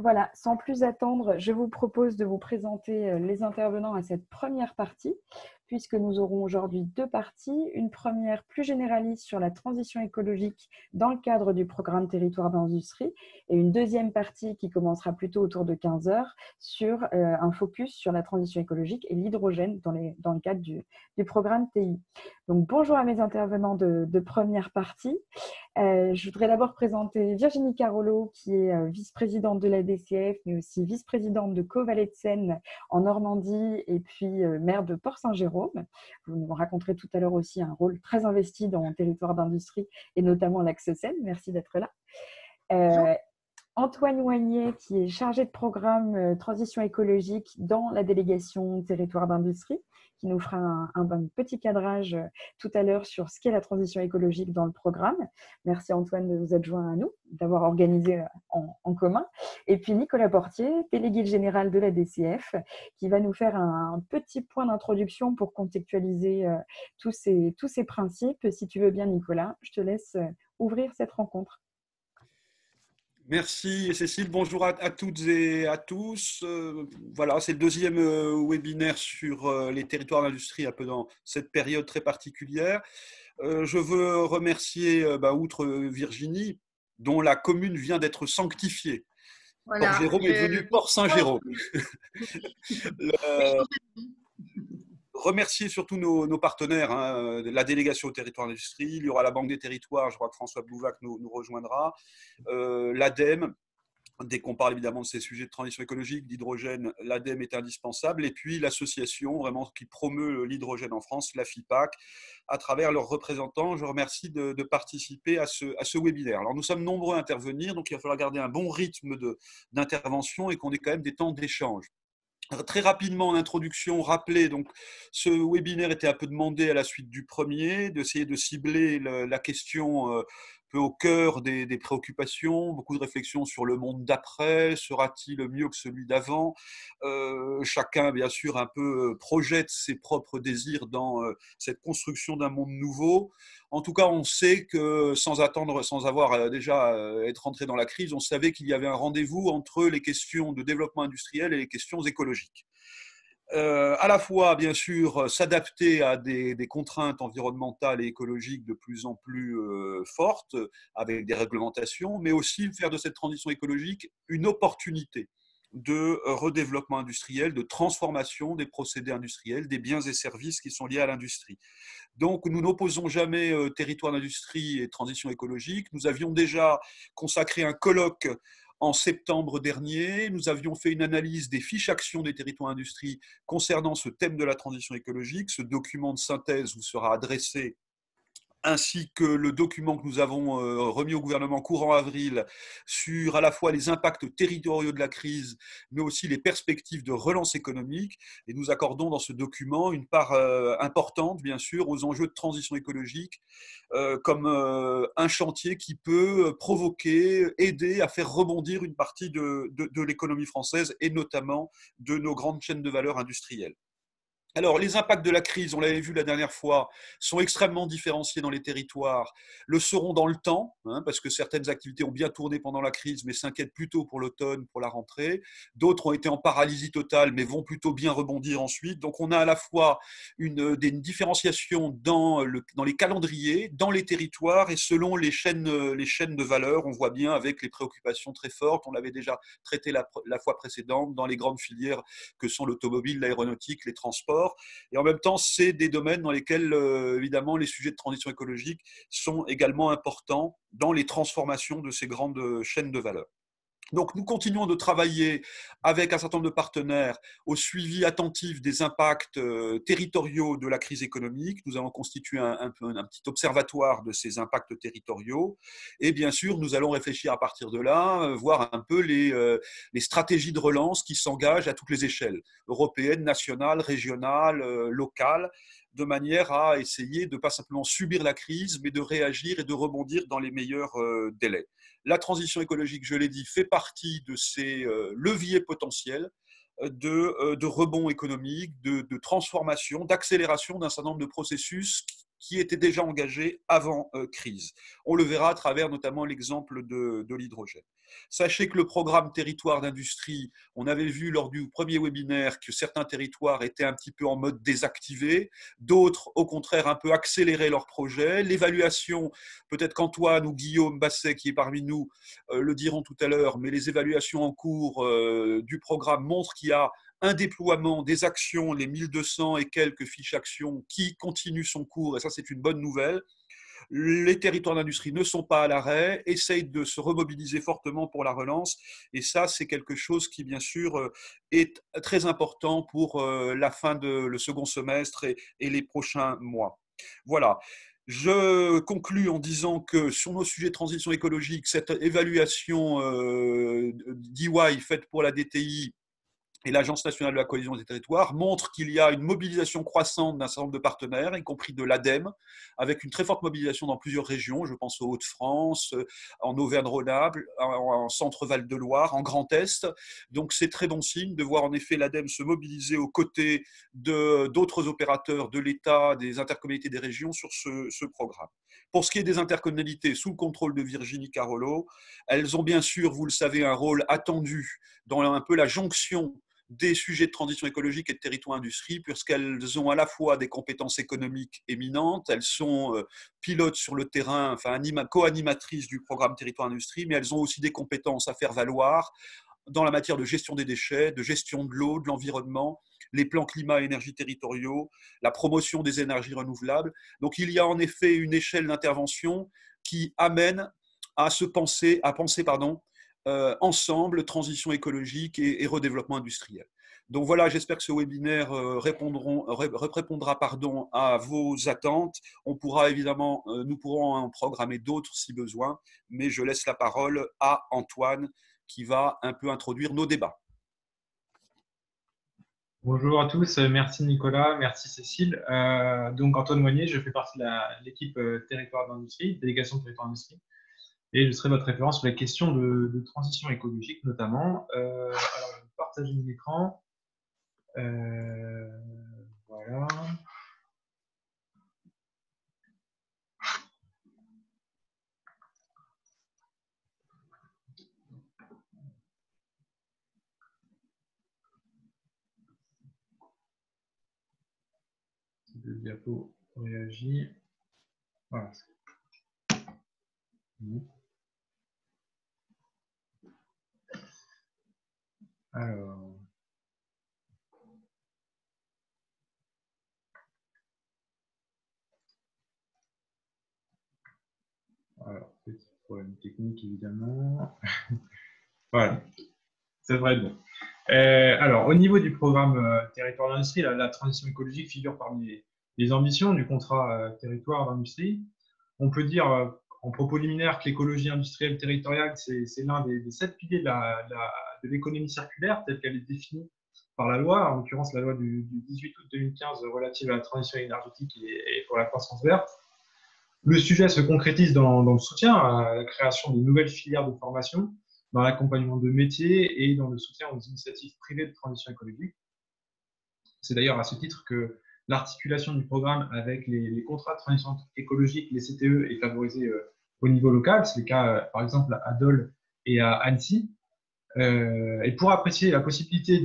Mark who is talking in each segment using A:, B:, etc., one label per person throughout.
A: Voilà, sans plus attendre, je vous propose de vous présenter les intervenants à cette première partie, puisque nous aurons aujourd'hui deux parties. Une première plus généraliste sur la transition écologique dans le cadre du programme Territoire d'industrie, et une deuxième partie qui commencera plutôt autour de 15 heures sur un focus sur la transition écologique et l'hydrogène dans le cadre du programme TI. Donc bonjour à mes intervenants de première partie. Je voudrais d'abord présenter Virginie Carollo, qui est vice-présidente de la DCF, mais aussi vice-présidente de Co-Vallée de Seine en Normandie et puis maire de Port-Saint-Jérôme. Vous nous raconterez tout à l'heure aussi un rôle très investi dans le territoire d'industrie et notamment l'axe Seine. Merci d'être là. Antoine Oignet, qui est chargé de programme transition écologique dans la délégation territoire d'industrie, qui nous fera un petit cadrage tout à l'heure sur ce qu'est la transition écologique dans le programme. Merci Antoine de vous être joint à nous, d'avoir organisé en commun. Et puis Nicolas Portier, délégué général de la DCF, qui va nous faire un petit point d'introduction pour contextualiser tous ces principes. Si tu veux bien Nicolas, je te laisse ouvrir cette rencontre.
B: Merci Cécile, bonjour à toutes et à tous. Voilà, c'est le deuxième webinaire sur les territoires d'industrie un peu dans cette période très particulière. Je veux remercier, outre Virginie, dont la commune vient d'être sanctifiée.
C: Voilà,
B: Port-Jérôme est devenu Port-Saint-Jérôme. Remercier surtout nos partenaires, la délégation au territoire d'industrie. Il y aura la Banque des territoires, je crois que François Bouvac nous rejoindra, l'ADEME. Dès qu'on parle évidemment de ces sujets de transition écologique, d'hydrogène, l'ADEME est indispensable. Et puis l'association vraiment qui promeut l'hydrogène en France, la FIPAC, à travers leurs représentants. Je remercie de participer à ce webinaire. Alors nous sommes nombreux à intervenir, donc il va falloir garder un bon rythme d'intervention et qu'on ait quand même des temps d'échange. Très rapidement, en introduction, rappeler, donc, ce webinaire était un peu demandé à la suite du premier, d'essayer de cibler la question un peu au cœur des préoccupations, beaucoup de réflexions sur le monde d'après, sera-t-il mieux que celui d'avant ? Chacun, bien sûr, un peu projette ses propres désirs dans cette construction d'un monde nouveau. En tout cas, on sait que sans avoir déjà être rentré dans la crise, on savait qu'il y avait un rendez-vous entre les questions de développement industriel et les questions écologiques. À la fois, bien sûr, s'adapter à des contraintes environnementales et écologiques de plus en plus fortes, avec des réglementations, mais aussi faire de cette transition écologique une opportunité de redéveloppement industriel, de transformation des procédés industriels, des biens et services qui sont liés à l'industrie. Donc, nous n'opposons jamais territoire d'industrie et transition écologique. Nous avions déjà consacré un colloque en septembre dernier. Nous avions fait une analyse des fiches actions des territoires d'industrie concernant ce thème de la transition écologique. Ce document de synthèse vous sera adressé, ainsi que le document que nous avons remis au gouvernement courant avril sur à la fois les impacts territoriaux de la crise, mais aussi les perspectives de relance économique. Et nous accordons dans ce document une part importante, bien sûr, aux enjeux de transition écologique, comme un chantier qui peut provoquer, aider à faire rebondir une partie de l'économie française et notamment de nos grandes chaînes de valeur industrielles. Alors, les impacts de la crise, on l'avait vu la dernière fois, sont extrêmement différenciés dans les territoires, le seront dans le temps, parce que certaines activités ont bien tourné pendant la crise, mais s'inquiètent plutôt pour l'automne, pour la rentrée. D'autres ont été en paralysie totale, mais vont plutôt bien rebondir ensuite. Donc, on a à la fois une différenciation dans les calendriers, dans les territoires et selon les chaînes de valeur. On voit bien avec les préoccupations très fortes, on l'avait déjà traité la fois précédente, dans les grandes filières que sont l'automobile, l'aéronautique, les transports. Et en même temps, c'est des domaines dans lesquels, évidemment, les sujets de transition écologique sont également importants dans les transformations de ces grandes chaînes de valeur. Donc, nous continuons de travailler avec un certain nombre de partenaires au suivi attentif des impacts territoriaux de la crise économique. Nous allons constituer un petit observatoire de ces impacts territoriaux. Et bien sûr, nous allons réfléchir à partir de là, voir un peu les stratégies de relance qui s'engagent à toutes les échelles, européennes, nationales, régionales, locales, de manière à essayer de ne pas simplement subir la crise, mais de réagir et de rebondir dans les meilleurs délais. La transition écologique, je l'ai dit, fait partie de ces leviers potentiels de rebond économique, de transformation, d'accélération d'un certain nombre de processus qui étaient déjà engagés avant crise. On le verra à travers notamment l'exemple de l'hydrogène. Sachez que le programme territoire d'industrie, on avait vu lors du premier webinaire que certains territoires étaient un petit peu en mode désactivé, d'autres au contraire un peu accéléré leurs projets. L'évaluation, peut-être qu'Antoine ou Guillaume Basset qui est parmi nous le diront tout à l'heure, mais les évaluations en cours du programme montrent qu'il y a un déploiement des actions, les 1200 et quelques fiches actions qui continuent son cours, et ça c'est une bonne nouvelle. Les territoires d'industrie ne sont pas à l'arrêt, essayent de se remobiliser fortement pour la relance. Et ça, c'est quelque chose qui, bien sûr, est très important pour la fin de le second semestre et les prochains mois. Voilà. Je conclus en disant que sur nos sujets de transition écologique, cette évaluation d'EY faite pour la DTI et l'Agence nationale de la cohésion des territoires montre qu'il y a une mobilisation croissante d'un certain nombre de partenaires, y compris de l'ADEME, avec une très forte mobilisation dans plusieurs régions. Je pense aux Hauts-de-France, en Auvergne-Rhône-Alpes, en Centre-Val de Loire, en Grand Est. Donc c'est très bon signe de voir en effet l'ADEME se mobiliser aux côtés d'autres opérateurs de l'État, des intercommunalités des régions sur ce programme. Pour ce qui est des intercommunalités sous le contrôle de Virginie Carollo, elles ont bien sûr, vous le savez, un rôle attendu dans un peu la jonction des sujets de transition écologique et de territoire-industrie, puisqu'elles ont à la fois des compétences économiques éminentes, elles sont pilotes sur le terrain, enfin co-animatrices du programme territoire-industrie, mais elles ont aussi des compétences à faire valoir dans la matière de gestion des déchets, de gestion de l'eau, de l'environnement, les plans climat et énergie territoriaux, la promotion des énergies renouvelables. Donc il y a en effet une échelle d'intervention qui amène à penser ensemble transition écologique et redéveloppement industriel. Donc voilà, j'espère que ce webinaire répondra à vos attentes. On pourra évidemment, nous pourrons en programmer d'autres si besoin, mais je laisse la parole à Antoine qui va un peu introduire nos débats.
C: Bonjour à tous, merci Nicolas, merci Cécile. Donc Antoine Moignet, je fais partie de l'équipe Territoire d'industrie, délégation Territoire d'industrie, et je serai votre référent sur les questions de transition écologique notamment. Alors je vais partager mon écran. Voilà. Le diapo réagit. Voilà. Alors. Alors, petit problème technique évidemment. Voilà, ça devrait être bon. Alors, au niveau du programme Territoire d'industrie, la transition écologique figure parmi les ambitions du contrat Territoire d'industrie. On peut dire, en propos liminaire, que l'écologie industrielle territoriale, c'est l'un des 7 piliers de l'économie circulaire, telle qu'elle est définie par la loi, en l'occurrence la loi du 18 août 2015 relative à la transition énergétique et pour la croissance verte. Le sujet se concrétise dans le soutien à la création de nouvelles filières de formation, dans l'accompagnement de métiers et dans le soutien aux initiatives privées de transition écologique. C'est d'ailleurs à ce titre que l'articulation du programme avec les contrats de transition écologique, les CTE, est favorisée au niveau local. C'est le cas, par exemple, à Dole et à Annecy. Et pour apprécier la possibilité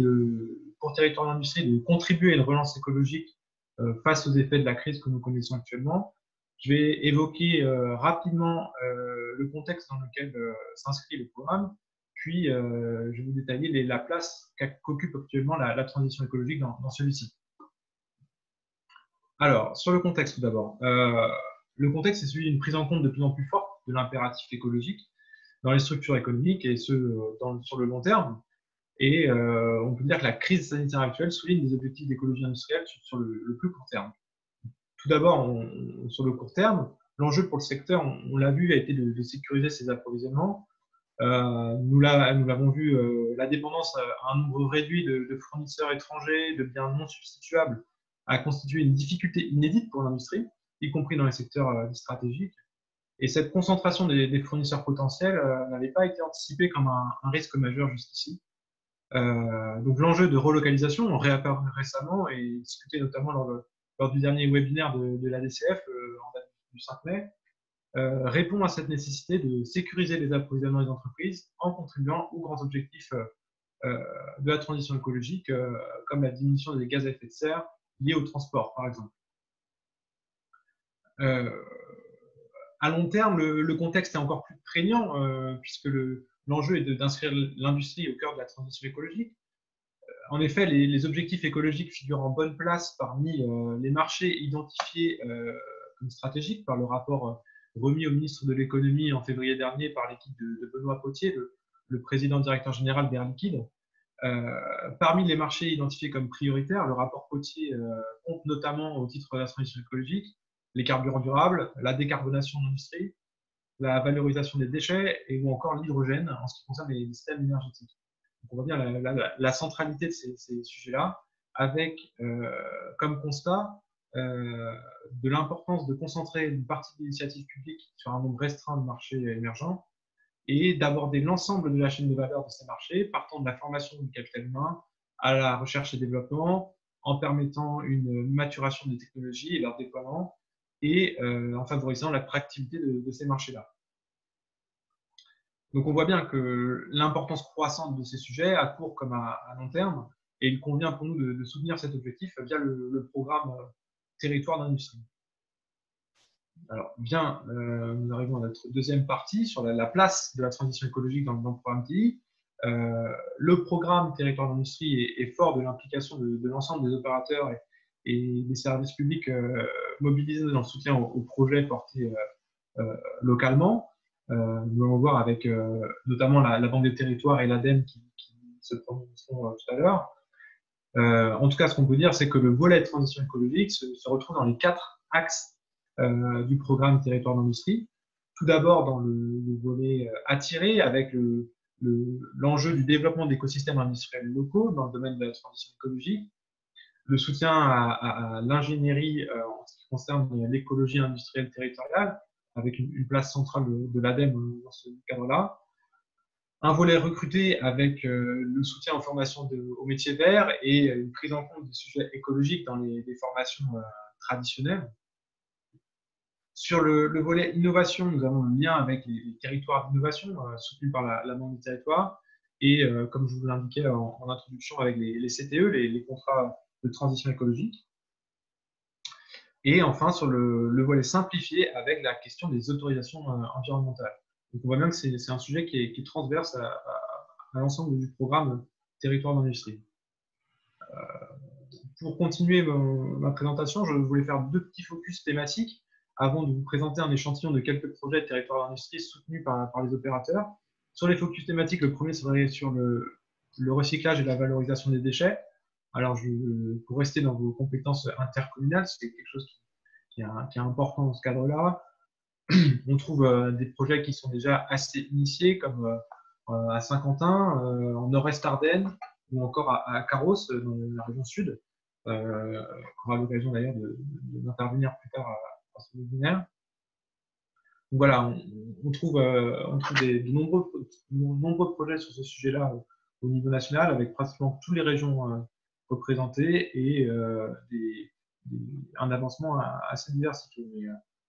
C: pour Territoire d'industrie de contribuer à une relance écologique face aux effets de la crise que nous connaissons actuellement, je vais évoquer rapidement le contexte dans lequel s'inscrit le programme, puis je vais vous détailler la place qu'occupe actuellement la transition écologique dans celui-ci. Alors, sur le contexte tout d'abord. Le contexte est celui d'une prise en compte de plus en plus forte de l'impératif écologique dans les structures économiques et sur le long terme. Et on peut dire que la crise sanitaire actuelle souligne des objectifs d'écologie industrielle sur le plus court terme. Tout d'abord, sur le court terme, l'enjeu pour le secteur, on l'a vu, a été de sécuriser ses approvisionnements. Nous l'avons vu, la dépendance à un nombre réduit de fournisseurs étrangers, de biens non substituables, a constitué une difficulté inédite pour l'industrie, y compris dans les secteurs stratégiques. Et cette concentration des fournisseurs potentiels n'avait pas été anticipée comme un risque majeur jusqu'ici. Donc l'enjeu de relocalisation réapparu récemment et discuté notamment lors du dernier webinaire de la DCF en date du 5 mai. répond à cette nécessité de sécuriser les approvisionnements des entreprises en contribuant aux grands objectifs de la transition écologique, comme la diminution des gaz à effet de serre liés au transport, par exemple. À long terme, le contexte est encore plus prégnant, puisque l'enjeu est d'inscrire l'industrie au cœur de la transition écologique. En effet, les objectifs écologiques figurent en bonne place parmi les marchés identifiés comme stratégiques par le rapport remis au ministre de l'économie en février dernier par l'équipe de Benoît Potier, le président directeur général d'Air Liquide. Parmi les marchés identifiés comme prioritaires, le rapport Potier compte notamment au titre de la transition écologique les carburants durables, la décarbonation de l'industrie, la valorisation des déchets et ou encore l'hydrogène en ce qui concerne les systèmes énergétiques. Donc on voit bien la centralité de ces sujets-là, avec comme constat de l'importance de concentrer une partie de l'initiative publique sur un nombre restreint de marchés émergents et d'aborder l'ensemble de la chaîne de valeur de ces marchés, partant de la formation du capital humain à la recherche et développement, en permettant une maturation des technologies et leur déploiement, et en favorisant l'attractivité de ces marchés-là. Donc on voit bien que l'importance croissante de ces sujets, à court comme à long terme, et il convient pour nous de soutenir cet objectif via le programme Territoire d'industrie. Alors bien, nous arrivons à notre deuxième partie sur la place de la transition écologique dans le programme TI. Le programme Territoire d'industrie est fort de l'implication de l'ensemble des opérateurs et des services publics mobilisés dans le soutien aux projets portés localement. Nous allons voir avec notamment la Banque des territoires et l'ADEME qui se prononceront tout à l'heure. En tout cas, ce qu'on peut dire, c'est que le volet de transition écologique se retrouve dans les 4 axes du programme Territoire d'industrie. Tout d'abord, dans le volet attiré, avec l'enjeu du développement d'écosystèmes industriels locaux dans le domaine de la transition écologique, le soutien à l'ingénierie en ce qui concerne l'écologie industrielle territoriale, avec une place centrale de l'ADEME dans ce cadre-là. Un volet recruté avec le soutien aux formations aux métiers verts et une prise en compte des sujets écologiques dans les formations traditionnelles. Sur le volet innovation, nous avons un lien avec les territoires d'innovation soutenus par la Banque des territoires et, comme je vous l'indiquais en introduction, avec les CTE, les contrats de transition écologique. Et enfin, sur le volet simplifié avec la question des autorisations environnementales. Donc on voit bien que c'est un sujet qui est transverse à l'ensemble du programme Territoire d'industrie. Pour continuer ma présentation, je voulais faire 2 petits focus thématiques avant de vous présenter un échantillon de quelques projets de Territoire d'industrie soutenus par les opérateurs. Sur les focus thématiques, le premier serait sur le recyclage et la valorisation des déchets. Alors, pour rester dans vos compétences intercommunales, c'est quelque chose qui est important dans ce cadre-là. On trouve des projets qui sont déjà assez initiés, comme à Saint-Quentin, en Nord-Est Ardennes, ou encore à Carros, dans la région sud. On aura l'occasion d'ailleurs d'intervenir plus tard à ce webinaire. Donc voilà, on trouve de nombreux projets sur ce sujet-là au niveau national, avec pratiquement toutes les régions représentées et un avancement assez diversifié. Mais,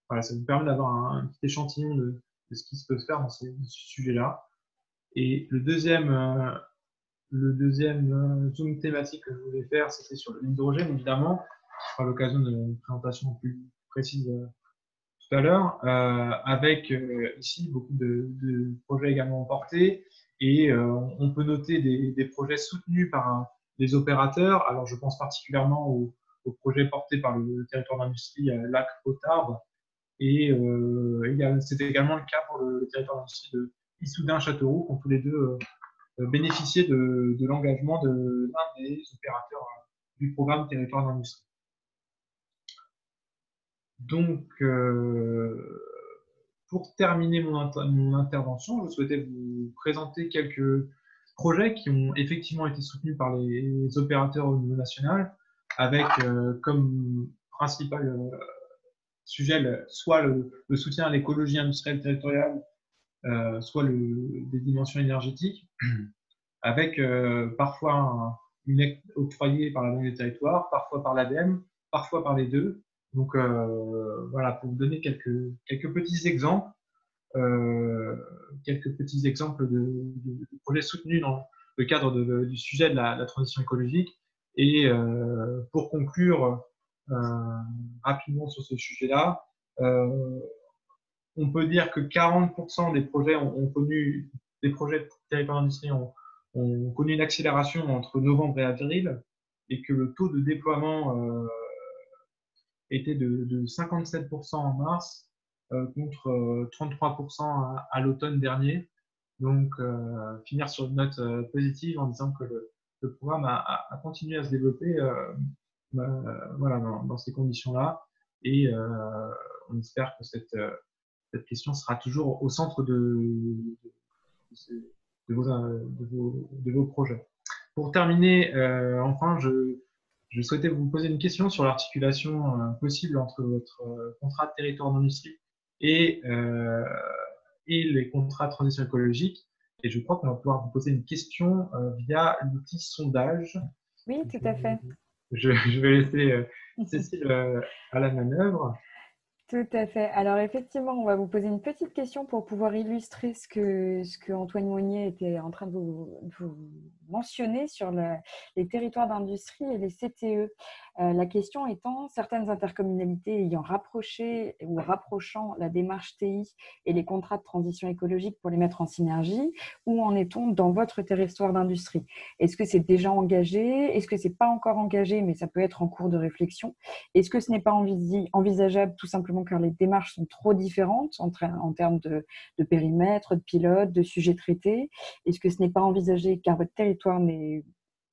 C: voilà, ça vous permet d'avoir un petit échantillon de ce qui se peut faire dans ce sujet-là. Et le deuxième zoom thématique que je voulais faire, c'était sur l'hydrogène, évidemment. Ce sera l'occasion d'une présentation plus précise tout à l'heure, avec ici beaucoup de projets également portés. Et on peut noter des projets soutenus par les opérateurs. Alors, je pense particulièrement au projet porté par le Territoire d'industrie Lac-Haute-Arbre. Et c'était également le cas pour le Territoire d'industrie de Issoudun-Châteauroux, qui ont tous les deux bénéficié de l'engagement de l'un des opérateurs du programme Territoire d'industrie. Donc, pour terminer mon intervention, je souhaitais vous présenter quelques projets qui ont effectivement été soutenus par les opérateurs au niveau national, avec comme principal sujet soit le soutien à l'écologie industrielle territoriale, soit des dimensions énergétiques, avec parfois une aide octroyée par la Banque des territoires, parfois par l'ADEME, parfois par les deux, Donc, voilà, pour vous donner quelques petits exemples, de projets soutenus dans le cadre du sujet de la transition écologique. Et pour conclure rapidement sur ce sujet-là, on peut dire que 40% des projets des projets de territoire d'industrie ont connu une accélération entre novembre et avril, et que le taux de déploiement était de 57% en mars contre 33% à l'automne dernier. Donc, finir sur une note positive en disant que le programme a continué à se développer voilà, dans ces conditions-là. Et on espère que cette question sera toujours au centre de vos projets. Pour terminer, enfin, je souhaitais vous poser une question sur l'articulation possible entre votre contrat de territoire d'industrie et les contrats de transition écologique. Et je crois qu'on va pouvoir vous poser une question via l'outil sondage.
A: Oui, tout à fait.
C: Je vais laisser Cécile à la manœuvre.
A: Tout à fait. Alors effectivement, on va vous poser une petite question pour pouvoir illustrer ce que Antoine Monnier était en train de vous mentionner sur les territoires d'industrie et les CTE. La question étant, certaines intercommunalités ayant rapproché ou rapprochant la démarche TI et les contrats de transition écologique pour les mettre en synergie, où en est-on dans votre territoire d'industrie? Est-ce que c'est déjà engagé? Est-ce que c'est pas encore engagé, mais ça peut être en cours de réflexion? Est-ce que ce n'est pas envisageable tout simplement car les démarches sont trop différentes en termes de périmètre, de pilote, de sujets traités? Est-ce que ce n'est pas envisagé car votre territoire n'est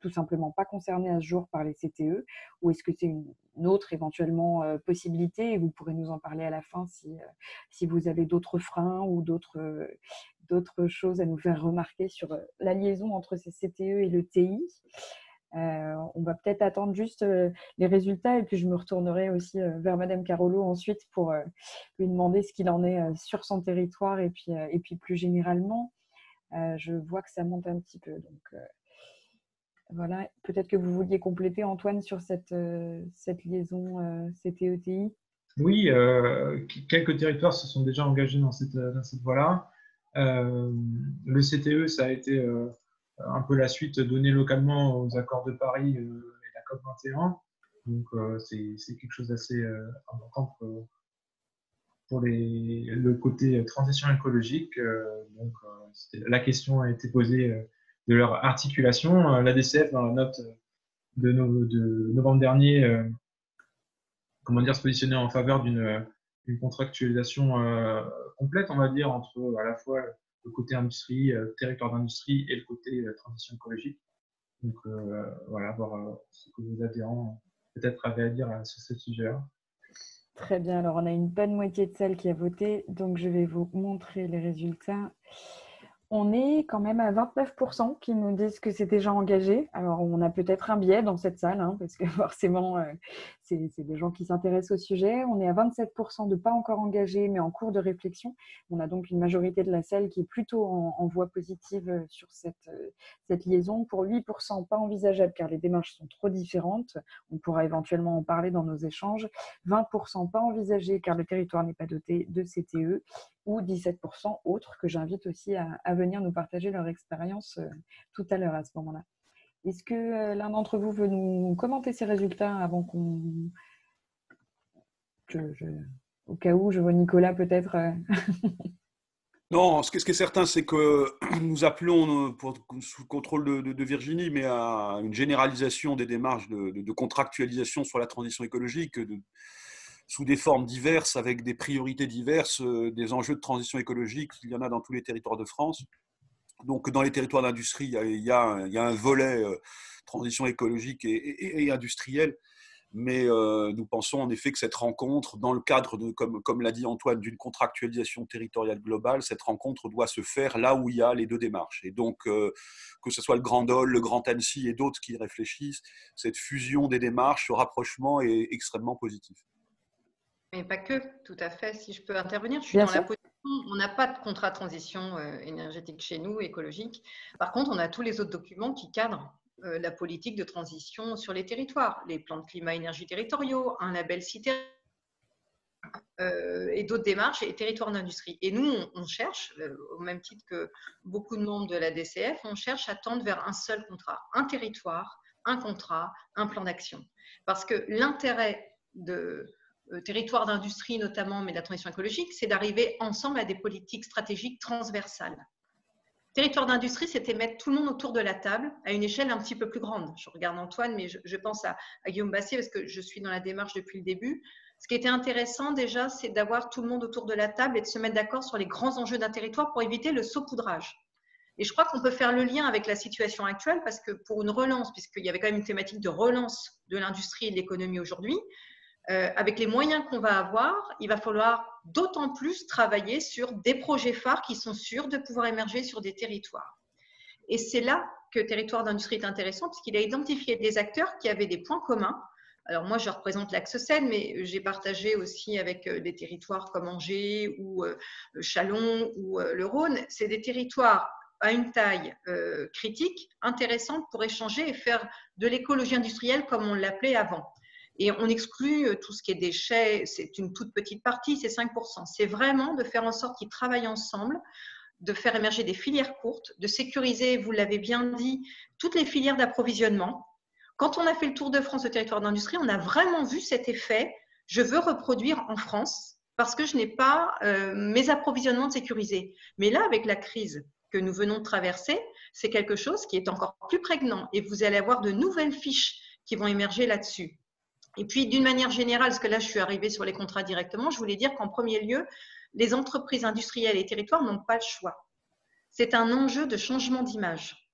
A: tout simplement pas concerné à ce jour par les CTE? Ou est-ce que c'est une autre éventuellement possibilité? Et vous pourrez nous en parler à la fin si vous avez d'autres freins ou d'autres choses à nous faire remarquer sur la liaison entre ces CTE et le TI. On va peut-être attendre juste les résultats et puis je me retournerai aussi vers Madame Carolo ensuite pour lui demander ce qu'il en est sur son territoire et puis plus généralement. Je vois que ça monte un petit peu. Donc voilà, peut-être que vous vouliez compléter Antoine sur cette liaison CTE-TI.
C: Oui, quelques territoires se sont déjà engagés dans cette voie-là. Le CTE, ça a été un peu la suite donnée localement aux accords de Paris et la COP 21. Donc, c'est quelque chose d'assez important pour le côté transition écologique. Donc, la question a été posée de leur articulation. L'ADCF, dans la note de novembre dernier, se positionner en faveur d'une contractualisation complète, on va dire, entre à la fois le côté industrie, territoire d'industrie et le côté transition écologique. Donc voilà, voir ce que vos adhérents peut-être avaient à dire sur ce sujet-là.
A: Très bien, alors on a une bonne moitié de celles qui a voté, donc je vais vous montrer les résultats. On est quand même à 29% qui nous disent que c'est déjà engagé. Alors, on a peut-être un biais dans cette salle, hein, parce que forcément, c'est des gens qui s'intéressent au sujet. On est à 27% de pas encore engagés, mais en cours de réflexion. On a donc une majorité de la salle qui est plutôt en voie positive sur cette liaison. Pour 8%, pas envisageable, car les démarches sont trop différentes. On pourra éventuellement en parler dans nos échanges. 20% pas envisagé, car le territoire n'est pas doté de CTE. Ou 17% autres, que j'invite aussi à venir nous partager leur expérience tout à l'heure à ce moment-là. Est-ce que l'un d'entre vous veut nous commenter ces résultats avant qu'on... Au cas où, je vois Nicolas peut-être...
B: Non, ce qui est certain, c'est que nous appelons, sous le contrôle de Virginie, mais à une généralisation des démarches de contractualisation sur la transition écologique, sous des formes diverses, avec des priorités diverses, des enjeux de transition écologique. Il y en a dans tous les territoires de France. Donc, dans les territoires d'industrie, il y a un volet transition écologique et industrielle. Mais nous pensons en effet que cette rencontre, dans le cadre, comme l'a dit Antoine, d'une contractualisation territoriale globale, cette rencontre doit se faire là où il y a les deux démarches. Et donc, que ce soit le Grand Dole, le Grand Annecy et d'autres qui réfléchissent, cette fusion des démarches, ce rapprochement est extrêmement positif.
D: Mais pas que, tout à fait. Si je peux intervenir, je suis dans la position, on n'a pas de contrat de transition énergétique chez nous, écologique. Par contre, on a tous les autres documents qui cadrent la politique de transition sur les territoires, les plans de climat-énergie territoriaux, un label cité et d'autres démarches et territoires d'industrie. Et nous, on cherche, au même titre que beaucoup de membres de la DCF, on cherche à tendre vers un seul contrat, un territoire, un contrat, un plan d'action. Parce que l'intérêt de territoire d'industrie notamment, mais de la transition écologique, c'est d'arriver ensemble à des politiques stratégiques transversales. Territoire d'industrie, c'était mettre tout le monde autour de la table à une échelle un petit peu plus grande. Je regarde Antoine, mais je pense à Guillaume Bassier parce que je suis dans la démarche depuis le début. Ce qui était intéressant déjà, c'est d'avoir tout le monde autour de la table et de se mettre d'accord sur les grands enjeux d'un territoire pour éviter le saupoudrage. Et je crois qu'on peut faire le lien avec la situation actuelle parce que pour une relance, puisqu'il y avait quand même une thématique de relance de l'industrie et de l'économie aujourd'hui, avec les moyens qu'on va avoir, il va falloir d'autant plus travailler sur des projets phares qui sont sûrs de pouvoir émerger sur des territoires. Et c'est là que Territoire d'industrie est intéressant, puisqu'il a identifié des acteurs qui avaient des points communs. Alors moi, je représente l'axe Seine, mais j'ai partagé aussi avec des territoires comme Angers ou Châlons ou le Rhône. C'est des territoires à une taille critique, intéressante pour échanger et faire de l'écologie industrielle comme on l'appelait avant. Et on exclut tout ce qui est déchets, c'est une toute petite partie, c'est 5%. C'est vraiment de faire en sorte qu'ils travaillent ensemble, de faire émerger des filières courtes, de sécuriser, vous l'avez bien dit, toutes les filières d'approvisionnement. Quand on a fait le tour de France au territoire d'industrie, on a vraiment vu cet effet. Je veux reproduire en France parce que je n'ai pas mes approvisionnements sécurisés. Mais là, avec la crise que nous venons de traverser, c'est quelque chose qui est encore plus prégnant et vous allez avoir de nouvelles fiches qui vont émerger là-dessus. Et puis, d'une manière générale, parce que là, je suis arrivée sur les contrats directement, je voulais dire qu'en premier lieu, les entreprises industrielles et territoires n'ont pas le choix. C'est un enjeu de changement d'image.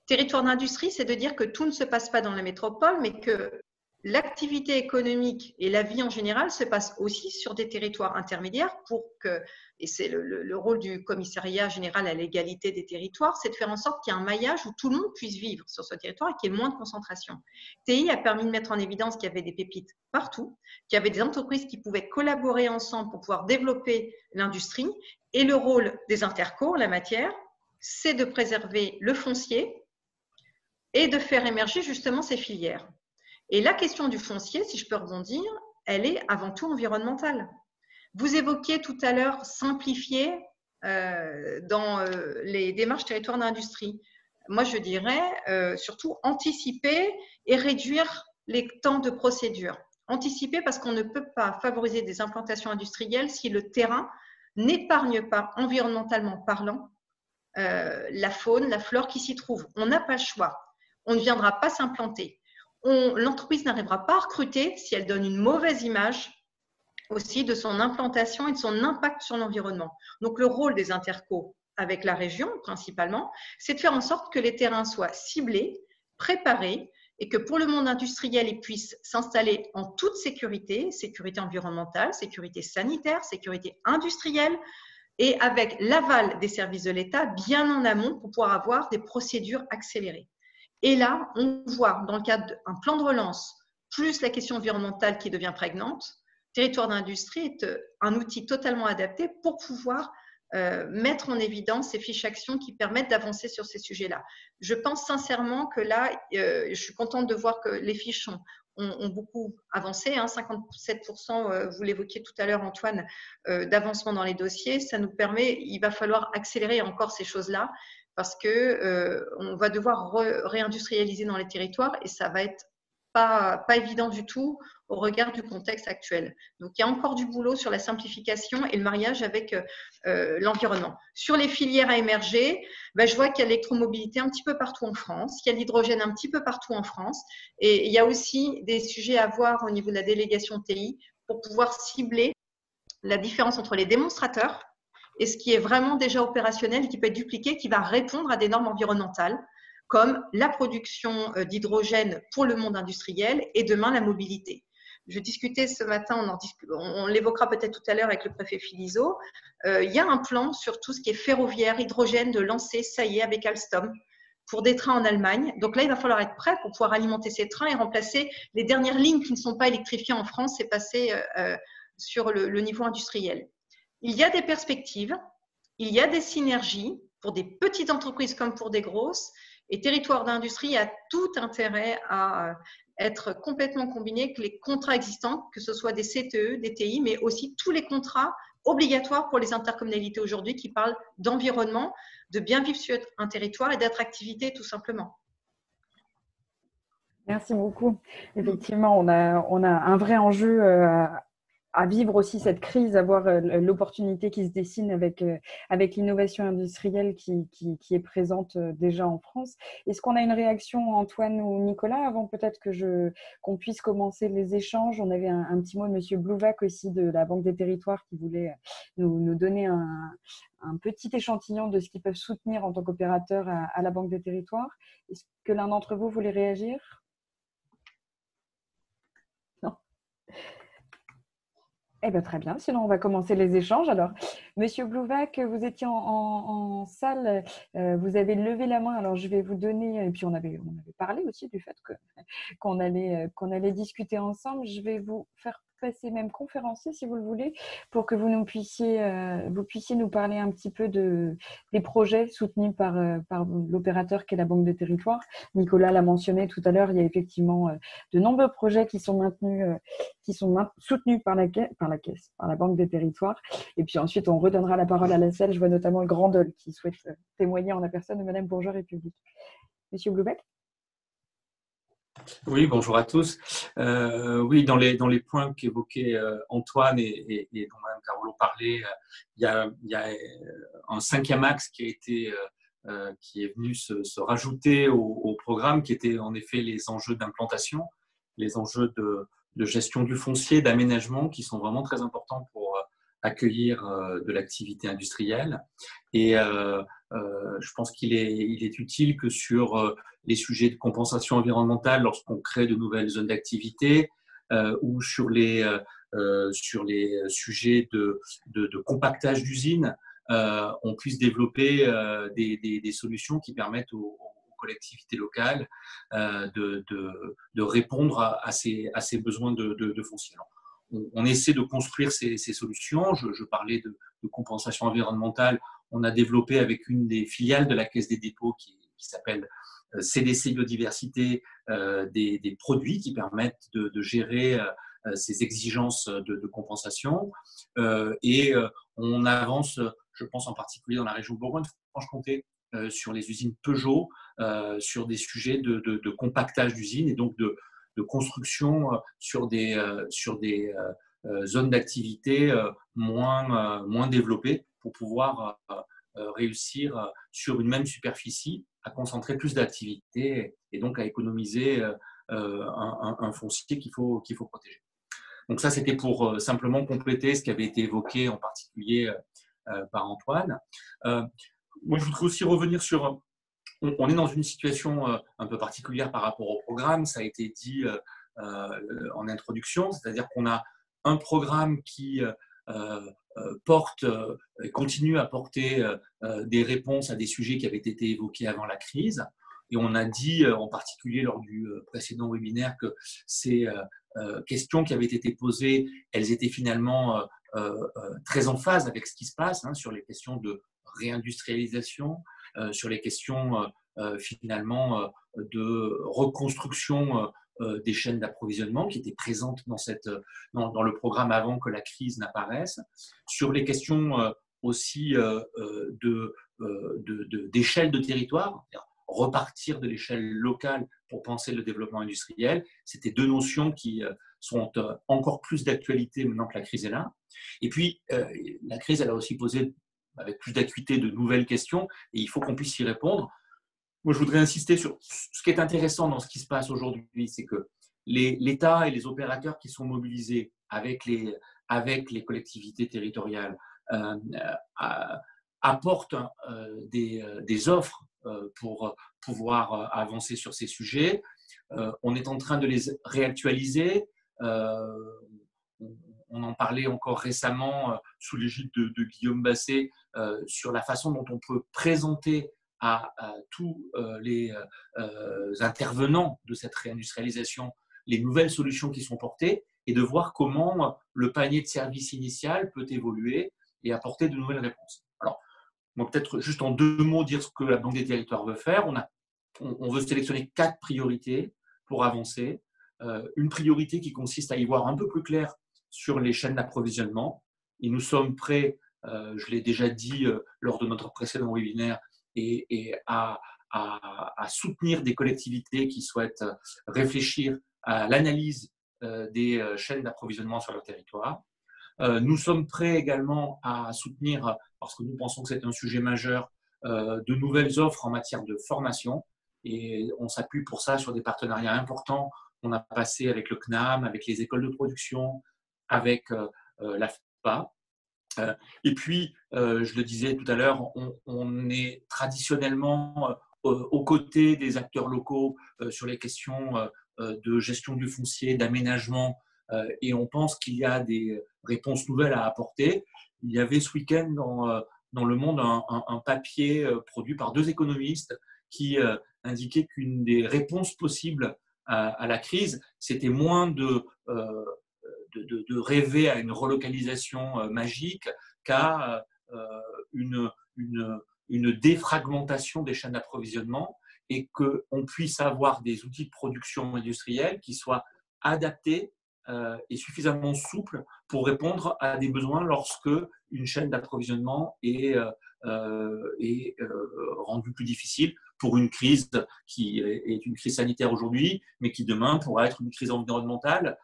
D: Territoire d'industrie, c'est de dire que tout ne se passe pas dans la métropole, mais que l'activité économique et la vie en général se passe aussi sur des territoires intermédiaires pour que, et c'est le rôle du commissariat général à l'égalité des territoires, c'est de faire en sorte qu'il y ait un maillage où tout le monde puisse vivre sur ce territoire et qu'il y ait moins de concentration. TI a permis de mettre en évidence qu'il y avait des pépites partout, qu'il y avait des entreprises qui pouvaient collaborer ensemble pour pouvoir développer l'industrie et le rôle des intercos en la matière, c'est de préserver le foncier et de faire émerger justement ces filières. Et la question du foncier, si je peux rebondir, elle est avant tout environnementale. Vous évoquiez tout à l'heure simplifier dans les démarches territoires d'industrie. Moi, je dirais surtout anticiper et réduire les temps de procédure. Anticiper parce qu'on ne peut pas favoriser des implantations industrielles si le terrain n'épargne pas, environnementalement parlant, la faune, la flore qui s'y trouve. On n'a pas le choix. On ne viendra pas s'implanter. L'entreprise n'arrivera pas à recruter si elle donne une mauvaise image aussi de son implantation et de son impact sur l'environnement. Donc, le rôle des intercos avec la région, principalement, c'est de faire en sorte que les terrains soient ciblés, préparés, et que pour le monde industriel, ils puissent s'installer en toute sécurité, sécurité environnementale, sécurité sanitaire, sécurité industrielle, et avec l'aval des services de l'État bien en amont pour pouvoir avoir des procédures accélérées. Et là, on voit dans le cadre d'un plan de relance, plus la question environnementale qui devient prégnante, Territoire d'industrie est un outil totalement adapté pour pouvoir mettre en évidence ces fiches actions qui permettent d'avancer sur ces sujets-là. Je pense sincèrement que là, je suis contente de voir que les fiches ont beaucoup avancé, 57%, vous l'évoquiez tout à l'heure Antoine, d'avancement dans les dossiers. Ça nous permet, il va falloir accélérer encore ces choses-là parce qu'on va devoir réindustrialiser dans les territoires et ça va être pas évident du tout au regard du contexte actuel. Donc, il y a encore du boulot sur la simplification et le mariage avec l'environnement. Sur les filières à émerger, je vois qu'il y a l'électromobilité un petit peu partout en France, qu'il y a l'hydrogène un petit peu partout en France et il y a aussi des sujets à voir au niveau de la délégation TI pour pouvoir cibler la différence entre les démonstrateurs et ce qui est vraiment déjà opérationnel et qui peut être dupliqué, qui va répondre à des normes environnementales comme la production d'hydrogène pour le monde industriel et demain la mobilité. Je discutais ce matin, on l'évoquera peut-être tout à l'heure avec le préfet Philiseau, il y a un plan sur tout ce qui est ferroviaire, hydrogène de lancer, ça y est, avec Alstom, pour des trains en Allemagne. Donc là, il va falloir être prêt pour pouvoir alimenter ces trains et remplacer les dernières lignes qui ne sont pas électrifiées en France et passer sur le niveau industriel. Il y a des perspectives, il y a des synergies pour des petites entreprises comme pour des grosses. Et Territoire d'industrie a tout intérêt à être complètement combiné avec les contrats existants, que ce soit des CTE, des TI, mais aussi tous les contrats obligatoires pour les intercommunalités aujourd'hui qui parlent d'environnement, de bien vivre sur un territoire et d'attractivité tout simplement.
A: Merci beaucoup. Effectivement, on a un vrai enjeu à vivre aussi cette crise, à voir l'opportunité qui se dessine avec l'innovation industrielle qui est présente déjà en France. Est-ce qu'on a une réaction, Antoine ou Nicolas, avant peut-être qu'on puisse commencer les échanges? On avait un petit mot de M. Blouvac aussi de la Banque des Territoires qui voulait nous donner un petit échantillon de ce qu'ils peuvent soutenir en tant qu'opérateur à la Banque des Territoires. Est-ce que l'un d'entre vous voulait réagir? Non. Eh bien, très bien. Sinon, on va commencer les échanges. Alors, Monsieur Blouvac, vous étiez en salle, vous avez levé la main. Alors, je vais vous donner, et puis on avait parlé aussi du fait qu'on allait discuter ensemble. Je vais vous faire passer même conférencier, si vous le voulez, pour que vous puissiez nous parler un petit peu des projets soutenus par l'opérateur qu'est la Banque des Territoires. Nicolas l'a mentionné tout à l'heure, il y a effectivement de nombreux projets qui sont soutenus par la Banque des Territoires. Et puis ensuite, on redonnera la parole à la salle. Je vois notamment le Grand Dol qui souhaite témoigner en la personne de Madame Bourgeois-République. Monsieur Blouvac.
E: Oui, bonjour à tous. Oui, dans les points qu'évoquait Antoine et dont Mme Carolo parlait, il y a un 5e axe qui est venu se rajouter au programme, qui était en effet les enjeux d'implantation, les enjeux de gestion du foncier, d'aménagement, qui sont vraiment très importants pour accueillir de l'activité industrielle. Et je pense qu'il est utile que sur les sujets de compensation environnementale, lorsqu'on crée de nouvelles zones d'activité, ou sur les sujets de compactage d'usines, on puisse développer des solutions qui permettent aux collectivités locales de répondre à ces besoins de foncier. On essaie de construire ces solutions. Je parlais de compensation environnementale. On a développé avec une des filiales de la Caisse des dépôts qui s'appelle CDC Biodiversité des produits qui permettent de gérer ces exigences de compensation. Et on avance, je pense en particulier dans la région Bourgogne-Franche-Comté, sur les usines Peugeot, sur des sujets de compactage d'usines et donc de construction sur des zones d'activité moins développées pour pouvoir réussir sur une même superficie à concentrer plus d'activités et donc à économiser un foncier qu'il faut protéger. Donc ça, c'était pour simplement compléter ce qui avait été évoqué en particulier par Antoine. Moi, je voudrais aussi revenir sur... On est dans une situation un peu particulière par rapport au programme, ça a été dit en introduction, c'est-à-dire qu'on a un programme qui porte et continue à porter des réponses à des sujets qui avaient été évoqués avant la crise. Et on a dit, en particulier lors du précédent webinaire, que ces questions qui avaient été posées, elles étaient finalement très en phase avec ce qui se passe sur les questions de réindustrialisation, sur les questions finalement de reconstruction des chaînes d'approvisionnement qui étaient présentes dans le programme avant que la crise n'apparaisse, sur les questions aussi d'échelle de territoire, repartir de l'échelle locale pour penser le développement industriel. C'était deux notions qui sont encore plus d'actualité maintenant que la crise est là. Et puis, la crise, elle a aussi posé avec plus d'acuité de nouvelles questions et il faut qu'on puisse y répondre. Moi, je voudrais insister sur ce qui est intéressant dans ce qui se passe aujourd'hui, c'est que l'État et les opérateurs qui sont mobilisés avec les collectivités territoriales apportent des offres pour pouvoir avancer sur ces sujets. On est en train de les réactualiser. On en parlait encore récemment sous l'égide de Guillaume Basset sur la façon dont on peut présenter à tous les intervenants de cette réindustrialisation les nouvelles solutions qui sont portées et de voir comment le panier de services initial peut évoluer et apporter de nouvelles réponses. Alors, moi, peut-être juste en 2 mots dire ce que la Banque des Territoires veut faire. On veut sélectionner 4 priorités pour avancer. une priorité qui consiste à y voir un peu plus clair sur les chaînes d'approvisionnement. Et nous sommes prêts, je l'ai déjà dit lors de notre précédent webinaire, et à soutenir des collectivités qui souhaitent réfléchir à l'analyse des chaînes d'approvisionnement sur leur territoire. Nous sommes prêts également à soutenir, parce que nous pensons que c'est un sujet majeur, de nouvelles offres en matière de formation. Et on s'appuie pour ça sur des partenariats importants qu'on a passés avec le CNAM, avec les écoles de production, avec l'AFPA. Et puis, je le disais tout à l'heure, on est traditionnellement aux côtés des acteurs locaux sur les questions de gestion du foncier, d'aménagement, et on pense qu'il y a des réponses nouvelles à apporter. Il y avait ce week-end dans Le Monde un papier produit par 2 économistes qui indiquait qu'une des réponses possibles à la crise, c'était moins de rêver à une relocalisation magique qu'à une défragmentation des chaînes d'approvisionnement, et qu'on puisse avoir des outils de production industrielle qui soient adaptés et suffisamment souples pour répondre à des besoins lorsque une chaîne d'approvisionnement est rendue plus difficile pour une crise qui est une crise sanitaire aujourd'hui, mais qui demain pourra être une crise environnementale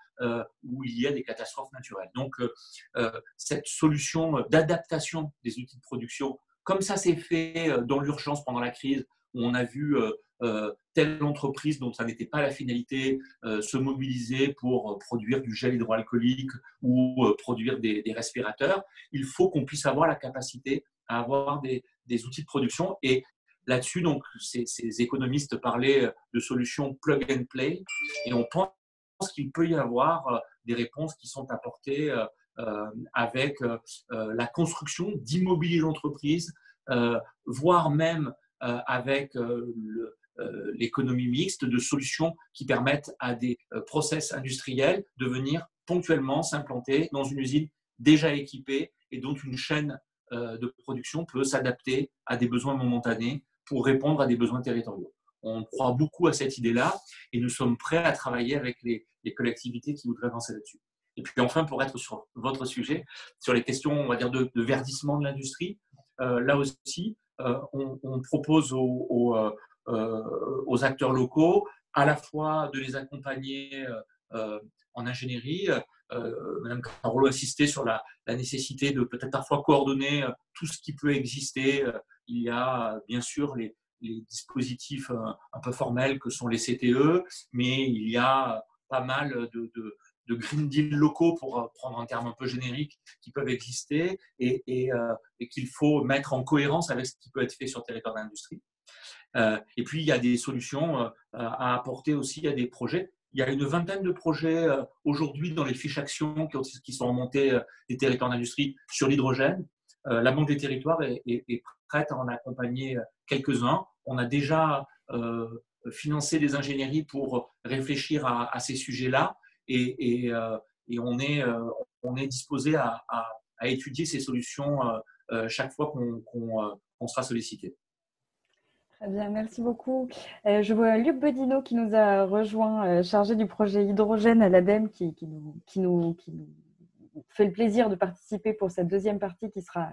E: où il y a des catastrophes naturelles. Donc, cette solution d'adaptation des outils de production, comme ça s'est fait dans l'urgence pendant la crise, où on a vu telle entreprise dont ça n'était pas la finalité se mobiliser pour produire du gel hydroalcoolique ou produire des respirateurs, il faut qu'on puisse avoir la capacité à avoir des outils de production. Et là-dessus, donc, ces économistes parlaient de solutions plug and play, et on pense qu'il peut y avoir des réponses qui sont apportées avec la construction d'immobilier d'entreprise, voire même avec l'économie mixte, de solutions qui permettent à des process industriels de venir ponctuellement s'implanter dans une usine déjà équipée et dont une chaîne de production peut s'adapter à des besoins momentanés pour répondre à des besoins territoriaux. On croit beaucoup à cette idée-là et nous sommes prêts à travailler avec les collectivités qui voudraient avancer là-dessus. Et puis enfin, pour être sur votre sujet, sur les questions, on va dire, de verdissement de l'industrie, là aussi, on propose aux acteurs locaux à la fois de les accompagner en ingénierie. Madame Carolo insistait sur la nécessité de peut-être parfois coordonner tout ce qui peut exister. Il y a bien sûr les dispositifs un peu formels que sont les CTE, mais il y a pas mal de Green Deal locaux, pour prendre un terme un peu générique, qui peuvent exister et qu'il faut mettre en cohérence avec ce qui peut être fait sur le territoire d'industrie. Et puis, il y a des solutions à apporter aussi à des projets. Il y a une vingtaine de projets aujourd'hui dans les fiches actions qui sont remontées des territoires d'industrie sur l'hydrogène. La Banque des territoires est prête à en accompagner quelques-uns. On a déjà financé des ingénieries pour réfléchir à ces sujets-là, et on est disposé à étudier ces solutions chaque fois qu'on sera sollicité.
A: Très bien, merci beaucoup. Je vois Luc Bodino qui nous a rejoint, chargé du projet hydrogène à l'ADEME, qui nous fait le plaisir de participer pour cette deuxième partie qui sera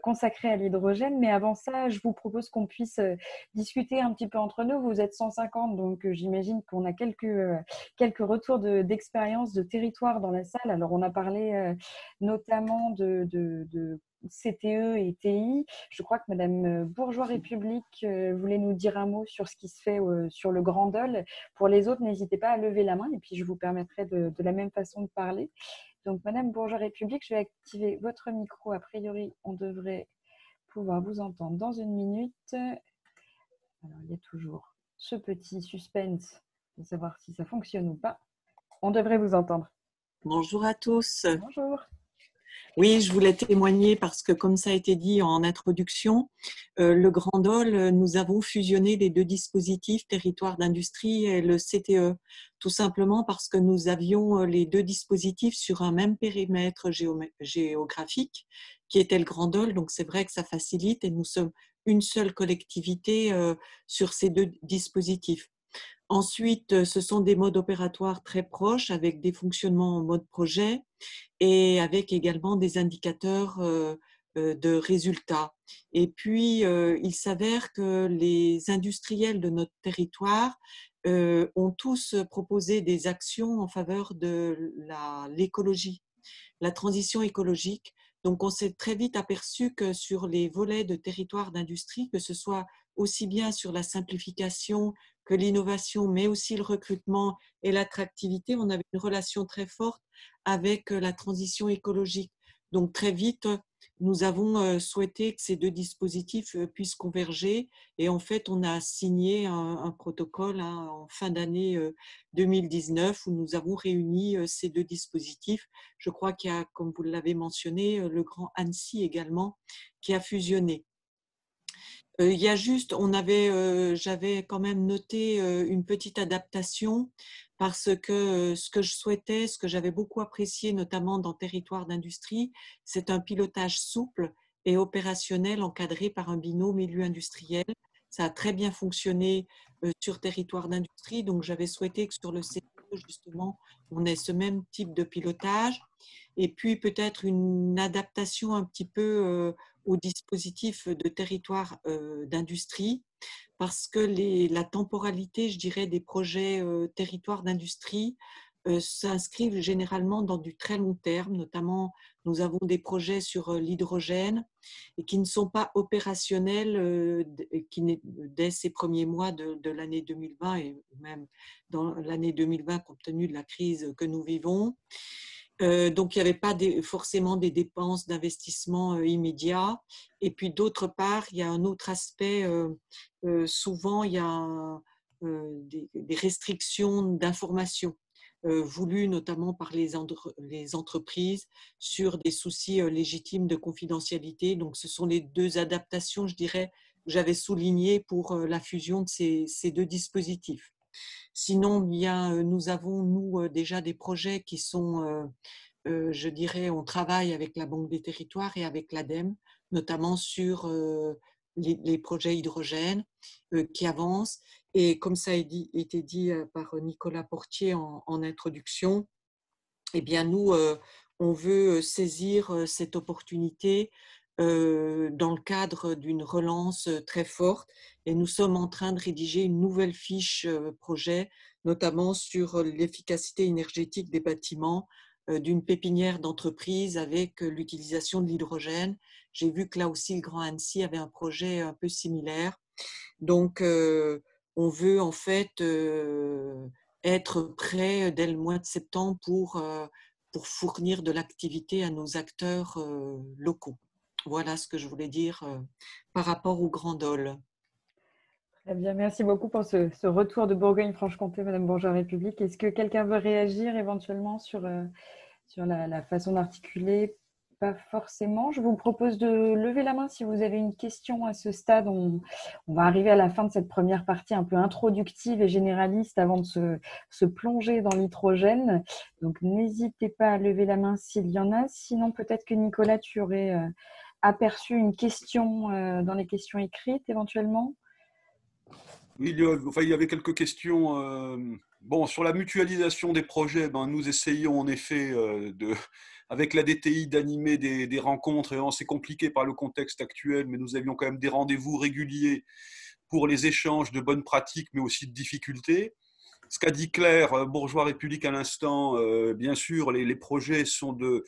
A: consacrée à l'hydrogène. Mais avant ça, je vous propose qu'on puisse discuter un petit peu entre nous. Vous êtes 150, donc j'imagine qu'on a quelques retours d'expérience de territoire dans la salle. Alors, on a parlé notamment de CTE et TI. Je crois que Madame Bourgeois-République voulait nous dire un mot sur ce qui se fait sur le Grand Dol. Pour les autres, n'hésitez pas à lever la main et puis je vous permettrai de la même façon de parler. Donc, Madame Bourgeois-République, je vais activer votre micro. A priori, on devrait pouvoir vous entendre dans une minute. Alors, il y a toujours ce petit suspense de savoir si ça fonctionne ou pas. On devrait vous entendre.
F: Bonjour à tous.
A: Bonjour.
F: Oui, je voulais témoigner parce que, comme ça a été dit en introduction, le Grand Dol, nous avons fusionné les 2 dispositifs, territoire d'industrie et le CTE, tout simplement parce que nous avions les 2 dispositifs sur un même périmètre géographique qui était le Grand Dol. Donc, c'est vrai que ça facilite et nous sommes une seule collectivité sur ces 2 dispositifs. Ensuite, ce sont des modes opératoires très proches avec des fonctionnements en mode projet et avec également des indicateurs de résultats. Et puis, il s'avère que les industriels de notre territoire ont tous proposé des actions en faveur de l'écologie, la transition écologique. Donc, on s'est très vite aperçu que sur les volets de territoire d'industrie, que ce soit aussi bien sur la simplification que l'innovation, mais aussi le recrutement et l'attractivité, on avait une relation très forte avec la transition écologique. Donc, très vite, nous avons souhaité que ces deux dispositifs puissent converger et en fait, on a signé un protocole en fin d'année 2019 où nous avons réuni ces deux dispositifs. Je crois qu'il y a, comme vous l'avez mentionné, le Grand Annecy également qui a fusionné. Il y a juste, j'avais quand même noté une petite adaptation parce que ce que je souhaitais, ce que j'avais beaucoup apprécié, notamment dans Territoire d'industrie, c'est un pilotage souple et opérationnel encadré par un binôme élu industriel. Ça a très bien fonctionné sur Territoire d'industrie, donc j'avais souhaité que sur le CTE, justement, on ait ce même type de pilotage. Et puis peut-être une adaptation un petit peu au dispositif de territoire d'industrie, parce que la temporalité, je dirais, des projets territoire d'industrie s'inscrivent généralement dans du très long terme. Notamment, nous avons des projets sur l'hydrogène et qui ne sont pas opérationnels dès ces premiers mois de l'année 2020 et même dans l'année 2020 compte tenu de la crise que nous vivons. Donc, il n'y avait pas forcément des dépenses d'investissement immédiats. Et puis, d'autre part, il y a un autre aspect. Souvent, il y a des restrictions d'information voulues notamment par les entreprises sur des soucis légitimes de confidentialité. Donc, ce sont les deux adaptations, je dirais, que j'avais soulignées pour la fusion de ces deux dispositifs. Sinon, nous avons déjà des projets qui sont, je dirais, on travaille avec la Banque des Territoires et avec l'ADEME, notamment sur les projets hydrogène qui avancent. Et comme ça a été dit par Nicolas Portier en introduction, eh bien, nous, on veut saisir cette opportunité dans le cadre d'une relance très forte et nous sommes en train de rédiger une nouvelle fiche projet, notamment sur l'efficacité énergétique des bâtiments d'une pépinière d'entreprise avec l'utilisation de l'hydrogène. J'ai vu que là aussi, le Grand Annecy avait un projet un peu similaire. Donc, on veut en fait être prêt dès le mois de septembre pour fournir de l'activité à nos acteurs locaux. Voilà ce que je voulais dire par rapport au Grand Dôle.
A: Très bien, merci beaucoup pour ce retour de Bourgogne-Franche-Comté, Madame Bourgeois-République. Est-ce que quelqu'un veut réagir éventuellement sur la façon d'articuler? Pas forcément. Je vous propose de lever la main si vous avez une question à ce stade. On va arriver à la fin de cette première partie un peu introductive et généraliste avant de se plonger dans l'hydrogène. Donc, n'hésitez pas à lever la main s'il y en a. Sinon, peut-être que Nicolas, tu aurais aperçu une question dans les questions écrites éventuellement.
B: Oui, il y avait quelques questions. Bon, sur la mutualisation des projets, nous essayons en effet avec la DTI d'animer des rencontres. Et c'est compliqué par le contexte actuel, mais nous avions quand même des rendez-vous réguliers pour les échanges de bonnes pratiques, mais aussi de difficultés. Ce qu'a dit Claire Bourgeois-République à l'instant, bien sûr, les projets sont de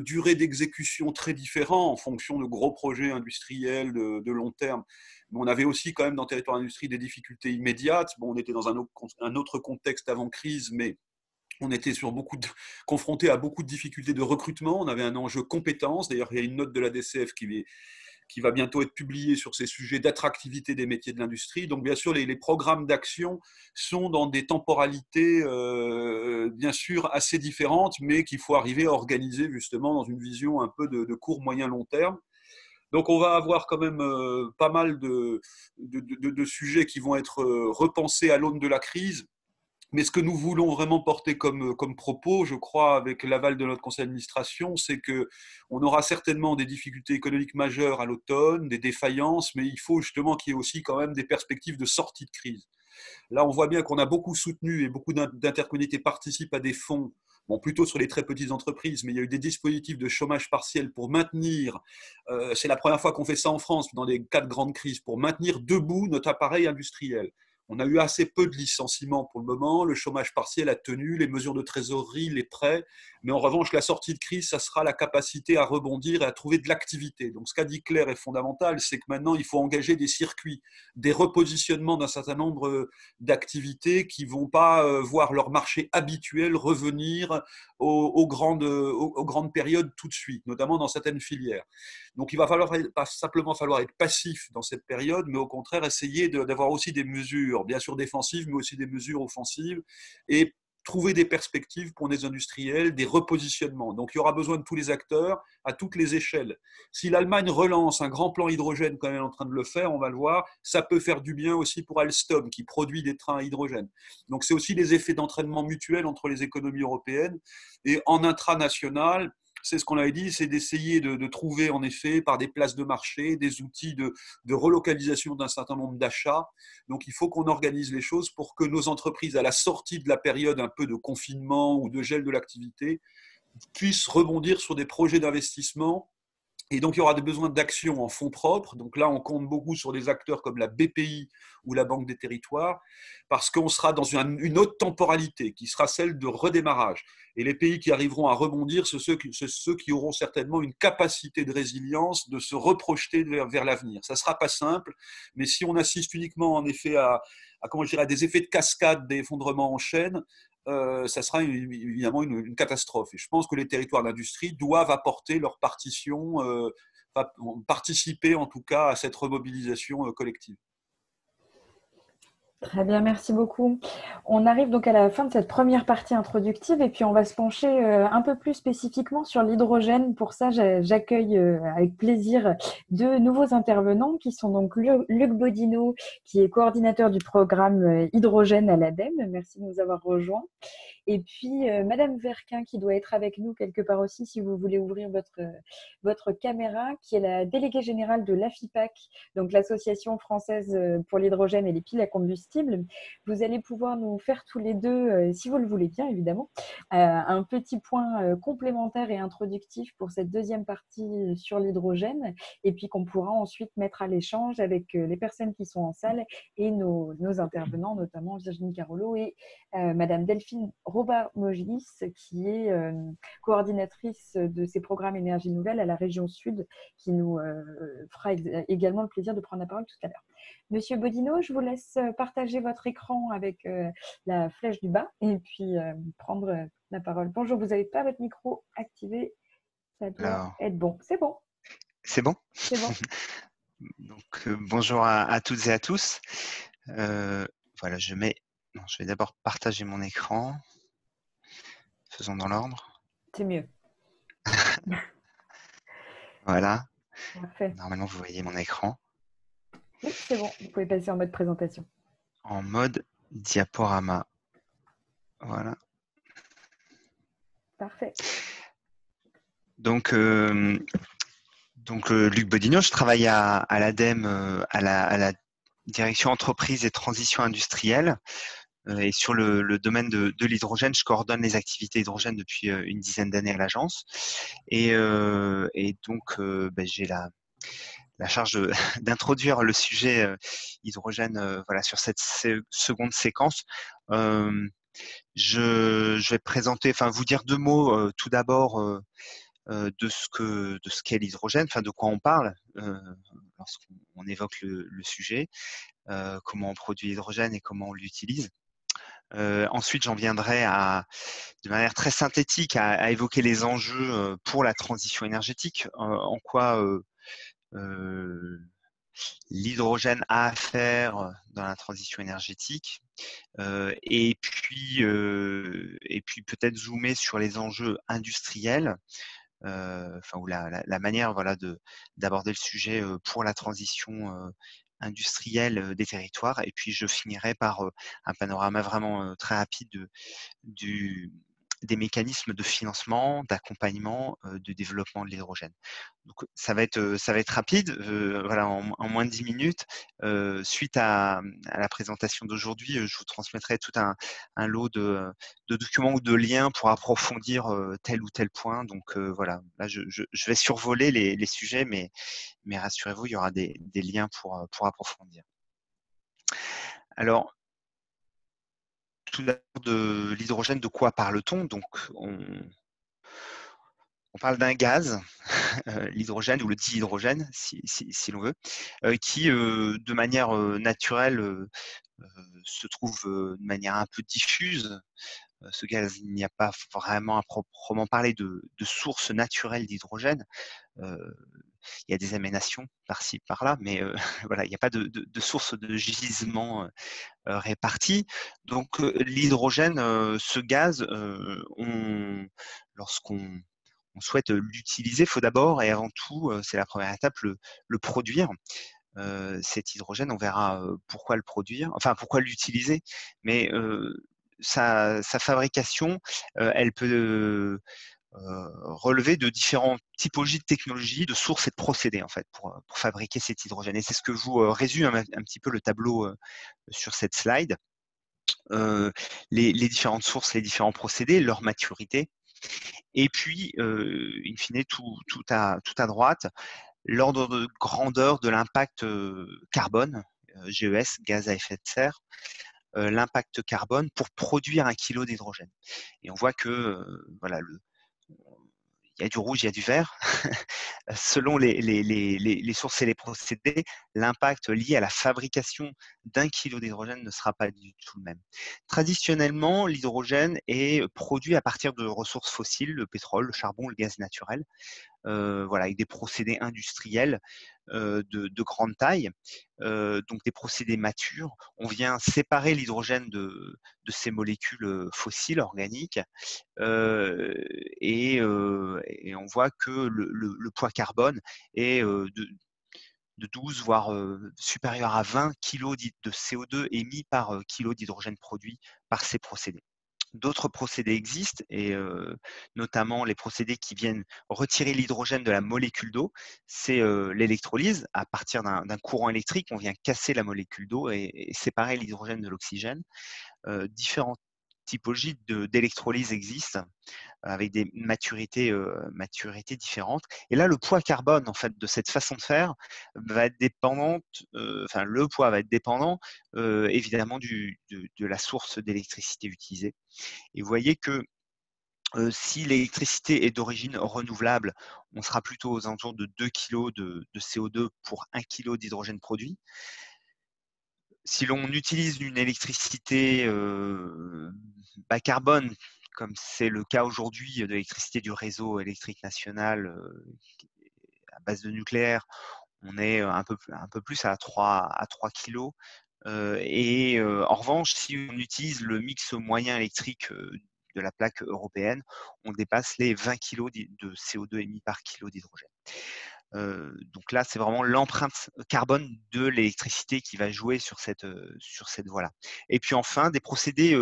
B: durée d'exécution très différents en fonction de gros projets industriels de long terme. Mais on avait aussi quand même dans Territoire d'industrie des difficultés immédiates. Bon, on était dans un autre contexte avant crise, mais on était confronté à beaucoup de difficultés de recrutement. On avait un enjeu compétence. D'ailleurs, il y a une note de la DCF qui va bientôt être publiée sur ces sujets d'attractivité des métiers de l'industrie. Donc, bien sûr, les programmes d'action sont dans des temporalités, bien sûr, assez différentes, mais qu'il faut arriver à organiser justement dans une vision un peu de court, moyen, long terme. Donc, on va avoir quand même pas mal de sujets qui vont être repensés à l'aune de la crise. Mais ce que nous voulons vraiment porter comme propos, je crois, avec l'aval de notre conseil d'administration, c'est qu'on aura certainement des difficultés économiques majeures à l'automne, des défaillances, mais il faut justement qu'il y ait aussi quand même des perspectives de sortie de crise. Là, on voit bien qu'on a beaucoup soutenu et beaucoup d'intercommunalités participent à des fonds, bon, plutôt sur les très petites entreprises, mais il y a eu des dispositifs de chômage partiel pour maintenir, c'est la première fois qu'on fait ça en France, dans des cas de grande crise, pour maintenir debout notre appareil industriel. On a eu assez peu de licenciements pour le moment, le chômage partiel a tenu, les mesures de trésorerie, les prêts, mais en revanche, la sortie de crise, ça sera la capacité à rebondir et à trouver de l'activité. Donc ce qu'a dit Claire est fondamental, c'est que maintenant, il faut engager des circuits, des repositionnements d'un certain nombre d'activités qui ne vont pas voir leur marché habituel revenir aux grandes périodes tout de suite, notamment dans certaines filières. Donc il va pas simplement falloir être passif dans cette période, mais au contraire essayer d'avoir aussi des mesures, bien sûr défensives, mais aussi des mesures offensives, et trouver des perspectives pour les industriels, des repositionnements. Donc il y aura besoin de tous les acteurs à toutes les échelles. Si l'Allemagne relance un grand plan hydrogène comme elle est en train de le faire, on va le voir, ça peut faire du bien aussi pour Alstom qui produit des trains à hydrogène. Donc c'est aussi les effets d'entraînement mutuel entre les économies européennes. Et en intranational, c'est ce qu'on avait dit, c'est d'essayer de trouver en effet par des places de marché, des outils de relocalisation d'un certain nombre d'achats. Donc il faut qu'on organise les choses pour que nos entreprises, à la sortie de la période un peu de confinement ou de gel de l'activité, puissent rebondir sur des projets d'investissement. Et donc, il y aura des besoins d'action en fonds propres. Donc là, on compte beaucoup sur des acteurs comme la BPI ou la Banque des Territoires, parce qu'on sera dans une autre temporalité, qui sera celle de redémarrage. Et les pays qui arriveront à rebondir, c'est ceux qui auront certainement une capacité de résilience, de se reprojeter vers l'avenir. Ça ne sera pas simple, mais si on assiste uniquement, en effet, à des effets de cascade, d'effondrement en chaîne, ça sera évidemment une catastrophe. Et je pense que les territoires d'industrie doivent apporter leur partition, participer en tout cas à cette remobilisation collective.
A: Très bien, merci beaucoup. On arrive donc à la fin de cette première partie introductive et puis on va se pencher un peu plus spécifiquement sur l'hydrogène. Pour ça, j'accueille avec plaisir deux nouveaux intervenants qui sont donc Luc Bodino, qui est coordinateur du programme hydrogène à l'ADEME. Merci de nous avoir rejoints. Et puis, Madame Verquin, qui doit être avec nous quelque part aussi, si vous voulez ouvrir votre caméra, qui est la déléguée générale de l'AFIPAC, donc l'Association française pour l'hydrogène et les piles à combustible. Vous allez pouvoir nous faire tous les deux, si vous le voulez bien, évidemment, un petit point complémentaire et introductif pour cette deuxième partie sur l'hydrogène, et puis qu'on pourra ensuite mettre à l'échange avec les personnes qui sont en salle et nos intervenants, notamment Virginie Carolo et Madame Delphine Robert-Mogilis, qui est coordinatrice de ces programmes énergie nouvelle à la région Sud, qui nous fera également le plaisir de prendre la parole tout à l'heure. Monsieur Bodino, je vous laisse partager votre écran avec la flèche du bas et puis prendre la parole. Bonjour, vous n'avez pas votre micro activé, ça doit être bon. C'est bon.
G: C'est bon ?
A: C'est bon.
G: Donc, bonjour à toutes et à tous. Voilà, je vais d'abord partager mon écran. Faisons dans l'ordre.
A: C'est mieux.
G: Voilà.
A: Parfait.
G: Normalement, vous voyez mon écran.
A: Oui, c'est bon. Vous pouvez passer en mode présentation.
G: En mode diaporama. Voilà.
A: Parfait.
G: Donc Luc Bodino, je travaille à l'ADEME, à la direction entreprise et transition industrielle. Et sur le domaine de l'hydrogène, je coordonne les activités hydrogène depuis une dizaine d'années à l'agence. Et donc, j'ai la charge d'introduire le sujet hydrogène voilà, sur cette seconde séquence. Je vais présenter, vous dire deux mots tout d'abord de ce qu'est l'hydrogène, de quoi on parle lorsqu'on évoque le sujet, comment on produit l'hydrogène et comment on l'utilise. Ensuite, j'en viendrai de manière très synthétique à évoquer les enjeux pour la transition énergétique, en quoi l'hydrogène a à faire dans la transition énergétique, et puis peut-être zoomer sur les enjeux industriels, ou la manière d'aborder le sujet pour la transition industrielle des territoires. Et puis je finirai par un panorama vraiment très rapide des mécanismes de financement, d'accompagnement, de développement de l'hydrogène. Donc ça va être rapide, voilà, en moins de 10 minutes. Suite à la présentation d'aujourd'hui, je vous transmettrai tout un lot de documents ou de liens pour approfondir tel ou tel point. Donc voilà, là je vais survoler les sujets, mais rassurez-vous, il y aura des liens pour approfondir. Alors, tout d'abord, de l'hydrogène, de quoi parle-t-on? Donc, on parle d'un gaz, l'hydrogène ou le dihydrogène, si l'on veut, qui, de manière naturelle, se trouve de manière un peu diffuse. Ce gaz, il n'y a pas vraiment à proprement parler de source naturelle d'hydrogène. Il y a des émanations par-ci, par-là, mais voilà, il n'y a pas de source de gisement répartie. Donc l'hydrogène, ce gaz, lorsqu'on souhaite l'utiliser, il faut d'abord et avant tout, c'est la première étape, le produire. Cet hydrogène, on verra pourquoi le produire, enfin pourquoi l'utiliser, mais sa fabrication, elle peut relever de différentes typologies de technologies, de sources et de procédés en fait pour fabriquer cet hydrogène. Et c'est ce que je vous résume un petit peu le tableau sur cette slide. Les différentes sources, les différents procédés, leur maturité, et puis in fine tout à droite, l'ordre de grandeur de l'impact carbone, GES, gaz à effet de serre, l'impact carbone pour produire 1 kilo d'hydrogène. Et on voit que voilà, il y a du rouge, il y a du vert. Selon les sources et les procédés, l'impact lié à la fabrication d'1 kilo d'hydrogène ne sera pas du tout le même. Traditionnellement, l'hydrogène est produit à partir de ressources fossiles, le pétrole, le charbon, le gaz naturel, voilà, avec des procédés industriels de grande taille, donc des procédés matures. On vient séparer l'hydrogène de ces molécules fossiles organiques, et on voit que le poids carbone est de 12, voire supérieur à 20 kg de CO2 émis par kilo d'hydrogène produit par ces procédés. D'autres procédés existent, et notamment les procédés qui viennent retirer l'hydrogène de la molécule d'eau. C'est l'électrolyse. À partir d'un courant électrique, on vient casser la molécule d'eau et séparer l'hydrogène de l'oxygène. Différentes typologies d'électrolyse existent avec des maturités différentes. Et là, le poids carbone en fait de cette façon de faire va être dépendante, enfin le poids va être dépendant évidemment de la source d'électricité utilisée. Et vous voyez que si l'électricité est d'origine renouvelable, on sera plutôt aux alentours de 2 kg de CO2 pour 1 kg d'hydrogène produit. Si l'on utilise une électricité bas carbone, comme c'est le cas aujourd'hui de l'électricité du réseau électrique national à base de nucléaire, on est un peu plus à 3 kg. En revanche, si on utilise le mix moyen électrique de la plaque européenne, on dépasse les 20 kg de CO2 émis par kilo d'hydrogène. Donc là, c'est vraiment l'empreinte carbone de l'électricité qui va jouer sur cette voie-là. Et puis enfin, des procédés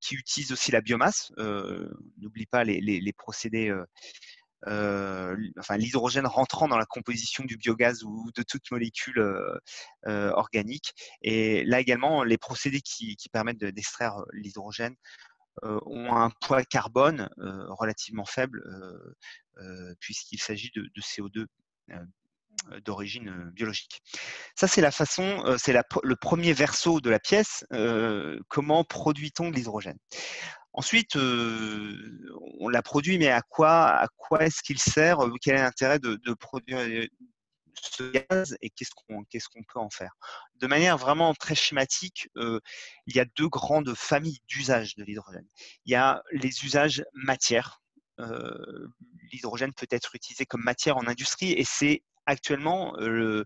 G: qui utilisent aussi la biomasse. N'oublie pas les procédés, enfin l'hydrogène rentrant dans la composition du biogaz ou de toute molécule organique. Et là également, les procédés qui permettent d'extraire l'hydrogène ont un poids carbone relativement faible, puisqu'il s'agit de CO2 d'origine biologique. Ça, c'est la façon, c'est le premier verso de la pièce. Comment produit-on de l'hydrogène? Ensuite, on l'a produit, mais à quoi est-ce qu'il sert? Quel est l'intérêt de produire ce gaz et qu'est-ce qu'on peut en faire? De manière vraiment très schématique, il y a 2 grandes familles d'usages de l'hydrogène. Il y a les usages matières. L'hydrogène peut être utilisé comme matière en industrie et c'est actuellement le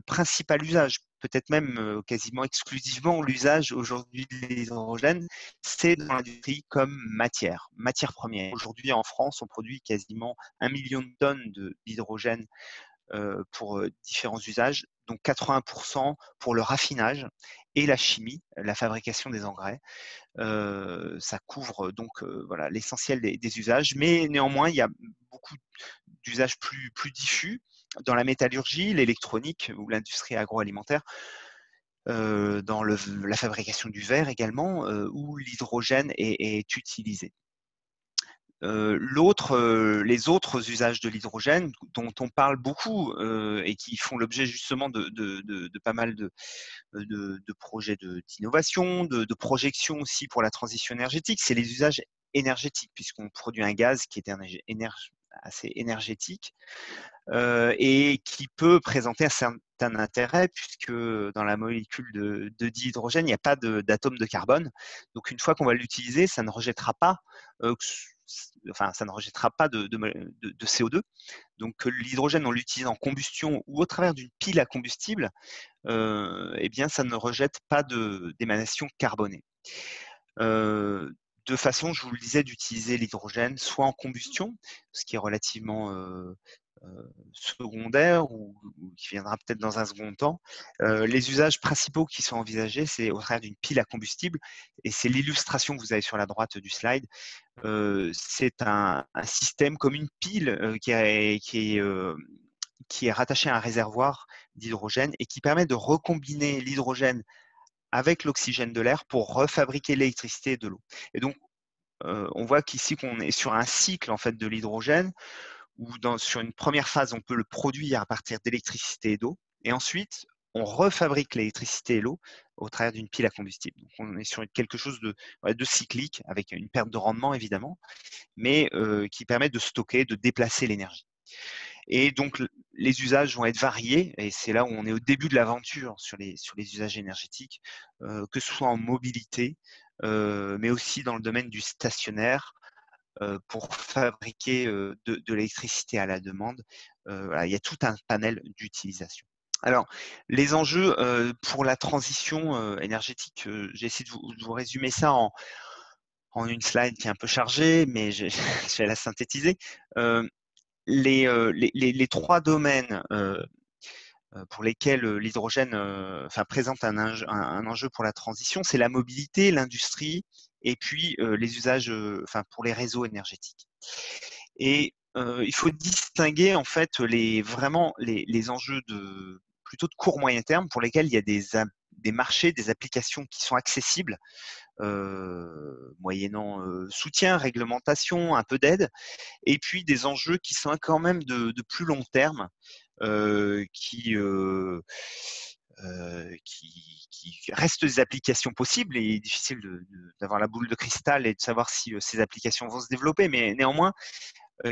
G: principal usage, peut-être même quasiment exclusivement l'usage aujourd'hui de l'hydrogène, c'est dans l'industrie comme matière première. Aujourd'hui en France, on produit quasiment 1 million de tonnes d'hydrogène pour différents usages, donc 80% pour le raffinage et la chimie, la fabrication des engrais. Ça couvre donc voilà, l'essentiel des usages, mais néanmoins, il y a beaucoup d'usages plus diffus dans la métallurgie, l'électronique ou l'industrie agroalimentaire, dans la fabrication du verre également, où l'hydrogène est utilisé. Les autres usages de l'hydrogène dont on parle beaucoup et qui font l'objet justement de pas mal de projets d'innovation, de projection aussi pour la transition énergétique, c'est les usages énergétiques, puisqu'on produit un gaz qui est assez énergétique et qui peut présenter un certain intérêt, puisque dans la molécule de dihydrogène, il n'y a pas d'atome de carbone. Donc une fois qu'on va l'utiliser, ça ne rejettera pas ça ne rejettera pas de CO2. Donc l'hydrogène, on l'utilise en combustion ou au travers d'une pile à combustible, eh bien ça ne rejette pas d'émanation carbonée. De façon, je vous le disais, d'utiliser l'hydrogène soit en combustion, ce qui est relativement secondaire ou qui viendra peut-être dans un second temps. Les usages principaux qui sont envisagés, c'est au travers d'une pile à combustible, et c'est l'illustration que vous avez sur la droite du slide. C'est un système comme une pile qui est rattaché à un réservoir d'hydrogène et qui permet de recombiner l'hydrogène avec l'oxygène de l'air pour refabriquer l'électricité et de l'eau. Et donc, on voit qu'ici qu'on est sur un cycle en fait de l'hydrogène où sur une première phase, on peut le produire à partir d'électricité et d'eau, et ensuite on refabrique l'électricité et l'eau au travers d'une pile à combustible. Donc on est sur quelque chose de cyclique, avec une perte de rendement évidemment, mais qui permet de stocker, de déplacer l'énergie. Et donc les usages vont être variés, et c'est là où on est au début de l'aventure sur les usages énergétiques, que ce soit en mobilité, mais aussi dans le domaine du stationnaire, pour fabriquer de l'électricité à la demande. Voilà, il y a tout un panel d'utilisation. Alors, les enjeux pour la transition énergétique, j'ai essayé de vous résumer ça en une slide qui est un peu chargée, mais je vais la synthétiser. Les trois domaines pour lesquels l'hydrogène présente un enjeu pour la transition, c'est la mobilité, l'industrie et puis les usages pour les réseaux énergétiques. Et il faut distinguer en fait les enjeux plutôt de court moyen terme pour lesquels il y a des marchés, des applications qui sont accessibles moyennant soutien, réglementation, un peu d'aide, et puis des enjeux qui sont quand même de plus long terme, qui restent des applications possibles, et difficile d'avoir la boule de cristal et de savoir si ces applications vont se développer, mais néanmoins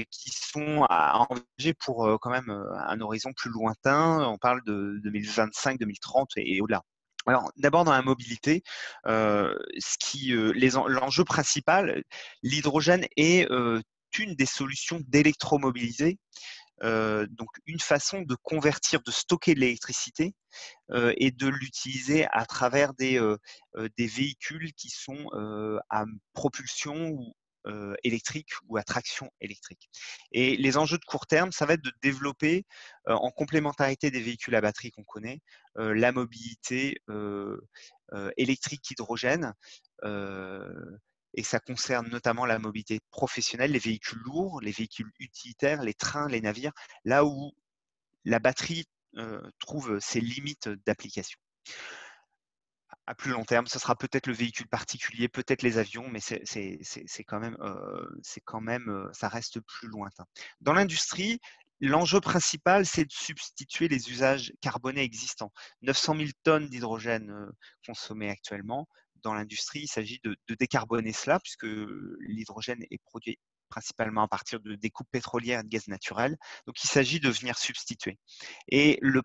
G: qui sont à envisager pour quand même un horizon plus lointain. On parle de 2025, 2030 et au-delà. Alors, d'abord dans la mobilité, l'enjeu principal, l'hydrogène est une des solutions d'électromobiliser. Donc une façon de convertir, de stocker de l'électricité et de l'utiliser à travers des véhicules qui sont à propulsion ou électrique ou à traction électrique. Et les enjeux de court terme, ça va être de développer en complémentarité des véhicules à batterie qu'on connaît, la mobilité électrique hydrogène. Et ça concerne notamment la mobilité professionnelle, les véhicules lourds, les véhicules utilitaires, les trains, les navires, là où la batterie trouve ses limites d'application. À plus long terme, ce sera peut-être le véhicule particulier, peut-être les avions, mais c'est quand même, ça reste plus lointain. Dans l'industrie, l'enjeu principal, c'est de substituer les usages carbonés existants. 900 000 tonnes d'hydrogène consommées actuellement. Dans l'industrie, il s'agit de décarboner cela, puisque l'hydrogène est produit principalement à partir de découpes pétrolières et de gaz naturel. Donc, il s'agit de venir substituer. Et la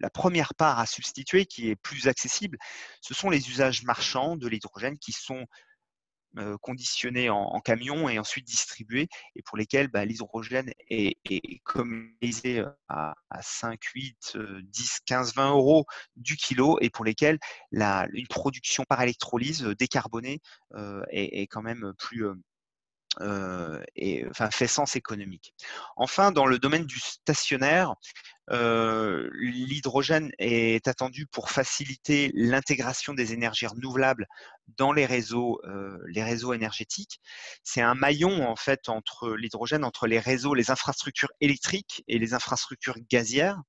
G: première part à substituer, qui est plus accessible, ce sont les usages marchands de l'hydrogène qui sont conditionnés en camion et ensuite distribués, et pour lesquels l'hydrogène est commercialisé à 5, 8, 10, 15, 20 euros du kilo, et pour lesquels une production par électrolyse décarbonée est quand même fait sens économique. Enfin, dans le domaine du stationnaire, l'hydrogène est attendu pour faciliter l'intégration des énergies renouvelables dans les réseaux énergétiques. C'est un maillon en fait entre l'hydrogène, entre les réseaux, les infrastructures électriques et les infrastructures gazières.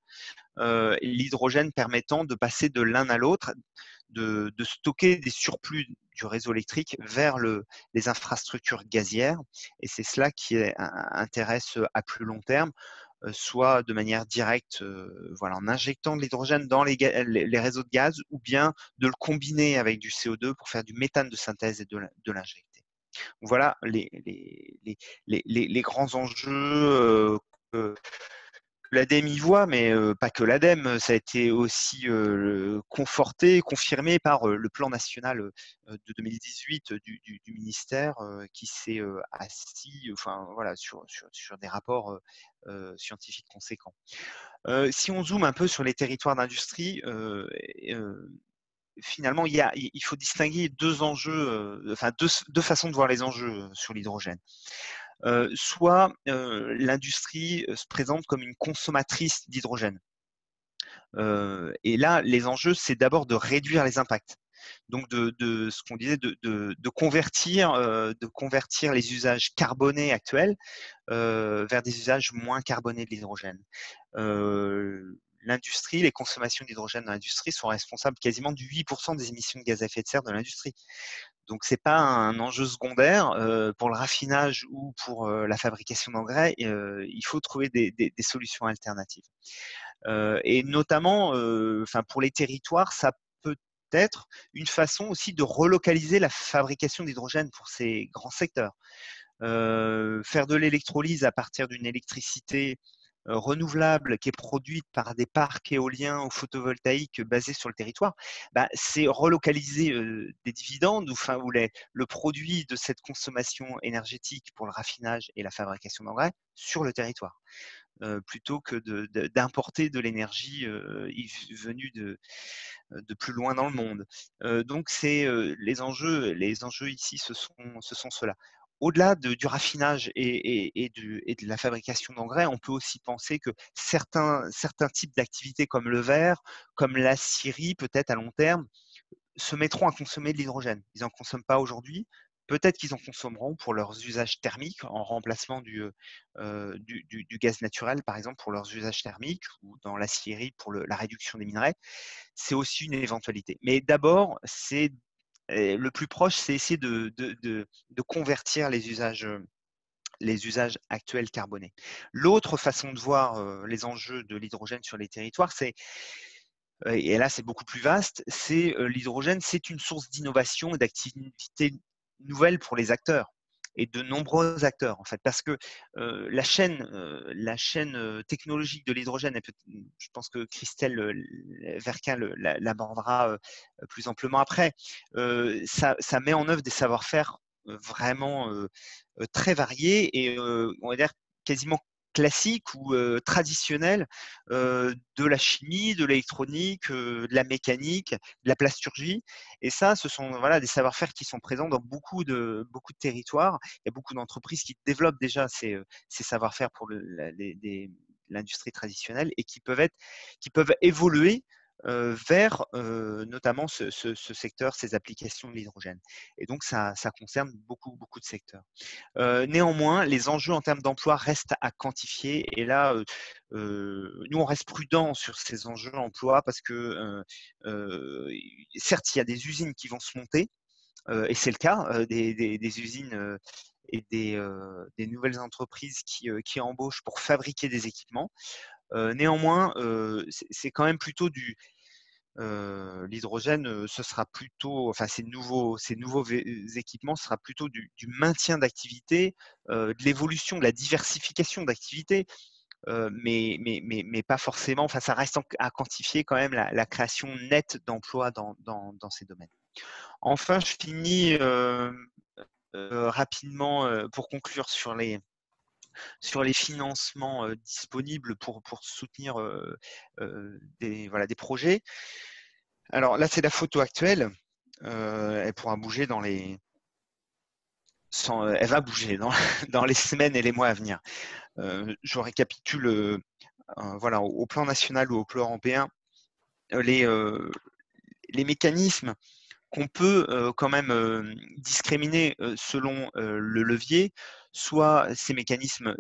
G: L'hydrogène permettant de passer de l'un à l'autre, de stocker des surplus du réseau électrique vers les infrastructures gazières. Et c'est cela qui intéresse à plus long terme, soit de manière directe, en injectant de l'hydrogène dans les réseaux de gaz, ou bien de le combiner avec du CO2 pour faire du méthane de synthèse et de l'injecter. Voilà les grands enjeux que l'ADEME y voit, mais pas que l'ADEME, ça a été aussi conforté, confirmé par le plan national de 2018 du ministère qui s'est assis sur des rapports scientifiques conséquents. Si on zoome un peu sur les territoires d'industrie, finalement, il faut distinguer deux enjeux, deux façons de voir les enjeux sur l'hydrogène. Soit l'industrie se présente comme une consommatrice d'hydrogène. Et là, les enjeux, c'est d'abord de réduire les impacts. Donc, de ce qu'on disait, de convertir les usages carbonés actuels vers des usages moins carbonés de l'hydrogène. L'industrie, les consommations d'hydrogène dans l'industrie sont responsables quasiment de 8% des émissions de gaz à effet de serre de l'industrie. Donc, ce n'est pas un enjeu secondaire pour le raffinage ou pour la fabrication d'engrais. Il faut trouver des solutions alternatives. Et notamment, pour les territoires, ça peut être une façon aussi de relocaliser la fabrication d'hydrogène pour ces grands secteurs. Faire de l'électrolyse à partir d'une électricité renouvelable qui est produite par des parcs éoliens ou photovoltaïques basés sur le territoire, c'est relocaliser des dividendes où le produit de cette consommation énergétique pour le raffinage et la fabrication d'engrais sur le territoire, plutôt que d'importer de l'énergie venue de plus loin dans le monde. Donc, les enjeux ici, ce sont ceux-là. Au-delà du raffinage et de la fabrication d'engrais, on peut aussi penser que certains types d'activités comme le verre, comme l'acierie, peut-être à long terme, se mettront à consommer de l'hydrogène. Ils n'en consomment pas aujourd'hui. Peut-être qu'ils en consommeront pour leurs usages thermiques en remplacement du gaz naturel, par exemple, pour leurs usages thermiques, ou dans l'acierie pour la réduction des minerais. C'est aussi une éventualité. Mais d'abord, le plus proche, c'est essayer de convertir les usages actuels carbonés. L'autre façon de voir les enjeux de l'hydrogène sur les territoires, et là c'est beaucoup plus vaste, c'est l'hydrogène, c'est une source d'innovation et d'activité nouvelle pour les acteurs, et de nombreux acteurs en fait, parce que la chaîne technologique de l'hydrogène, je pense que Christelle Verquin l'abordera plus amplement après, ça met en œuvre des savoir-faire vraiment très variés et on va dire quasiment classique ou traditionnel de la chimie, de l'électronique, de la mécanique, de la plasturgie. Et ça, ce sont des savoir-faire qui sont présents dans beaucoup de territoires. Il y a beaucoup d'entreprises qui développent déjà ces savoir-faire pour l'industrie traditionnelle et qui peuvent évoluer vers notamment ce secteur, ces applications de l'hydrogène. Et donc, ça concerne beaucoup de secteurs. Néanmoins, les enjeux en termes d'emploi restent à quantifier. Et là, nous, on reste prudent sur ces enjeux d'emploi parce que, certes, il y a des usines qui vont se monter, et c'est le cas des usines et des nouvelles entreprises qui embauchent pour fabriquer des équipements. Néanmoins, c'est quand même plutôt l'hydrogène, ce sera plutôt, ces nouveaux équipements, ce sera plutôt du maintien d'activité, de l'évolution, de la diversification d'activités, mais pas forcément. Ça reste à quantifier quand même la création nette d'emplois dans ces domaines. Enfin, je finis rapidement pour conclure sur les financements disponibles pour soutenir des projets. Alors là, c'est la photo actuelle. Elle pourra bouger elle va bouger dans les semaines et les mois à venir. Je récapitule voilà, au plan national ou au plan européen les mécanismes qu'on peut quand même discriminer selon le levier. Soit ces mécanismes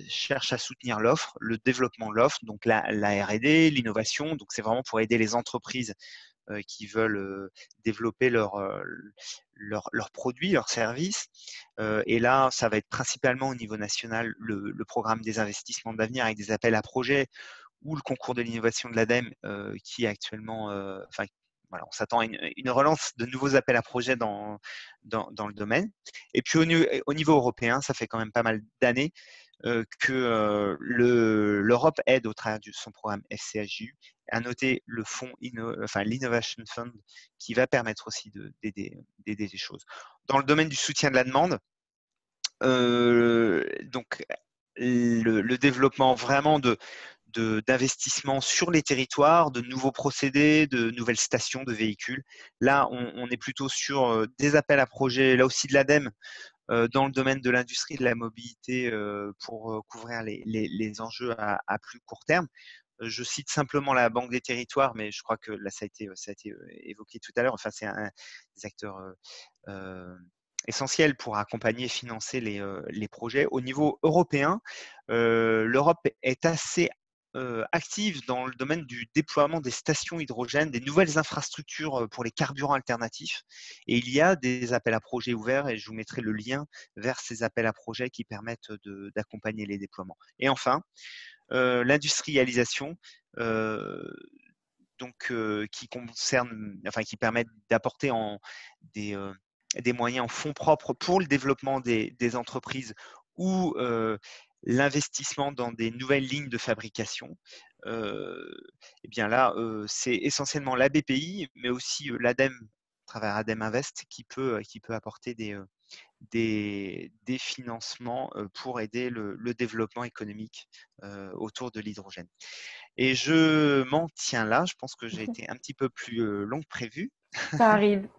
G: cherchent à soutenir l'offre, le développement de l'offre, donc la R&D, l'innovation. Donc c'est vraiment pour aider les entreprises qui veulent développer leurs produits, leurs services. Et là, ça va être principalement au niveau national le programme des investissements d'avenir avec des appels à projets ou le concours de l'innovation de l'ADEME qui est actuellement, voilà, on s'attend à une relance de nouveaux appels à projets dans le domaine. Et puis au niveau européen, ça fait quand même pas mal d'années que l'Europe aide au travers de son programme FCHJU à noter le fonds, l'Innovation Fund, qui va permettre aussi d'aider les choses. Dans le domaine du soutien de la demande, donc le développement vraiment d'investissements sur les territoires, de nouveaux procédés, de nouvelles stations de véhicules. Là, on est plutôt sur des appels à projets, là aussi de l'ADEME, dans le domaine de l'industrie de la mobilité pour couvrir les enjeux à plus court terme. Je cite simplement la Banque des Territoires, mais je crois que là, ça a été évoqué tout à l'heure. Enfin, c'est un des acteurs essentiels pour accompagner et financer les projets. Au niveau européen, l'Europe est assez active dans le domaine du déploiement des stations hydrogène, des nouvelles infrastructures pour les carburants alternatifs. Et il y a des appels à projets ouverts et je vous mettrai le lien vers ces appels à projets qui permettent d'accompagner les déploiements. Et enfin, l'industrialisation, qui permettent d'apporter des moyens en fonds propres pour le développement des entreprises ou l'investissement dans des nouvelles lignes de fabrication. Et bien là, c'est essentiellement la BPI, mais aussi l'ADEME, à travers ADEME Invest, qui peut apporter des financements pour aider le développement économique autour de l'hydrogène. Et je m'en tiens là. Je pense que j'ai été un petit peu plus long que prévu.
A: Ça arrive,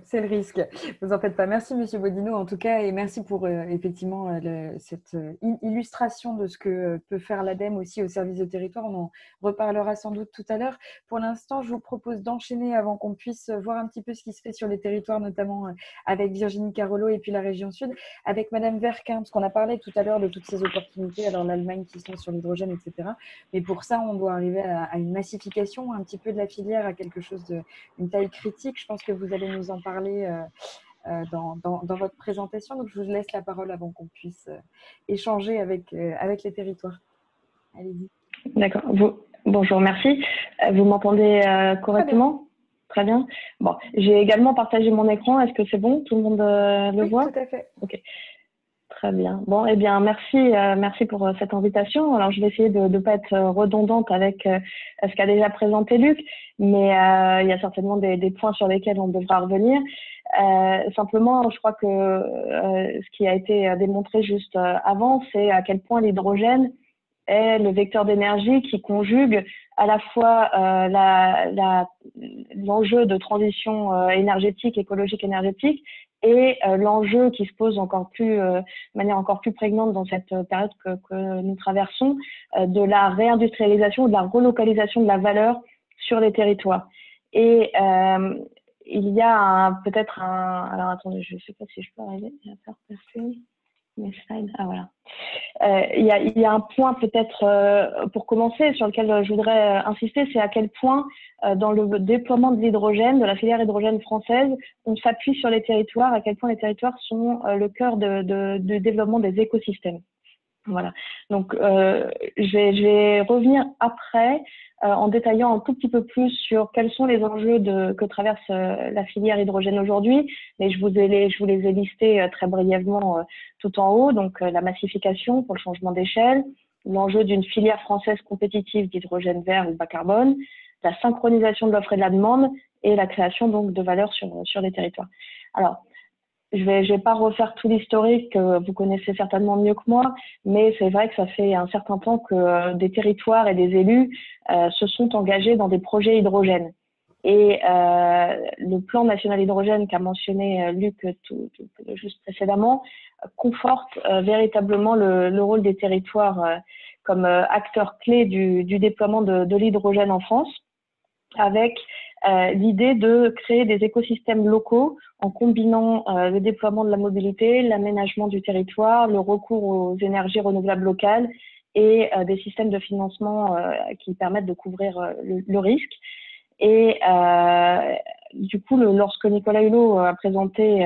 A: c'est le risque. Vous en faites pas. Merci, Monsieur Bodino, en tout cas, et merci pour effectivement cette illustration de ce que peut faire l'ADEME aussi au service de territoire. On en reparlera sans doute tout à l'heure. Pour l'instant, je vous propose d'enchaîner avant qu'on puisse voir un petit peu ce qui se fait sur les territoires, notamment avec Virginie Carollo et puis la région Sud, avec Madame Verquin, parce qu'on a parlé tout à l'heure de toutes ces opportunités, alors l'Allemagne qui sont sur l'hydrogène, etc. Mais pour ça, on doit arriver à une massification un petit peu de la filière, à quelque chose d'une taille critique. Je pense que vous allez nous en parler dans votre présentation. Donc, je vous laisse la parole avant qu'on puisse échanger avec les territoires. Allez-y.
H: D'accord. Bonjour, merci. Vous m'entendez correctement ? Très bien. Bon, j'ai également partagé mon écran. Est-ce que c'est bon ? Tout le monde le voit ?
A: Oui, tout à fait.
H: Ok. Très bien. Bon, eh bien, merci pour cette invitation. Alors, je vais essayer de ne pas être redondante avec ce qu'a déjà présenté Luc, mais il y a certainement des points sur lesquels on devra revenir. Simplement, je crois que ce qui a été démontré juste avant, c'est à quel point l'hydrogène est le vecteur d'énergie qui conjugue à la fois l'enjeu de transition énergétique, écologique énergétique, et l'enjeu qui se pose de manière encore plus prégnante dans cette période que nous traversons, de la réindustrialisation, de la relocalisation de la valeur sur les territoires. Et il y a alors attendez, je ne sais pas si je peux arriver à faire passer mes slides. Ah voilà. Il y a un point peut-être pour commencer sur lequel je voudrais insister, c'est à quel point dans le déploiement de l'hydrogène, de la filière hydrogène française, on s'appuie sur les territoires, à quel point les territoires sont le cœur du développement des écosystèmes. Voilà. Donc, je vais revenir après en détaillant un tout petit peu plus sur quels sont les enjeux que traverse la filière hydrogène aujourd'hui. Mais je vous les ai listés très brièvement tout en haut. Donc, la massification pour le changement d'échelle, l'enjeu d'une filière française compétitive d'hydrogène vert ou bas carbone, la synchronisation de l'offre et de la demande et la création donc de valeur sur les territoires. Alors, je vais pas refaire tout l'historique que vous connaissez certainement mieux que moi, mais c'est vrai que ça fait un certain temps que des territoires et des élus se sont engagés dans des projets hydrogène. Et le plan national hydrogène qu'a mentionné Luc juste précédemment conforte véritablement le rôle des territoires comme acteurs clés du déploiement de l'hydrogène en France, avec l'idée de créer des écosystèmes locaux en combinant le déploiement de la mobilité, l'aménagement du territoire, le recours aux énergies renouvelables locales et des systèmes de financement qui permettent de couvrir le risque. Et du coup, lorsque Nicolas Hulot a présenté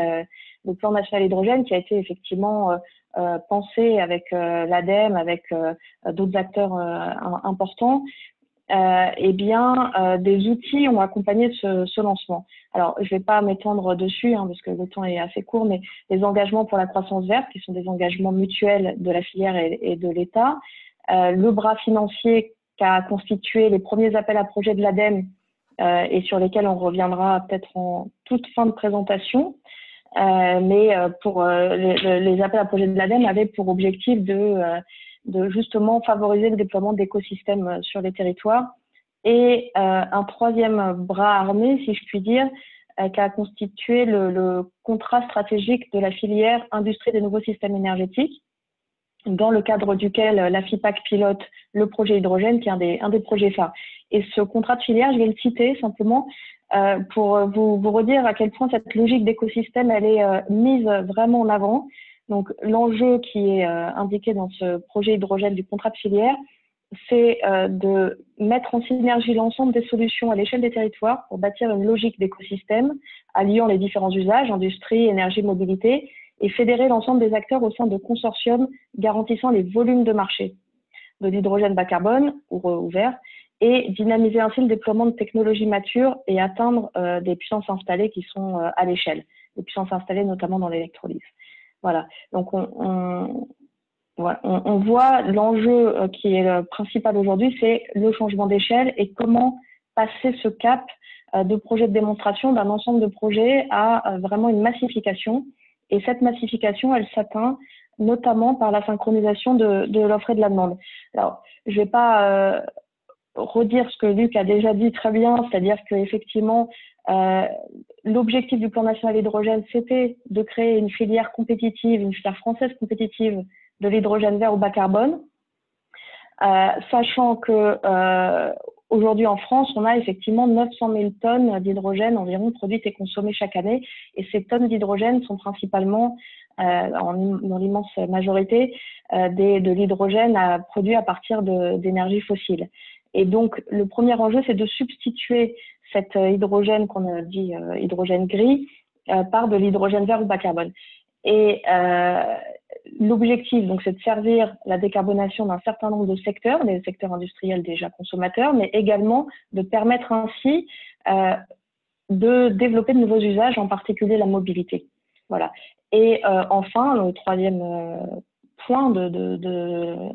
H: le plan national hydrogène, qui a été effectivement pensé avec l'ADEME, avec d'autres acteurs importants, eh bien, des outils ont accompagné ce lancement. Alors, je ne vais pas m'étendre dessus, parce que le temps est assez court, mais les engagements pour la croissance verte, qui sont des engagements mutuels de la filière et de l'État, le bras financier qu'a constitué les premiers appels à projets de l'ADEME, et sur lesquels on reviendra peut-être en toute fin de présentation. Mais pour les appels à projets de l'ADEME avaient pour objectif de justement favoriser le déploiement d'écosystèmes sur les territoires. Et un troisième bras armé, si je puis dire, qui a constitué le contrat stratégique de la filière industrie des nouveaux systèmes énergétiques, dans le cadre duquel la FIPAC pilote le projet hydrogène, qui est un des projets phares. Et ce contrat de filière, je vais le citer simplement pour vous redire à quel point cette logique d'écosystème, elle est mise vraiment en avant. Donc, l'enjeu qui est indiqué dans ce projet hydrogène du contrat de filière, c'est de mettre en synergie l'ensemble des solutions à l'échelle des territoires pour bâtir une logique d'écosystème alliant les différents usages, industrie, énergie, mobilité, et fédérer l'ensemble des acteurs au sein de consortiums garantissant les volumes de marché de l'hydrogène bas carbone ou vert, et dynamiser ainsi le déploiement de technologies matures et atteindre des puissances installées qui sont à l'échelle, des puissances installées notamment dans l'électrolyse. Voilà, donc on voit l'enjeu qui est le principal aujourd'hui, c'est le changement d'échelle et comment passer ce cap de projet de démonstration d'un ensemble de projets à vraiment une massification. Et cette massification, elle s'atteint notamment par la synchronisation de l'offre et de la demande. Alors, je ne vais pas redire ce que Luc a déjà dit très bien, c'est-à-dire qu'effectivement, l'objectif du plan national hydrogène, c'était de créer une filière compétitive, une filière française compétitive de l'hydrogène vert ou bas carbone, sachant que aujourd'hui en France, on a effectivement 900 000 tonnes d'hydrogène environ produites et consommées chaque année, et ces tonnes d'hydrogène sont principalement, dans l'immense majorité, de l'hydrogène produit à partir d'énergies fossiles. Et donc, le premier enjeu, c'est de substituer cet hydrogène qu'on a dit hydrogène gris par de l'hydrogène vert ou bas carbone. Et l'objectif, donc, c'est de servir la décarbonation d'un certain nombre de secteurs, des secteurs industriels déjà consommateurs, mais également de permettre ainsi de développer de nouveaux usages, en particulier la mobilité. Voilà. Et enfin, le troisième point de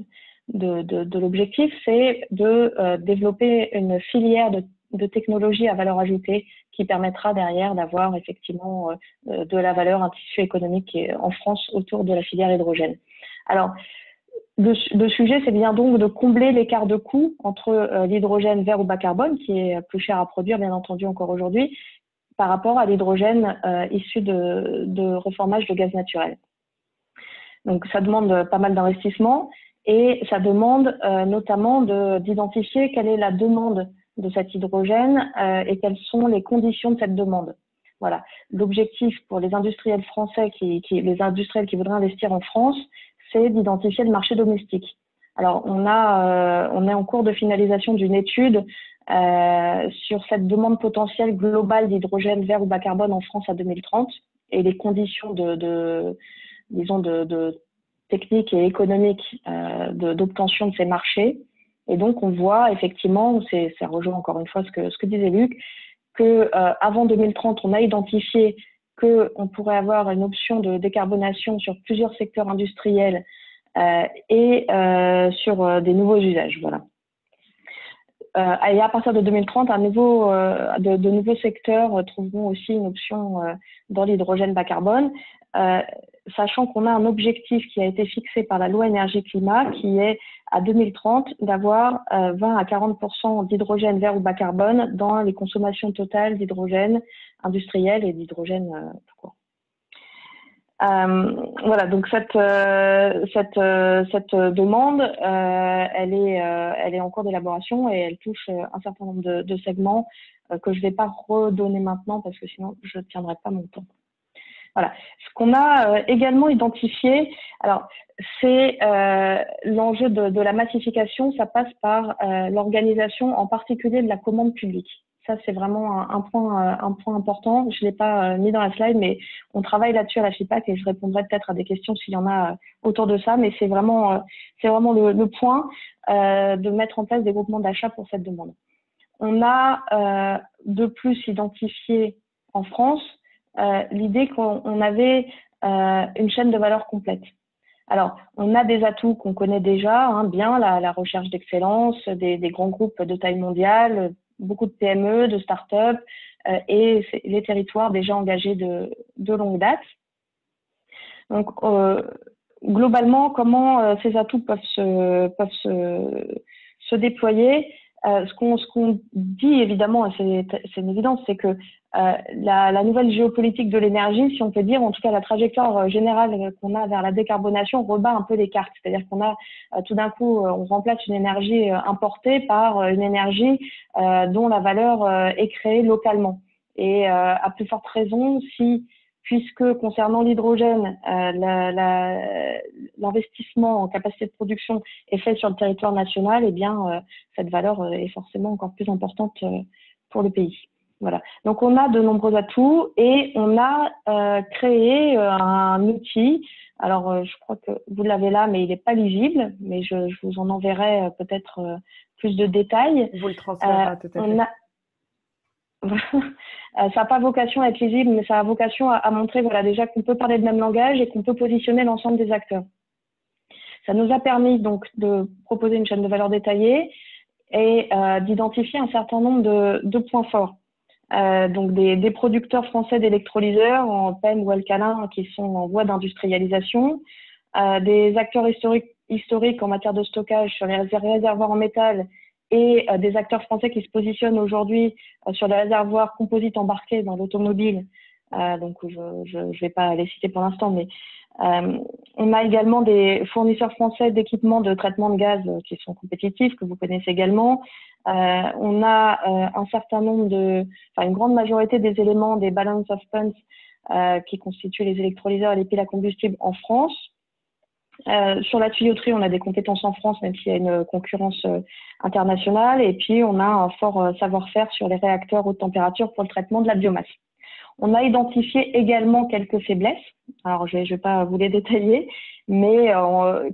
H: l'objectif, c'est de développer une filière de technologie à valeur ajoutée qui permettra derrière d'avoir effectivement de la valeur, un tissu économique en France autour de la filière hydrogène. Alors, le sujet, c'est bien donc de combler l'écart de coût entre l'hydrogène vert ou bas carbone, qui est plus cher à produire, bien entendu, encore aujourd'hui, par rapport à l'hydrogène issu de reformage de gaz naturel. Donc, ça demande pas mal d'investissements et ça demande notamment d'identifier quelle est la demande de cet hydrogène et quelles sont les conditions de cette demande. Voilà. L'objectif pour les industriels français, les industriels qui voudraient investir en France, c'est d'identifier le marché domestique. Alors, on est en cours de finalisation d'une étude sur cette demande potentielle globale d'hydrogène vert ou bas carbone en France à 2030 et les conditions disons techniques et économiques d'obtention de ces marchés. Et donc, on voit effectivement, ça rejoint encore une fois ce que disait Luc, qu'avant 2030, on a identifié qu'on pourrait avoir une option de décarbonation sur plusieurs secteurs industriels et sur des nouveaux usages. Voilà. Et à partir de 2030, de nouveaux secteurs trouveront aussi une option dans l'hydrogène bas carbone. sachant qu'on a un objectif qui a été fixé par la loi énergie-climat, qui est à 2030 d'avoir 20 à 40% d'hydrogène vert ou bas carbone dans les consommations totales d'hydrogène industriel et d'hydrogène tout court. Voilà, donc cette demande, elle est en cours d'élaboration et elle touche un certain nombre de segments que je ne vais pas redonner maintenant parce que sinon je ne tiendrai pas mon temps. Voilà. Ce qu'on a également identifié, alors c'est l'enjeu de la massification, ça passe par l'organisation en particulier de la commande publique. Ça, c'est vraiment un point important. Je ne l'ai pas mis dans la slide, mais on travaille là-dessus à la FIPAC et je répondrai peut-être à des questions s'il y en a autour de ça. Mais c'est vraiment le point de mettre en place des groupements d'achat pour cette demande. On a de plus identifié en France l'idée qu'on avait une chaîne de valeur complète. Alors, on a des atouts qu'on connaît déjà, hein, bien la recherche d'excellence, des grands groupes de taille mondiale, beaucoup de PME, de start-up et les territoires déjà engagés de longue date. Donc, globalement, comment ces atouts peuvent se déployer? Ce qu'on dit évidemment, et c'est une évidence, c'est que la nouvelle géopolitique de l'énergie, si on peut dire, en tout cas la trajectoire générale qu'on a vers la décarbonation, rebat un peu les cartes. C'est-à-dire qu'on a tout d'un coup, on remplace une énergie importée par une énergie dont la valeur est créée localement. Et à plus forte raison, puisque concernant l'hydrogène, l'investissement en capacité de production est fait sur le territoire national, eh bien, cette valeur est forcément encore plus importante pour le pays. Voilà. Donc, on a de nombreux atouts et on a créé un outil. Alors, je crois que vous l'avez là, mais il n'est pas lisible, mais je vous en enverrai peut-être plus de détails.
A: Vous le transférera tout à fait.
H: Ça n'a pas vocation à être lisible, mais ça a vocation à montrer voilà, déjà qu'on peut parler le même langage et qu'on peut positionner l'ensemble des acteurs. Ça nous a permis donc de proposer une chaîne de valeur détaillée et d'identifier un certain nombre de points forts. Donc des producteurs français d'électrolyseurs en PEM ou alcalin qui sont en voie d'industrialisation, des acteurs historiques en matière de stockage sur les réservoirs en métal et des acteurs français qui se positionnent aujourd'hui sur les réservoirs composites embarqués dans l'automobile. Donc, je vais pas les citer pour l'instant, mais on a également des fournisseurs français d'équipements de traitement de gaz qui sont compétitifs, que vous connaissez également. On a un certain nombre une grande majorité des éléments des balance of plant qui constituent les électrolyseurs et les piles à combustible en France. Sur la tuyauterie, on a des compétences en France, même s'il y a une concurrence internationale. Et puis, on a un fort savoir-faire sur les réacteurs haute température pour le traitement de la biomasse. On a identifié également quelques faiblesses. Alors, je vais pas vous les détailler, mais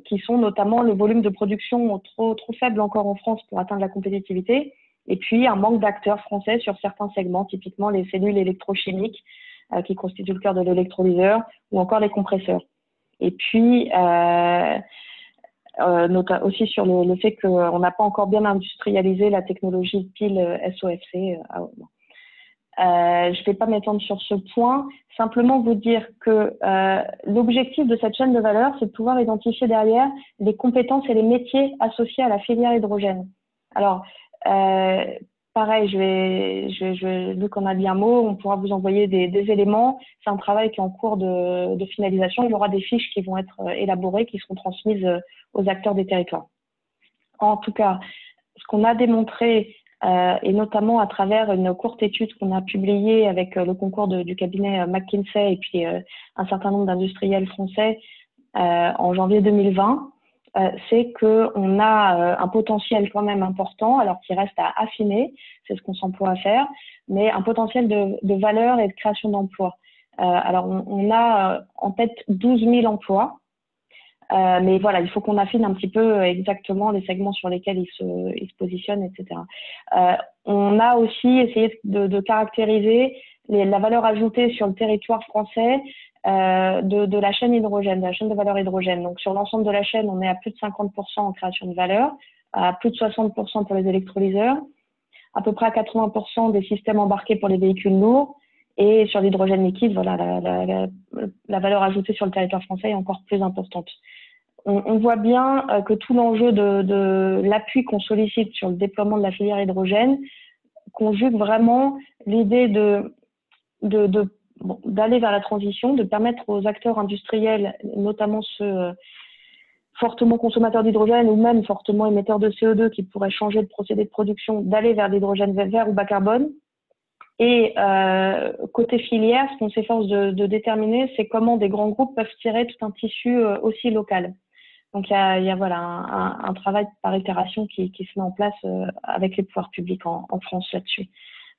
H: qui sont notamment le volume de production trop faible encore en France pour atteindre la compétitivité. Et puis, un manque d'acteurs français sur certains segments, typiquement les cellules électrochimiques qui constituent le cœur de l'électrolyseur ou encore les compresseurs. Et puis, aussi sur le fait qu'on n'a pas encore bien industrialisé la technologie de pile SOFC. Je ne vais pas m'étendre sur ce point, simplement vous dire que l'objectif de cette chaîne de valeur, c'est de pouvoir identifier derrière les compétences et les métiers associés à la filière hydrogène. Alors, pareil, vu qu'on a bien mot, on pourra vous envoyer des éléments. C'est un travail qui est en cours de finalisation. Il y aura des fiches qui vont être élaborées, qui seront transmises aux acteurs des territoires. En tout cas, ce qu'on a démontré, et notamment à travers une courte étude qu'on a publiée avec le concours du cabinet McKinsey et puis un certain nombre d'industriels français en janvier 2020, c'est qu'on a un potentiel quand même important, alors qu'il reste à affiner, c'est ce qu'on s'emploie à faire, mais un potentiel de valeur et de création d'emplois. Alors, on a en tête 12 000 emplois, mais voilà, il faut qu'on affine un petit peu exactement les segments sur lesquels ils se positionnent, etc. On a aussi essayé de caractériser la valeur ajoutée sur le territoire français de la chaîne hydrogène, de la chaîne de valeur hydrogène. Donc, sur l'ensemble de la chaîne, on est à plus de 50% en création de valeur, à plus de 60% pour les électrolyseurs, à peu près à 80% des systèmes embarqués pour les véhicules lourds Et sur l'hydrogène liquide, voilà, la valeur ajoutée sur le territoire français est encore plus importante. On voit bien que tout l'enjeu de l'appui qu'on sollicite sur le déploiement de la filière hydrogène conjugue vraiment l'idée d'aller vers la transition, de permettre aux acteurs industriels, notamment ceux fortement consommateurs d'hydrogène ou même fortement émetteurs de CO2 qui pourraient changer de procédé de production, d'aller vers l'hydrogène vert ou bas carbone. Et côté filière, ce qu'on s'efforce de déterminer, c'est comment des grands groupes peuvent tirer tout un tissu aussi local. Donc, il y a voilà, un travail par itération qui se met en place avec les pouvoirs publics en France là-dessus.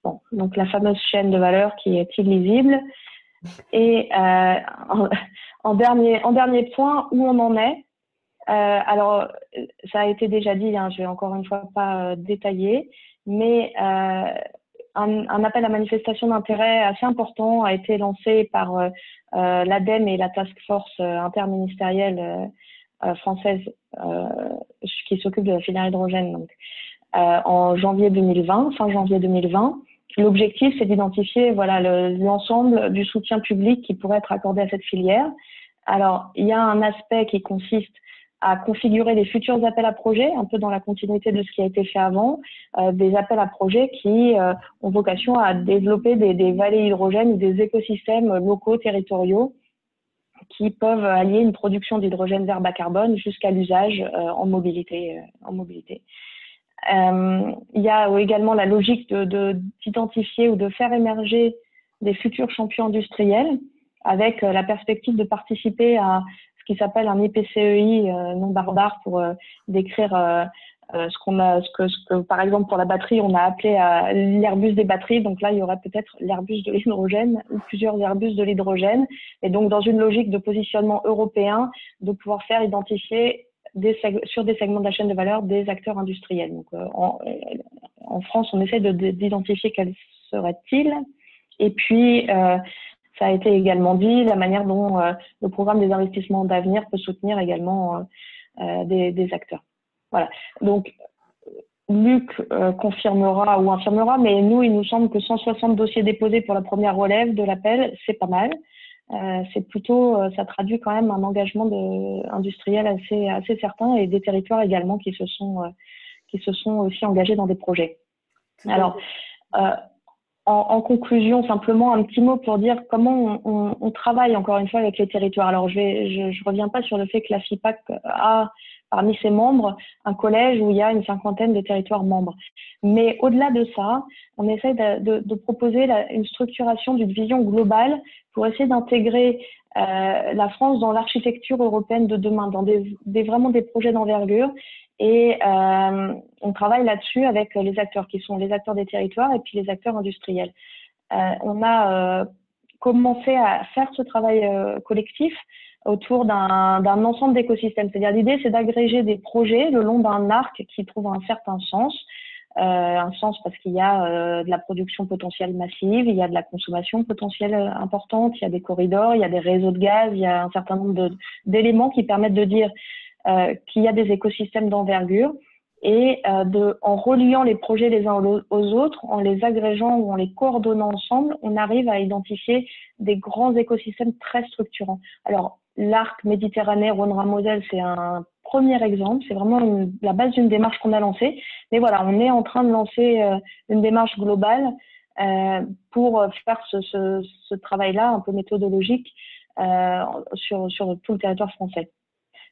H: Bon, donc, la fameuse chaîne de valeur qui est illisible. Et en dernier point, où on en est. Alors, ça a été déjà dit, hein, je vais encore une fois pas détailler, mais un appel à manifestation d'intérêt assez important a été lancé par l'ADEME et la Task Force interministérielle française qui s'occupe de la filière hydrogène donc, en janvier 2020, fin janvier 2020. L'objectif, c'est d'identifier voilà, l'ensemble du soutien public qui pourrait être accordé à cette filière. Alors, il y a un aspect qui consiste à configurer les futurs appels à projets, un peu dans la continuité de ce qui a été fait avant, des appels à projets qui ont vocation à développer des vallées hydrogènes ou des écosystèmes locaux, territoriaux, qui peuvent allier une production d'hydrogène vert bas carbone jusqu'à l'usage en mobilité. Il y a également la logique d'identifier ou de faire émerger des futurs champions industriels avec la perspective de participer à ce qui s'appelle un IPCEI non barbare pour décrire ce que, par exemple, pour la batterie, on a appelé l'Airbus des batteries. Donc là, il y aurait peut-être l'Airbus de l'hydrogène ou plusieurs Airbus de l'hydrogène. Et donc, dans une logique de positionnement européen, de pouvoir faire identifier sur des segments de la chaîne de valeur des acteurs industriels. Donc, en France, on essaie d'identifier quels seraient-ils. Et puis, ça a été également dit, la manière dont le programme des investissements d'avenir peut soutenir également des acteurs. Voilà. Donc, Luc confirmera ou infirmera, mais nous, il nous semble que 160 dossiers déposés pour la première relève de l'appel, c'est pas mal. C'est plutôt, ça traduit quand même un engagement industriel assez certain et des territoires également qui se sont aussi engagés dans des projets. Alors, en conclusion, simplement un petit mot pour dire comment on travaille encore une fois avec les territoires. Alors, je reviens pas sur le fait que la FIPAC a parmi ses membres un collège où il y a une 50aine de territoires membres. Mais au-delà de ça, on essaie de proposer une structuration d'une vision globale pour essayer d'intégrer la France dans l'architecture européenne de demain, dans vraiment des projets d'envergure. Et on travaille là-dessus avec les acteurs qui sont les acteurs des territoires et puis les acteurs industriels. On a commencé à faire ce travail collectif autour d'un ensemble d'écosystèmes. C'est-à-dire l'idée, c'est d'agréger des projets le long d'un arc qui trouve un certain sens. Un sens parce qu'il y a de la production potentielle massive, il y a de la consommation potentielle importante, il y a des corridors, il y a des réseaux de gaz, il y a un certain nombre d'éléments qui permettent de dire qu'il y a des écosystèmes d'envergure et en reliant les projets les uns aux autres, en les agrégeant ou en les coordonnant ensemble, on arrive à identifier des grands écosystèmes très structurants. Alors, l'arc Méditerranée, Rhône-Rhin-Moselle, c'est un premier exemple, c'est vraiment la base d'une démarche qu'on a lancée. Mais voilà, on est en train de lancer une démarche globale pour faire ce travail-là un peu méthodologique sur tout le territoire français.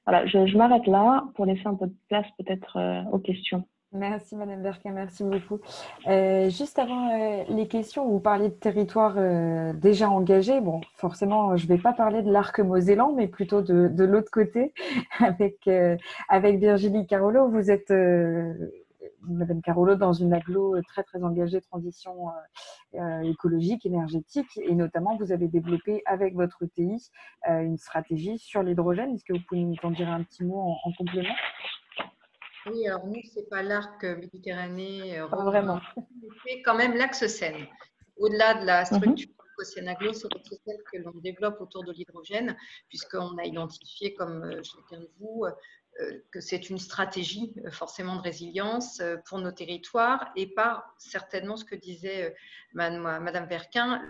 H: Voilà, je m'arrête là pour laisser un peu de place peut-être aux questions.
A: Merci Madame Berquin, merci beaucoup. Juste avant les questions, vous parliez de territoires déjà engagés. Bon, forcément, je ne vais pas parler de l'arc mosellan, mais plutôt de l'autre côté, avec Virginie Carollo. Vous êtes, Madame Carollo, dans une agglo très très engagée transition écologique, énergétique, et notamment vous avez développé avec votre ETI une stratégie sur l'hydrogène. Est-ce que vous pouvez nous en dire un petit mot en complément ?
D: Oui, alors nous, ce n'est pas l'arc Méditerranée,
A: vraiment.
D: C'est quand même l'axe Seine. Au-delà de la structure Océanaglo, c'est l'axe Seine que l'on développe autour de l'hydrogène, puisqu'on a identifié, comme chacun de vous, que c'est une stratégie forcément de résilience pour nos territoires et pas certainement ce que disait Madame Berquin,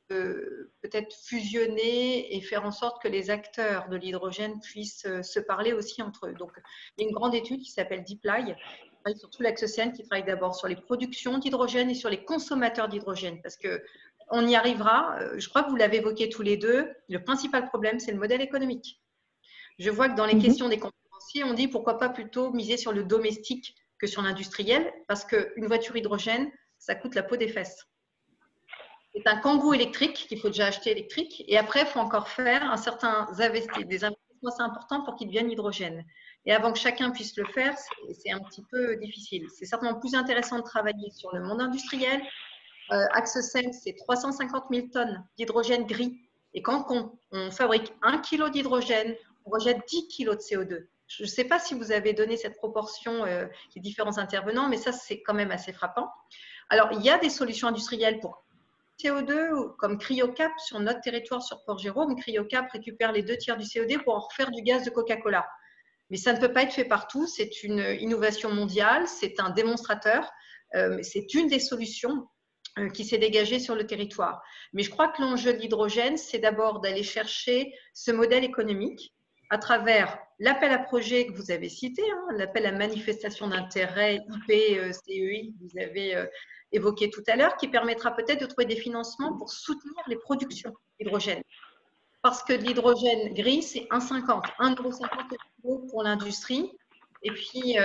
D: peut-être fusionner et faire en sorte que les acteurs de l'hydrogène puissent se parler aussi entre eux. Donc, il y a une grande étude qui s'appelle DeepLy, qui travaille sur tout l'Axocéane, qui travaille d'abord sur les productions d'hydrogène et sur les consommateurs d'hydrogène, parce qu'on y arrivera. Je crois que vous l'avez évoqué tous les deux. Le principal problème, c'est le modèle économique. Je vois que dans les questions des conférenciers, on dit pourquoi pas plutôt miser sur le domestique que sur l'industriel, parce qu'une voiture hydrogène, ça coûte la peau des fesses. C'est un Kangoo électrique qu'il faut déjà acheter électrique, et après, il faut encore faire des investissements assez importants pour qu'il devienne hydrogène. Et avant que chacun puisse le faire, c'est un petit peu difficile. C'est certainement plus intéressant de travailler sur le monde industriel. Axe5, c'est 350 000 tonnes d'hydrogène gris. Et quand on fabrique 1 kg d'hydrogène, on rejette 10 kg de CO2. Je ne sais pas si vous avez donné cette proportion les différents intervenants, mais ça, c'est quand même assez frappant. Alors, il y a des solutions industrielles pour CO2, comme CryoCap sur notre territoire sur Port-Jérôme. CryoCap récupère les 2/3 du CO2 pour en refaire du gaz de Coca-Cola. Mais ça ne peut pas être fait partout. C'est une innovation mondiale, c'est un démonstrateur, c'est une des solutions qui s'est dégagée sur le territoire. Mais je crois que l'enjeu de l'hydrogène, c'est d'abord d'aller chercher ce modèle économique à travers l'appel à projet que vous avez cité, l'appel à manifestation d'intérêt IP-CEI que vous avez évoqué tout à l'heure, qui permettra peut-être de trouver des financements pour soutenir les productions d'hydrogène. Parce que l'hydrogène gris, c'est 1,50 € pour l'industrie. Et puis,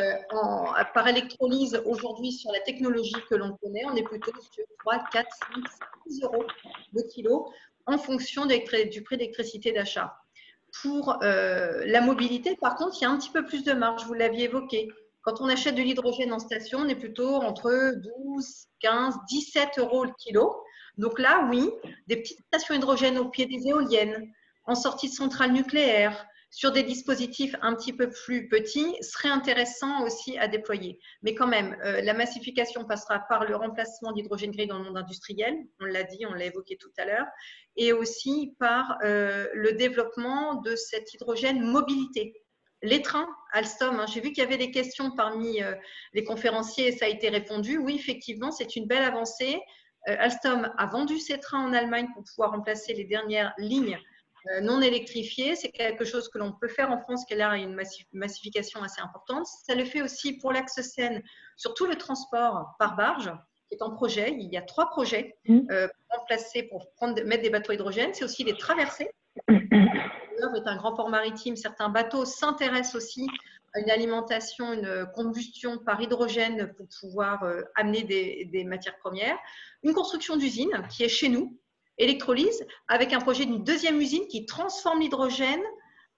D: par électrolyse, aujourd'hui, sur la technologie que l'on connaît, on est plutôt sur 3, 4, 5, 6 € le kilo en fonction du prix d'électricité d'achat. Pour la mobilité, par contre, il y a un petit peu plus de marge, vous l'aviez évoqué. Quand on achète de l'hydrogène en station, on est plutôt entre 12, 15, 17 € le kilo. Donc là, oui, des petites stations hydrogène au pied des éoliennes, en sortie de centrales nucléaires, sur des dispositifs un petit peu plus petits, serait intéressant aussi à déployer. Mais quand même, la massification passera par le remplacement d'hydrogène gris dans le monde industriel, on l'a dit, on l'a évoqué tout à l'heure, et aussi par le développement de cet hydrogène mobilité. Les trains, Alstom, j'ai vu qu'il y avait des questions parmi les conférenciers et ça a été répondu. Oui, effectivement, c'est une belle avancée. Alstom a vendu ses trains en Allemagne pour pouvoir remplacer les dernières lignes non électrifiées. C'est quelque chose que l'on peut faire en France, qui a une massification assez importante. Ça le fait aussi pour l'Axe-Seine, sur tout le transport par barge, qui est en projet. Il y a 3 projets pour remplacer, pour mettre des bateaux hydrogène. C'est aussi des traversées. Le est un grand port maritime. Certains bateaux s'intéressent aussi à une alimentation, une combustion par hydrogène pour pouvoir amener des matières premières. Une construction d'usine qui est chez nous, électrolyse, avec un projet d'une deuxième usine qui transforme l'hydrogène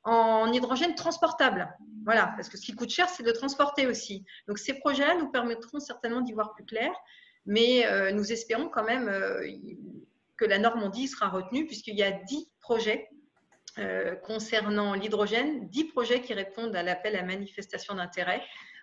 D: en hydrogène transportable. Voilà, parce que ce qui coûte cher, c'est de le transporter aussi. Donc, ces projets-là nous permettront certainement d'y voir plus clair, mais nous espérons quand même que la Normandie sera retenue, puisqu'il y a 10 projets concernant l'hydrogène, 10 projets qui répondent à l'appel à manifestation d'intérêt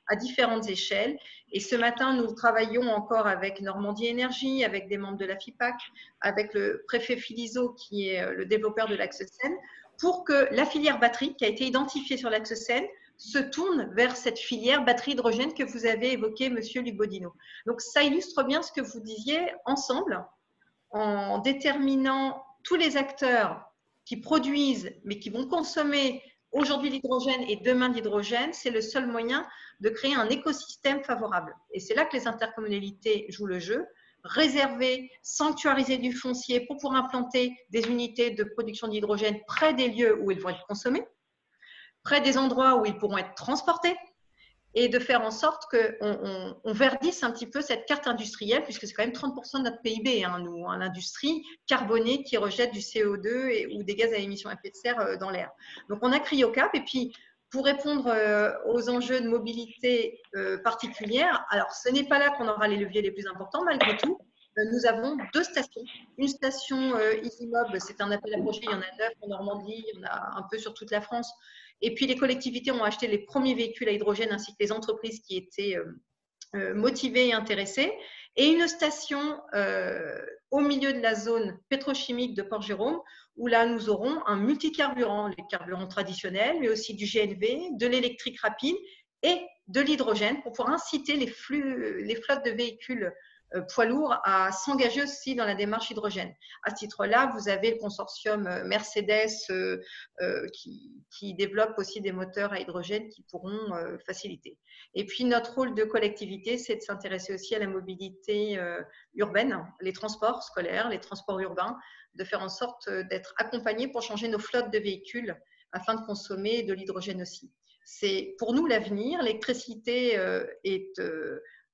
D: à différentes échelles. Et ce matin, nous travaillons encore avec Normandie Énergie, avec des membres de la FIPAC, avec le préfet Philiseau, qui est le développeur de l'Axe-Seine, pour que la filière batterie, qui a été identifiée sur l'Axe-Seine, se tourne vers cette filière batterie hydrogène que vous avez évoquée, Monsieur Luc Bodino. Donc, ça illustre bien ce que vous disiez ensemble, en déterminant tous les acteurs qui produisent, mais qui vont consommer aujourd'hui l'hydrogène et demain l'hydrogène, c'est le seul moyen de créer un écosystème favorable. Et c'est là que les intercommunalités jouent le jeu. Réserver, sanctuariser du foncier pour pouvoir implanter des unités de production d'hydrogène près des lieux où ils vont être consommés, près des endroits où ils pourront être transportés, et de faire en sorte qu'on verdisse un petit peu cette carte industrielle, puisque c'est quand même 30% de notre PIB, nous, l'industrie carbonée qui rejette du CO2 ou des gaz à émissions à effet de serre dans l'air. Donc, on a CryoCap, et puis pour répondre aux enjeux de mobilité particulière, alors ce n'est pas là qu'on aura les leviers les plus importants, malgré tout. Nous avons 2 stations. Une station EasyMob, c'est un appel à projet, il y en a 9 en Normandie, il y en a un peu sur toute la France. Et puis, les collectivités ont acheté les premiers véhicules à hydrogène ainsi que les entreprises qui étaient motivées et intéressées. Et une station au milieu de la zone pétrochimique de Port-Jérôme où là, nous aurons un multicarburant, les carburants traditionnels, mais aussi du GNV, de l'électrique rapide et de l'hydrogène pour pouvoir inciter les flottes de véhicules poids lourds à s'engager aussi dans la démarche hydrogène. À ce titre-là, vous avez le consortium Mercedes qui développe aussi des moteurs à hydrogène qui pourront faciliter. Et puis, notre rôle de collectivité, c'est de s'intéresser aussi à la mobilité urbaine, les transports scolaires, les transports urbains, de faire en sorte d'être accompagnés pour changer nos flottes de véhicules afin de consommer de l'hydrogène aussi. C'est pour nous l'avenir. L'électricité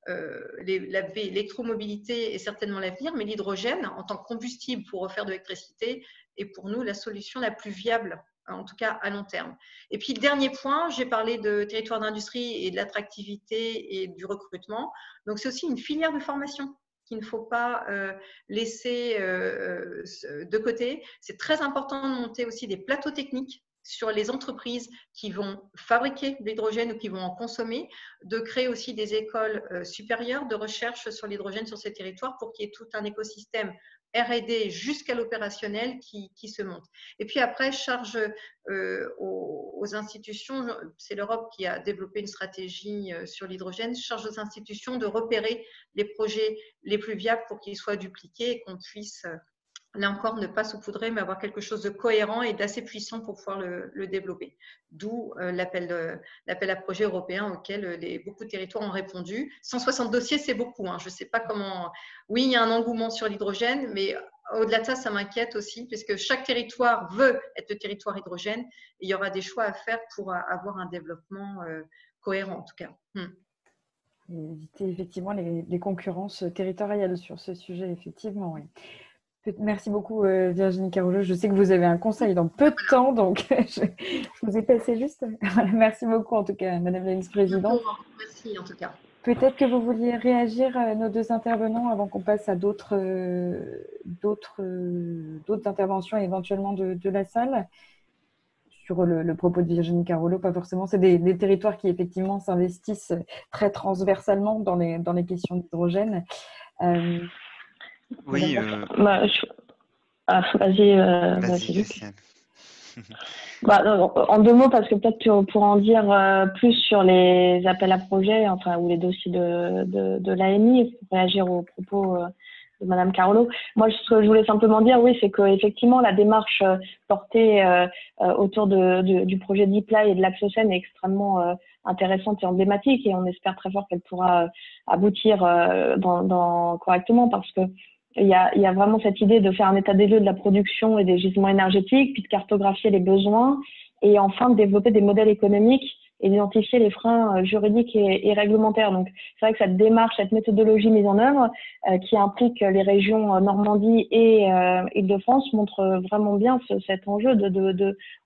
D: l'électromobilité est certainement l'avenir, mais l'hydrogène, en tant que combustible pour refaire de l'électricité, est pour nous la solution la plus viable, en tout cas à long terme. Et puis, dernier point, j'ai parlé de territoire d'industrie et de l'attractivité et du recrutement. Donc, c'est aussi une filière de formation qu'il ne faut pas laisser de côté. C'est très important de monter aussi des plateaux techniques sur les entreprises qui vont fabriquer de l'hydrogène ou qui vont en consommer, de créer aussi des écoles supérieures de recherche sur l'hydrogène sur ces territoires pour qu'il y ait tout un écosystème R&D jusqu'à l'opérationnel qui se monte. Et puis après, charge aux institutions, c'est l'Europe qui a développé une stratégie sur l'hydrogène, charge aux institutions de repérer les projets les plus viables pour qu'ils soient dupliqués et qu'on puisse là encore, ne pas saupoudrer, mais avoir quelque chose de cohérent et d'assez puissant pour pouvoir le développer. D'où l'appel à projet européen auquel beaucoup de territoires ont répondu. 160 dossiers, c'est beaucoup. Je ne sais pas comment… Oui, il y a un engouement sur l'hydrogène, mais au-delà de ça, ça m'inquiète aussi, puisque chaque territoire veut être le territoire hydrogène. Et il y aura des choix à faire pour avoir un développement cohérent, en tout cas.
A: Éviter effectivement les concurrences territoriales sur ce sujet, effectivement, oui. Merci beaucoup Virginie Carollo. Je sais que vous avez un conseil dans peu de temps, donc je vous ai passé juste. Merci beaucoup en tout cas, Madame la vice-présidente.
D: Merci en tout cas.
A: Peut-être que vous vouliez réagir nos deux intervenants avant qu'on passe à d'autres interventions éventuellement de la salle. Sur le propos de Virginie Carollo, pas forcément. C'est des territoires qui effectivement s'investissent très transversalement dans les questions d'hydrogène.
G: Oui.
H: Vas-y, Luc. En deux mots, parce que peut-être tu pourras en dire plus sur les appels à projets, ou les dossiers de l'AMI, pour réagir aux propos de Madame Carollo. Moi, ce que je voulais simplement dire, oui, c'est qu'effectivement, la démarche portée autour du projet DeepLy et de l'axe Océan est extrêmement intéressante et emblématique, et on espère très fort qu'elle pourra aboutir correctement, parce que il y a vraiment cette idée de faire un état des lieux de la production et des gisements énergétiques, puis de cartographier les besoins, et enfin de développer des modèles économiques et d'identifier les freins juridiques et réglementaires. Donc, c'est vrai que cette démarche, cette méthodologie mise en œuvre, qui implique les régions Normandie et Île-de-France, montre vraiment bien cet enjeu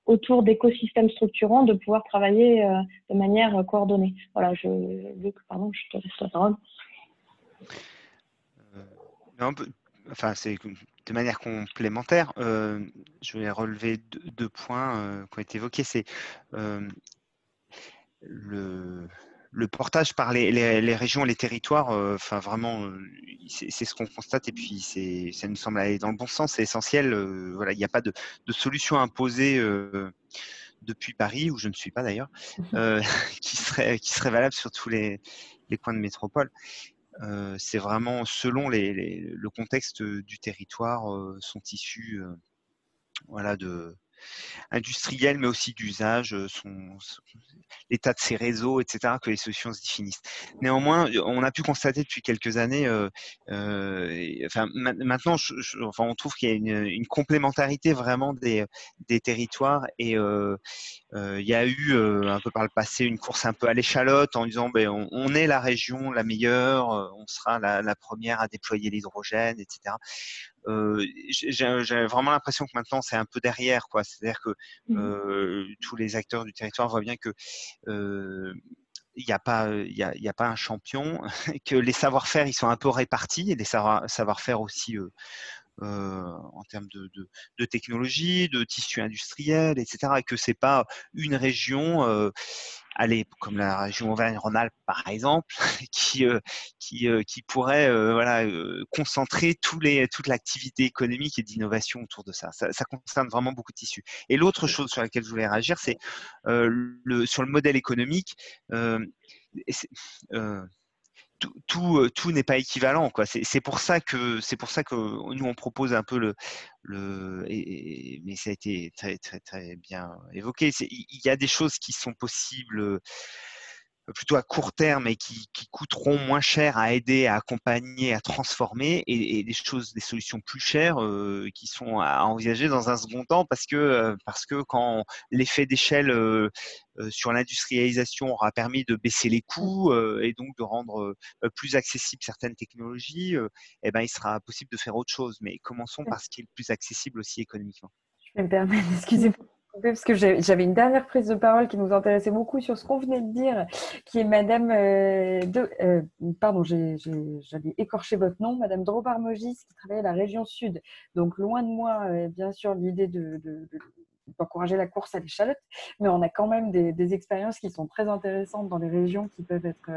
H: autour d'écosystèmes structurants, de pouvoir travailler de manière coordonnée. Voilà, Luc, pardon, je te laisse la parole.
G: C'est de manière complémentaire. Je vais relever deux points qui ont été évoqués. C'est le portage par les régions et les territoires. Vraiment, c'est ce qu'on constate, et puis ça nous semble aller dans le bon sens. C'est essentiel. Il n'y a pas de solution imposée depuis Paris, où je ne suis pas d'ailleurs, qui serait valable sur tous les coins de métropole. C'est vraiment selon le contexte du territoire, sont issus industriels, mais aussi d'usage, l'état de ses réseaux, etc., que les solutions se définissent. Néanmoins, on a pu constater depuis quelques années, maintenant, on trouve qu'il y a une complémentarité vraiment des territoires, et il y a eu un peu par le passé une course un peu à l'échalote en disant on est la région la meilleure, on sera la première à déployer l'hydrogène, etc. J'ai vraiment l'impression que maintenant c'est un peu derrière, quoi. C'est-à-dire que tous les acteurs du territoire voient bien que il n'y a pas un champion, que les savoir-faire ils sont un peu répartis, et les savoir-faire aussi en termes de technologie, de tissu industriel, etc. Et que c'est pas une région, comme la région Auvergne-Rhône-Alpes par exemple, qui pourrait concentrer toute l'activité économique et d'innovation autour de ça. Ça concerne vraiment beaucoup de tissus. Et l'autre chose sur laquelle je voulais réagir, c'est sur le modèle économique. tout n'est pas équivalent, quoi. C'est pour ça que nous on propose un peu mais ça a été très très très bien évoqué. Il y a des choses qui sont possibles plutôt à court terme et qui coûteront moins cher à aider, à accompagner, à transformer, et des solutions plus chères qui sont à envisager dans un second temps parce que quand l'effet d'échelle sur l'industrialisation aura permis de baisser les coûts et donc de rendre plus accessibles certaines technologies, eh ben, il sera possible de faire autre chose. Mais commençons par ce qui est le plus accessible aussi économiquement.
A: Je vais me permettre, excusez-moi, parce que j'avais une dernière prise de parole qui nous intéressait beaucoup sur ce qu'on venait de dire, qui est Madame pardon, j'avais écorché votre nom, Madame Drobar-Mogis, qui travaille à la région Sud. Donc loin de moi, bien sûr, l'idée d'encourager la course à l'échalote, mais on a quand même des expériences qui sont très intéressantes dans les régions qui peuvent être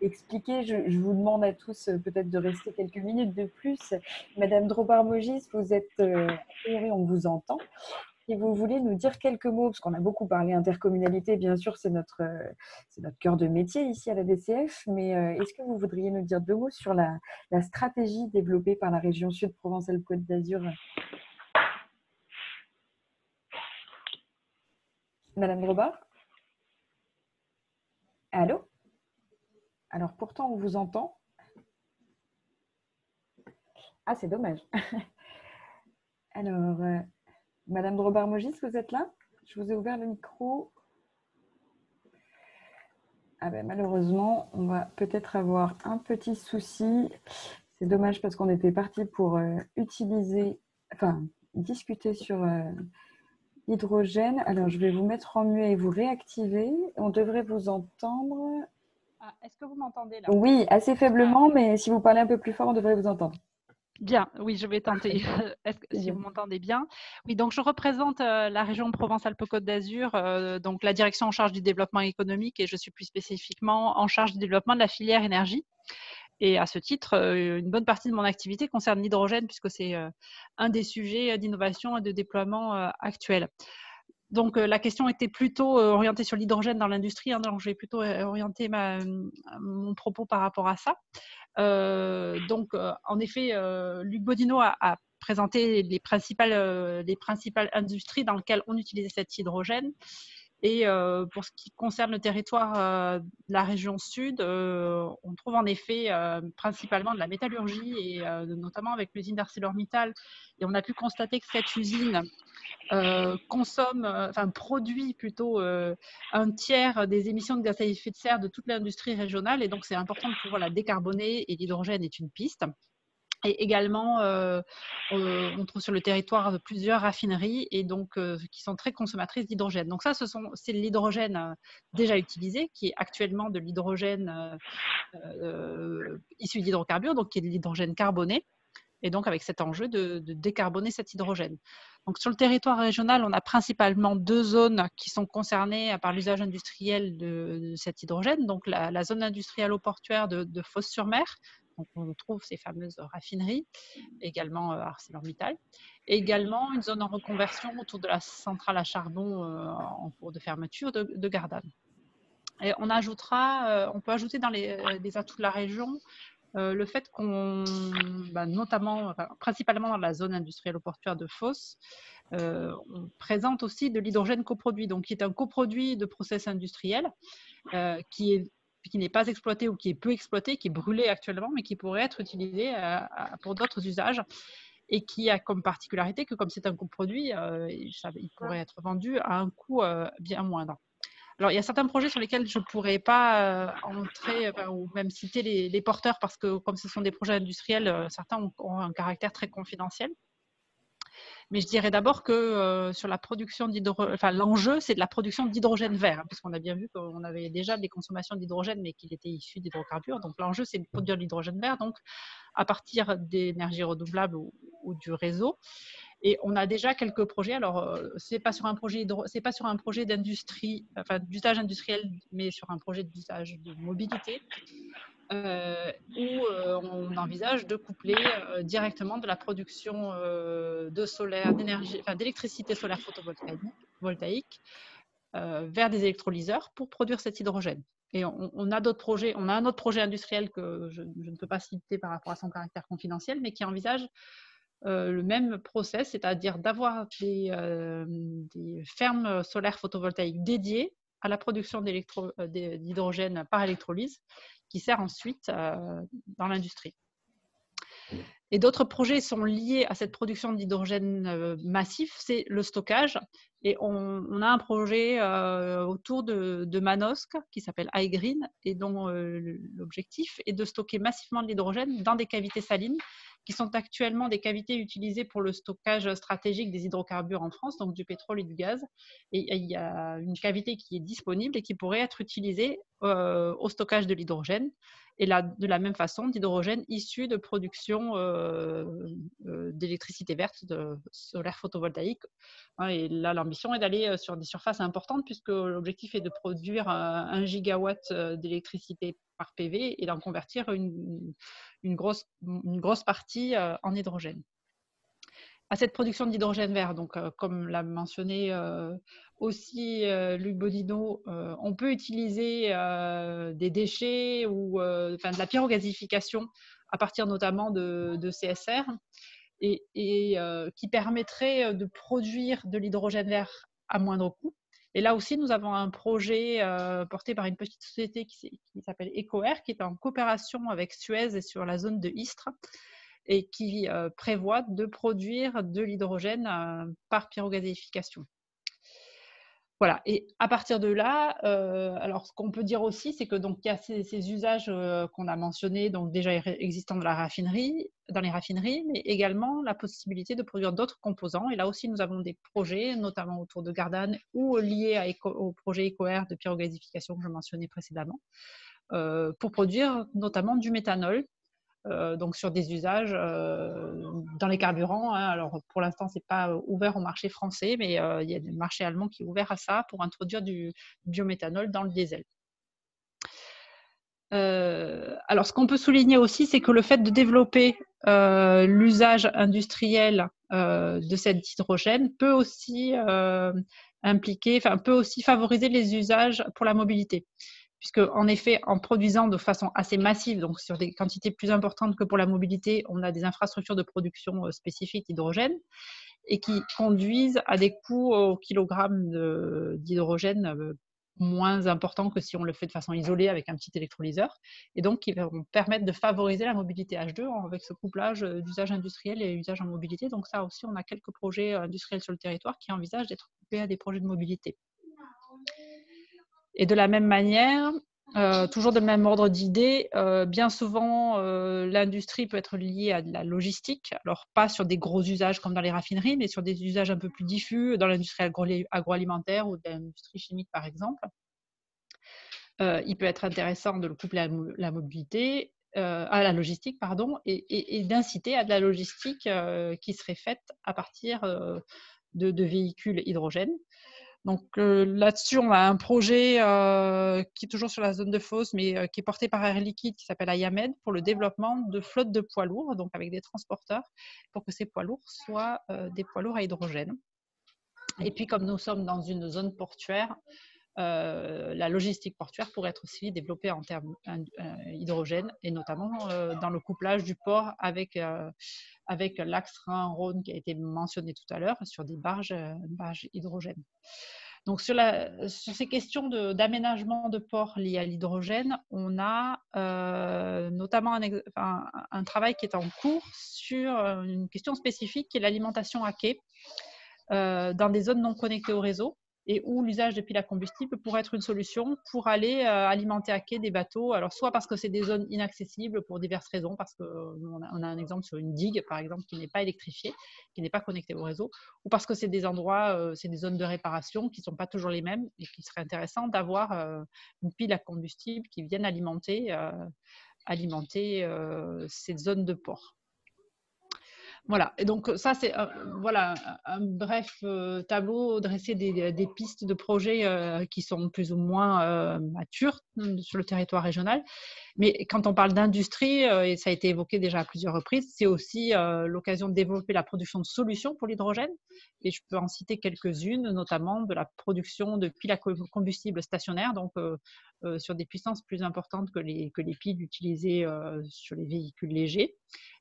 A: expliquées. Je vous demande à tous peut-être de rester quelques minutes de plus. Madame Drobar-Mogis, vous êtes, a priori, on vous entend. Si vous voulez nous dire quelques mots, parce qu'on a beaucoup parlé intercommunalité, bien sûr, c'est notre cœur de métier ici à la DCF, mais est-ce que vous voudriez nous dire 2 mots sur la stratégie développée par la région Sud Provence-Alpes-Côte d'Azur? Madame Drobar? Allô? Alors pourtant, on vous entend. Ah, c'est dommage. Alors, Madame Drobar-Mogis, vous êtes là? Je vous ai ouvert le micro. Ah ben, malheureusement, on va peut-être avoir un petit souci. C'est dommage parce qu'on était parti pour discuter sur l'hydrogène. Alors, je vais vous mettre en muet et vous réactiver. On devrait vous entendre.
I: Ah, est-ce que vous m'entendez là?
A: Oui, assez faiblement, mais si vous parlez un peu plus fort, on devrait vous entendre.
I: Bien, oui, je vais tenter. Si vous m'entendez bien. Oui, donc je représente la région Provence-Alpes-Côte d'Azur, donc la direction en charge du développement économique, et je suis plus spécifiquement en charge du développement de la filière énergie. Et à ce titre, une bonne partie de mon activité concerne l'hydrogène, puisque c'est un des sujets d'innovation et de déploiement actuels. Donc, la question était plutôt orientée sur l'hydrogène dans l'industrie, hein, donc je vais plutôt orienter mon propos par rapport à ça. En effet, Luc Bodino a présenté les principales industries dans lesquelles on utilisait cet hydrogène. Et pour ce qui concerne le territoire de la région Sud, on trouve en effet principalement de la métallurgie, et notamment avec l'usine d'ArcelorMittal. Et on a pu constater que cette usine produit plutôt un tiers des émissions de gaz à effet de serre de toute l'industrie régionale. Et donc, c'est important de pouvoir la décarboner, et l'hydrogène est une piste. Et également, on trouve sur le territoire plusieurs raffineries, et donc qui sont très consommatrices d'hydrogène. Donc ça, c'est l'hydrogène déjà utilisé, qui est actuellement de l'hydrogène issu d'hydrocarbures, donc qui est de l'hydrogène carboné. Et donc avec cet enjeu de décarboner cet hydrogène. Donc sur le territoire régional, on a principalement 2 zones qui sont concernées par l'usage industriel de cet hydrogène. Donc la zone industrielle portuaire de Fos-sur-Mer, donc on trouve ces fameuses raffineries, également ArcelorMittal, et également une zone en reconversion autour de la centrale à charbon en cours de fermeture de Gardanne. Et on peut ajouter dans les atouts de la région le fait principalement dans la zone industrielle portuaire de Fos, on présente aussi de l'hydrogène coproduit, donc qui est un coproduit de process industriel qui n'est pas exploité ou qui est peu exploité, qui est brûlé actuellement, mais qui pourrait être utilisé pour d'autres usages, et qui a comme particularité que comme c'est un coproduit, il pourrait être vendu à un coût bien moindre. Alors, il y a certains projets sur lesquels je ne pourrais pas entrer ou même citer les porteurs, parce que comme ce sont des projets industriels, certains ont un caractère très confidentiel. Mais je dirais d'abord que sur la production l'enjeu, c'est de la production d'hydrogène vert, puisqu'on a bien vu qu'on avait déjà des consommations d'hydrogène, mais qu'il était issu d'hydrocarbures. Donc, l'enjeu, c'est de produire de l'hydrogène vert, donc à partir d'énergies renouvelables ou du réseau. Et on a déjà quelques projets. Alors, c'est pas sur un projet d'industrie, d'usage industriel, mais sur un projet d'usage de mobilité, où on envisage de coupler directement de la production d'électricité solaire photovoltaïque vers des électrolyseurs pour produire cet hydrogène. Et on a d'autres projets. On a un autre projet industriel que je ne peux pas citer par rapport à son caractère confidentiel, mais qui envisage le même process, c'est-à-dire d'avoir des fermes solaires photovoltaïques dédiées à la production d'hydrogène par électrolyse, qui sert ensuite dans l'industrie. Et d'autres projets sont liés à cette production d'hydrogène massif, c'est le stockage. Et on a un projet autour de Manosque qui s'appelle iGreen et dont l'objectif est de stocker massivement de l'hydrogène dans des cavités salines qui sont actuellement des cavités utilisées pour le stockage stratégique des hydrocarbures en France, donc du pétrole et du gaz. Et il y a une cavité qui est disponible et qui pourrait être utilisée au stockage de l'hydrogène. Et là, de la même façon, d'hydrogène issu de production d'électricité verte, de solaire photovoltaïque. Et là, l'ambition est d'aller sur des surfaces importantes puisque l'objectif est de produire 1 gigawatt d'électricité par PV et d'en convertir une grosse partie en hydrogène. À cette production d'hydrogène vert, donc comme l'a mentionné aussi Luc Bodino, on peut utiliser des déchets ou de la pyrogasification à partir notamment de CSR et qui permettrait de produire de l'hydrogène vert à moindre coût. Et là aussi, nous avons un projet porté par une petite société qui s'appelle EcoAir, qui est en coopération avec Suez et sur la zone de Istres, et qui prévoit de produire de l'hydrogène par pyrogasification. Voilà, et à partir de là, alors ce qu'on peut dire aussi, c'est que donc il y a ces usages qu'on a mentionnés, donc déjà existants dans les raffineries, mais également la possibilité de produire d'autres composants. Et là aussi, nous avons des projets, notamment autour de Gardanne ou liés au projet EcoAir de pyrogasification que je mentionnais précédemment, pour produire notamment du méthanol. Donc sur des usages dans les carburants. Alors pour l'instant, ce n'est pas ouvert au marché français, mais il y a des marchés allemands qui sont ouverts à ça pour introduire du biométhanol dans le diesel. Alors ce qu'on peut souligner aussi, c'est que le fait de développer l'usage industriel de cet hydrogène peut aussi peut aussi favoriser les usages pour la mobilité. Puisque, en effet, en produisant de façon assez massive, donc sur des quantités plus importantes que pour la mobilité, on a des infrastructures de production spécifiques d'hydrogène et qui conduisent à des coûts au kilogramme d'hydrogène moins importants que si on le fait de façon isolée avec un petit électrolyseur, et donc qui vont permettre de favoriser la mobilité H2 avec ce couplage d'usage industriel et usage en mobilité. Donc ça aussi, on a quelques projets industriels sur le territoire qui envisagent d'être couplés à des projets de mobilité. Et de la même manière, toujours de même ordre d'idée, bien souvent, l'industrie peut être liée à de la logistique. Alors, pas sur des gros usages comme dans les raffineries, mais sur des usages un peu plus diffus dans l'industrie agroalimentaire ou de l'industrie chimique, par exemple. Il peut être intéressant de le coupler à la mobilité, à la logistique, pardon, et d'inciter à de la logistique qui serait faite à partir de véhicules hydrogène. Donc là-dessus, on a un projet qui est toujours sur la zone de Fos, mais qui est porté par Air Liquide, qui s'appelle IAMED, pour le développement de flottes de poids lourds, donc avec des transporteurs, pour que ces poids lourds soient des poids lourds à hydrogène. Et puis, comme nous sommes dans une zone portuaire, la logistique portuaire pourrait être aussi développée en termes hydrogène, et notamment dans le couplage du port avec l'axe Rhin-Rhône qui a été mentionné tout à l'heure, sur des barges hydrogène. Donc sur ces questions d'aménagement de ports liés à l'hydrogène, on a notamment un travail qui est en cours sur une question spécifique qui est l'alimentation à quai dans des zones non connectées au réseau, et où l'usage de piles à combustible pourrait être une solution pour aller alimenter à quai des bateaux. Alors, soit parce que c'est des zones inaccessibles pour diverses raisons, parce qu'on a un exemple sur une digue, par exemple, qui n'est pas électrifiée, qui n'est pas connectée au réseau, ou parce que c'est des endroits, c'est des zones de réparation qui ne sont pas toujours les mêmes, et qu'il serait intéressant d'avoir une pile à combustible qui vienne alimenter ces zones de port. Voilà, et donc ça c'est voilà, un bref tableau dressé des pistes de projets qui sont plus ou moins matures sur le territoire régional. Mais quand on parle d'industrie, et ça a été évoqué déjà à plusieurs reprises, c'est aussi l'occasion de développer la production de solutions pour l'hydrogène. Et je peux en citer quelques-unes, notamment de la production de piles à combustible stationnaires, donc sur des puissances plus importantes que les piles utilisées sur les véhicules légers.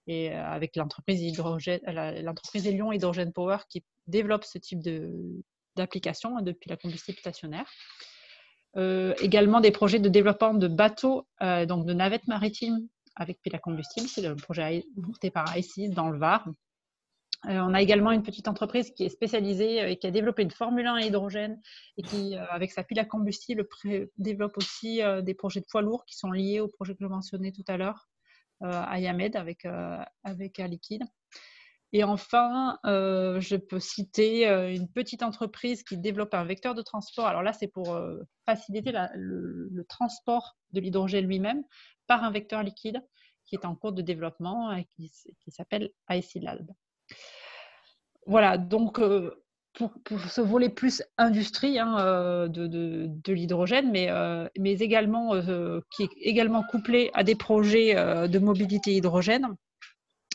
I: Et avec l'entreprise Élion Hydrogen Power qui développe ce type d'application depuis la combustible stationnaire. Également des projets de développement de bateaux, donc de navettes maritimes avec pile à combustible. C'est le projet porté par ICIS dans le Var. On a également une petite entreprise qui est spécialisée et qui a développé une Formule 1 à hydrogène et qui, avec sa pile à combustible, développe aussi des projets de poids lourds qui sont liés au projet que je mentionnais tout à l'heure, à Yamed avec Air Liquide. Et enfin, je peux citer une petite entreprise qui développe un vecteur de transport. Alors là, c'est pour faciliter le transport de l'hydrogène lui-même par un vecteur liquide qui est en cours de développement et qui s'appelle ICLab. Voilà, donc pour ce volet plus industrie de l'hydrogène, mais également qui est également couplé à des projets de mobilité hydrogène.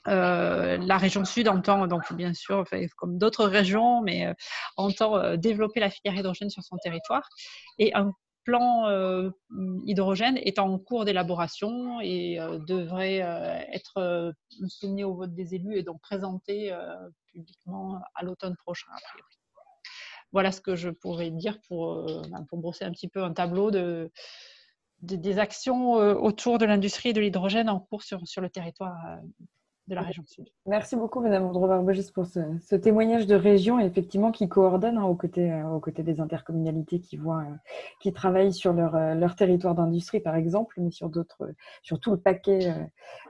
I: La région Sud entend donc bien sûr, comme d'autres régions, mais entend développer la filière hydrogène sur son territoire. Et un plan hydrogène est en cours d'élaboration et devrait être soumis au vote des élus et donc présenté publiquement à l'automne prochain, a priori. Voilà ce que je pourrais dire pour brosser un petit peu un tableau des actions autour de l'industrie et de l'hydrogène en cours sur le territoire de la région Sud.
A: Merci beaucoup, Madame Andrew-Barbogis, pour ce témoignage de région, effectivement, qui coordonne aux côtés des intercommunalités qui travaillent sur leur territoire d'industrie, par exemple, mais sur tout le paquet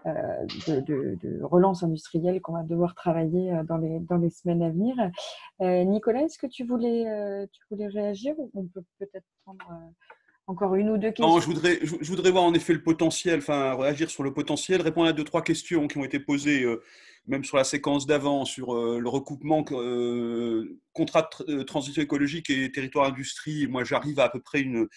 A: de relance industrielle qu'on va devoir travailler dans les semaines à venir. Nicolas, est-ce que tu voulais réagir ou on peut peut-être prendre encore une ou deux questions?
B: Non, je voudrais voir en effet le potentiel, réagir sur le potentiel, répondre à 2-3 questions qui ont été posées, même sur la séquence d'avant, sur le recoupement contrat de transition écologique et territoire industrie. Moi, j'arrive à peu près il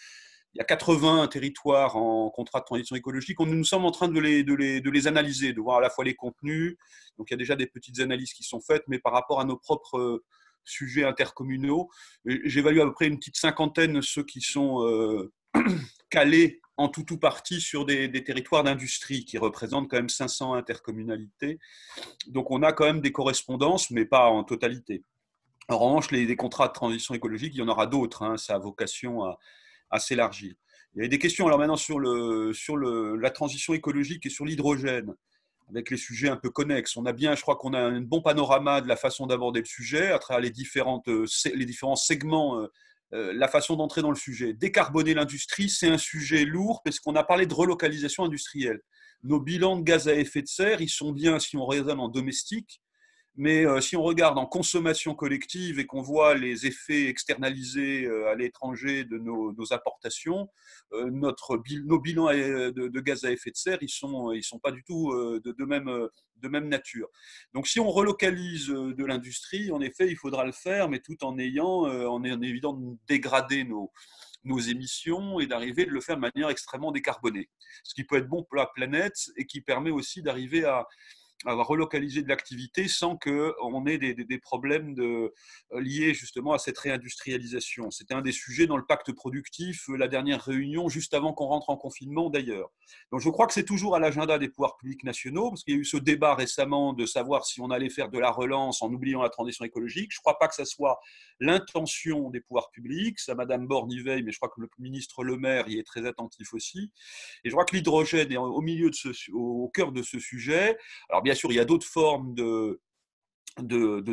B: y a 80 territoires en contrat de transition écologique. Nous sommes en train de les analyser, de voir à la fois les contenus. Donc, il y a déjà des petites analyses qui sont faites, mais par rapport à nos propres sujets intercommunaux, j'évalue à peu près une petite cinquantaine ceux qui sont calés en tout ou partie sur des territoires d'industrie qui représentent quand même 500 intercommunalités. Donc on a quand même des correspondances, mais pas en totalité. En revanche, des contrats de transition écologique, il y en aura d'autres. Ça a vocation à s'élargir. Il y a des questions alors maintenant sur la transition écologique et sur l'hydrogène, avec les sujets un peu connexes. Je crois qu'on a un bon panorama de la façon d'aborder le sujet à travers les différents segments, la façon d'entrer dans le sujet. Décarboner l'industrie, c'est un sujet lourd parce qu'on a parlé de relocalisation industrielle. Nos bilans de gaz à effet de serre, ils sont bien si on raisonne en domestique, mais si on regarde en consommation collective et qu'on voit les effets externalisés à l'étranger de nos importations, nos bilans de gaz à effet de serre, ils sont pas du tout de même nature. Donc si on relocalise de l'industrie, en effet, il faudra le faire, mais tout en évitant de dégrader nos émissions et d'arriver de le faire de manière extrêmement décarbonée. Ce qui peut être bon pour la planète et qui permet aussi d'arriver à relocaliser de l'activité sans qu'on ait des problèmes liés justement à cette réindustrialisation. C'était un des sujets dans le pacte productif, la dernière réunion, juste avant qu'on rentre en confinement d'ailleurs. Donc je crois que c'est toujours à l'agenda des pouvoirs publics nationaux, parce qu'il y a eu ce débat récemment de savoir si on allait faire de la relance en oubliant la transition écologique. Je ne crois pas que ça soit l'intention des pouvoirs publics. Ça, Madame Borne y veille, mais je crois que le ministre Le Maire y est très attentif aussi. Et je crois que l'hydrogène est au cœur de ce sujet. Alors bien sûr, il y a d'autres formes de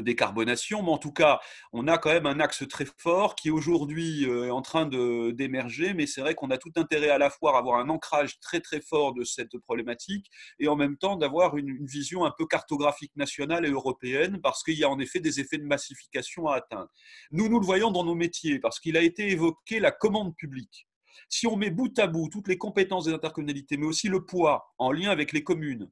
B: décarbonation, mais en tout cas, on a quand même un axe très fort qui aujourd'hui est en train d'émerger, mais c'est vrai qu'on a tout intérêt à la fois à avoir un ancrage très très fort de cette problématique et en même temps d'avoir une vision un peu cartographique nationale et européenne, parce qu'il y a en effet des effets de massification à atteindre. Nous le voyons dans nos métiers, parce qu'il a été évoqué la commande publique. Si on met bout à bout toutes les compétences des intercommunalités, mais aussi le poids en lien avec les communes,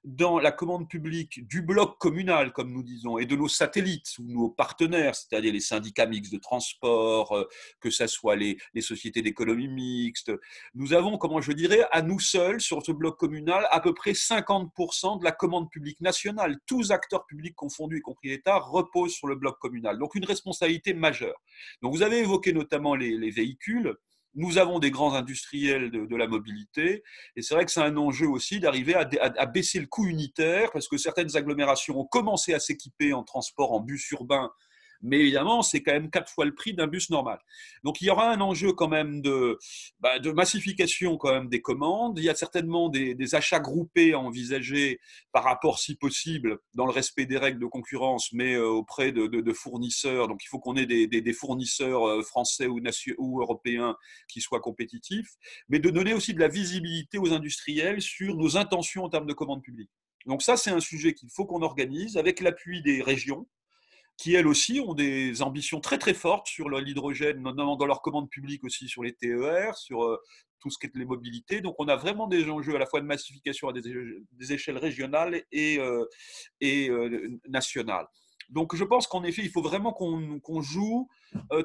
B: dans la commande publique du bloc communal, comme nous disons, et de nos satellites ou nos partenaires, c'est-à-dire les syndicats mixtes de transport, que ce soit les sociétés d'économie mixte, nous avons, à nous seuls, sur ce bloc communal, à peu près 50% de la commande publique nationale. Tous acteurs publics confondus, y compris l'État, reposent sur le bloc communal. Donc une responsabilité majeure. Donc vous avez évoqué notamment les véhicules. Nous avons des grands industriels de la mobilité, et c'est vrai que c'est un enjeu aussi d'arriver à baisser le coût unitaire, parce que certaines agglomérations ont commencé à s'équiper en transport en bus urbain, mais évidemment, c'est quand même 4 fois le prix d'un bus normal. Donc, il y aura un enjeu quand même de massification quand même des commandes. Il y a certainement des achats groupés à envisager par rapport, si possible, dans le respect des règles de concurrence, mais auprès de fournisseurs. Donc, il faut qu'on ait des fournisseurs français ou européens qui soient compétitifs, mais de donner aussi de la visibilité aux industriels sur nos intentions en termes de commandes publiques. Donc ça, c'est un sujet qu'il faut qu'on organise avec l'appui des régions, qui elles aussi ont des ambitions très très fortes sur l'hydrogène, notamment dans leurs commandes publiques aussi sur les TER, sur tout ce qui est les mobilités. Donc on a vraiment des enjeux à la fois de massification à des échelles régionales et nationales. Donc je pense qu'en effet, il faut vraiment qu'on joue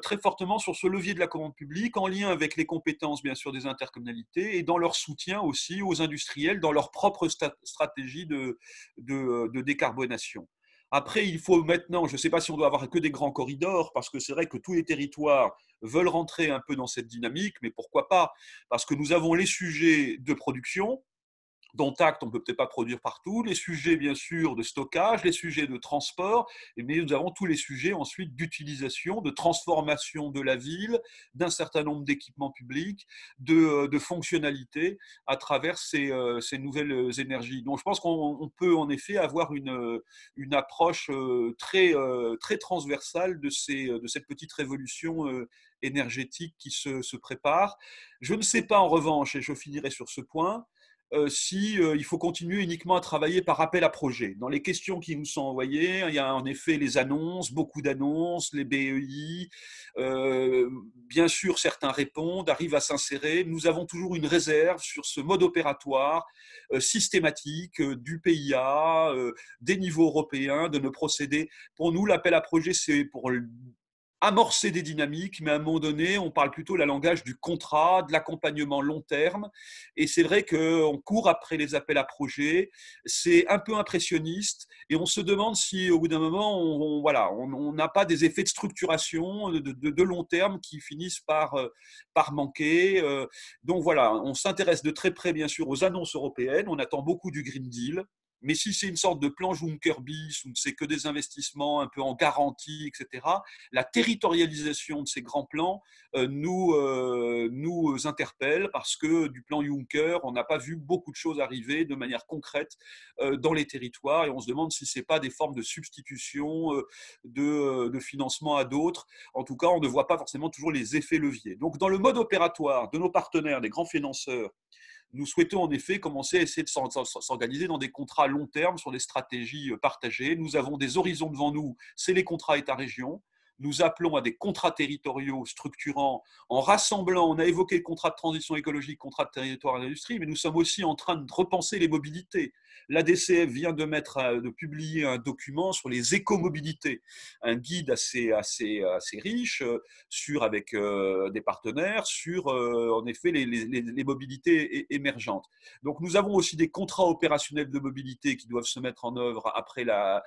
B: très fortement sur ce levier de la commande publique, en lien avec les compétences bien sûr des intercommunalités et dans leur soutien aussi aux industriels dans leur propre stratégie de décarbonation. Après, il faut maintenant, je ne sais pas si on doit avoir que des grands corridors, parce que c'est vrai que tous les territoires veulent rentrer un peu dans cette dynamique, mais pourquoi pas? Parce que nous avons les sujets de production, dont acte, on ne peut peut-être pas produire partout, les sujets bien sûr de stockage, les sujets de transport, mais nous avons tous les sujets ensuite d'utilisation, de transformation de la ville, d'un certain nombre d'équipements publics, de fonctionnalités à travers ces nouvelles énergies. Donc je pense qu'on peut en effet avoir une approche très transversale de cette petite révolution énergétique qui se prépare. Je ne sais pas en revanche, et je finirai sur ce point, il faut continuer uniquement à travailler par appel à projet. Dans les questions qui nous sont envoyées, il y a en effet les annonces, beaucoup d'annonces, les BEI. Bien sûr, certains répondent, arrivent à s'insérer. Nous avons toujours une réserve sur ce mode opératoire systématique du PIA, des niveaux européens, de nos procédés. Pour nous, l'appel à projet, c'est pour amorcer des dynamiques, mais à un moment donné, on parle plutôt le langage du contrat, de l'accompagnement long terme. Et c'est vrai qu'on court après les appels à projets, c'est un peu impressionniste, et on se demande si, au bout d'un moment, on n'a pas des effets de structuration de long terme qui finissent par manquer. Donc voilà, on s'intéresse de très près, bien sûr, aux annonces européennes. On attend beaucoup du Green Deal. Mais si c'est une sorte de plan Juncker bis, où c'est que des investissements un peu en garantie, etc., la territorialisation de ces grands plans nous interpelle, parce que du plan Juncker, on n'a pas vu beaucoup de choses arriver de manière concrète dans les territoires, et on se demande si ce n'est pas des formes de substitution de financement à d'autres. En tout cas, on ne voit pas forcément toujours les effets leviers. Donc dans le mode opératoire de nos partenaires, des grands financeurs, nous souhaitons en effet commencer à essayer de s'organiser dans des contrats long terme sur des stratégies partagées. Nous avons des horizons devant nous, c'est les contrats État-région. Nous appelons à des contrats territoriaux structurants en rassemblant, on a évoqué le contrat de transition écologique, contrat de territoire et d'industrie, mais nous sommes aussi en train de repenser les mobilités. L'ADCF vient de publier un document sur les écomobilités, un guide assez riche avec des partenaires sur en effet les mobilités émergentes. Donc nous avons aussi des contrats opérationnels de mobilité qui doivent se mettre en œuvre après la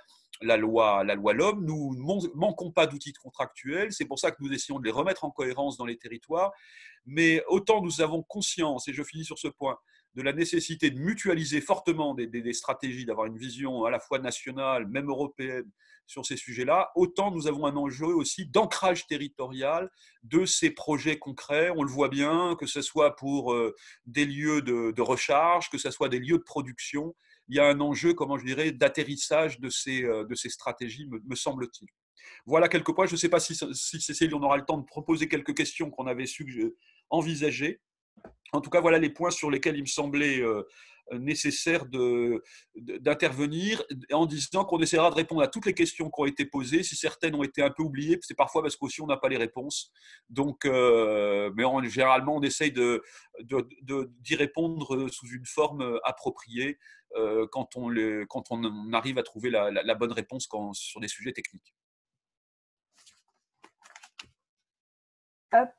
B: loi LOM. Nous ne manquons pas d'outils contractuels, c'est pour ça que nous essayons de les remettre en cohérence dans les territoires, mais autant nous avons conscience, et je finis sur ce point, de la nécessité de mutualiser fortement des stratégies, d'avoir une vision à la fois nationale, même européenne, sur ces sujets-là, autant nous avons un enjeu aussi d'ancrage territorial de ces projets concrets. On le voit bien, que ce soit pour des lieux de recharge, que ce soit des lieux de production. Il y a un enjeu, comment je dirais, d'atterrissage de ces stratégies, me semble-t-il. Voilà quelques points. Je ne sais pas si Cécile, on aura le temps de proposer quelques questions qu'on avait envisagées. En tout cas, voilà les points sur lesquels il me semblait nécessaire d'intervenir, en disant qu'on essaiera de répondre à toutes les questions qui ont été posées. Si certaines ont été un peu oubliées, c'est parfois parce qu'aussi on n'a pas les réponses. Donc, mais généralement, on essaye d'y répondre sous une forme appropriée quand on arrive à trouver la bonne réponse sur des sujets techniques.
A: Hop.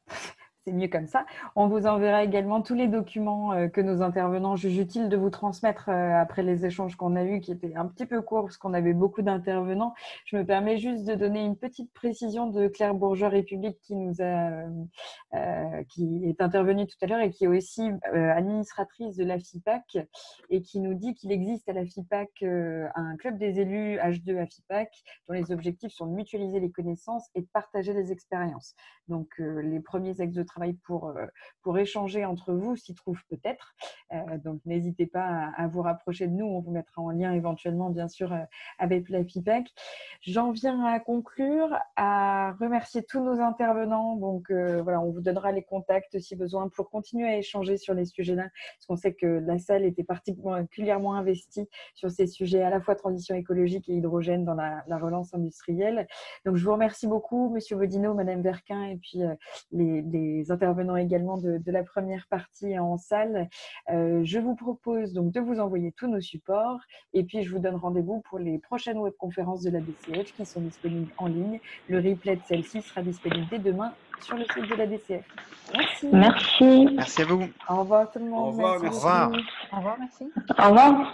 A: C'est mieux comme ça. On vous enverra également tous les documents que nos intervenants jugent utile de vous transmettre après les échanges qu'on a eus, qui étaient un petit peu courts parce qu'on avait beaucoup d'intervenants. Je me permets juste de donner une petite précision de Claire Bourgeois-République qui est intervenue tout à l'heure et qui est aussi administratrice de la FIPAC et qui nous dit qu'il existe à la FIPAC un club des élus H2 à FIPAC dont les objectifs sont de mutualiser les connaissances et de partager les expériences. Donc, les premiers axes de travail pour échanger entre vous s'y trouvent peut-être. Donc, n'hésitez pas à vous rapprocher de nous. On vous mettra en lien éventuellement, bien sûr, avec la FIPAC. J'en viens à conclure, à remercier tous nos intervenants. Donc, voilà, on vous donnera les contacts si besoin pour continuer à échanger sur les sujets-là, parce qu'on sait que la salle était particulièrement investie sur ces sujets à la fois transition écologique et hydrogène dans la relance industrielle. Donc, je vous remercie beaucoup, Monsieur Bodino, Madame Verquin, et puis les intervenants également de la première partie en salle. Je vous propose donc de vous envoyer tous nos supports et puis je vous donne rendez-vous pour les prochaines webconférences de la DCF qui sont disponibles en ligne. Le replay de celle-ci sera disponible dès demain sur le site de la DCF. Merci.
H: Merci.
G: Merci à vous.
A: Au revoir tout le monde.
B: Au revoir,
A: Merci.
B: merci.
A: Au revoir, merci.
H: Au revoir.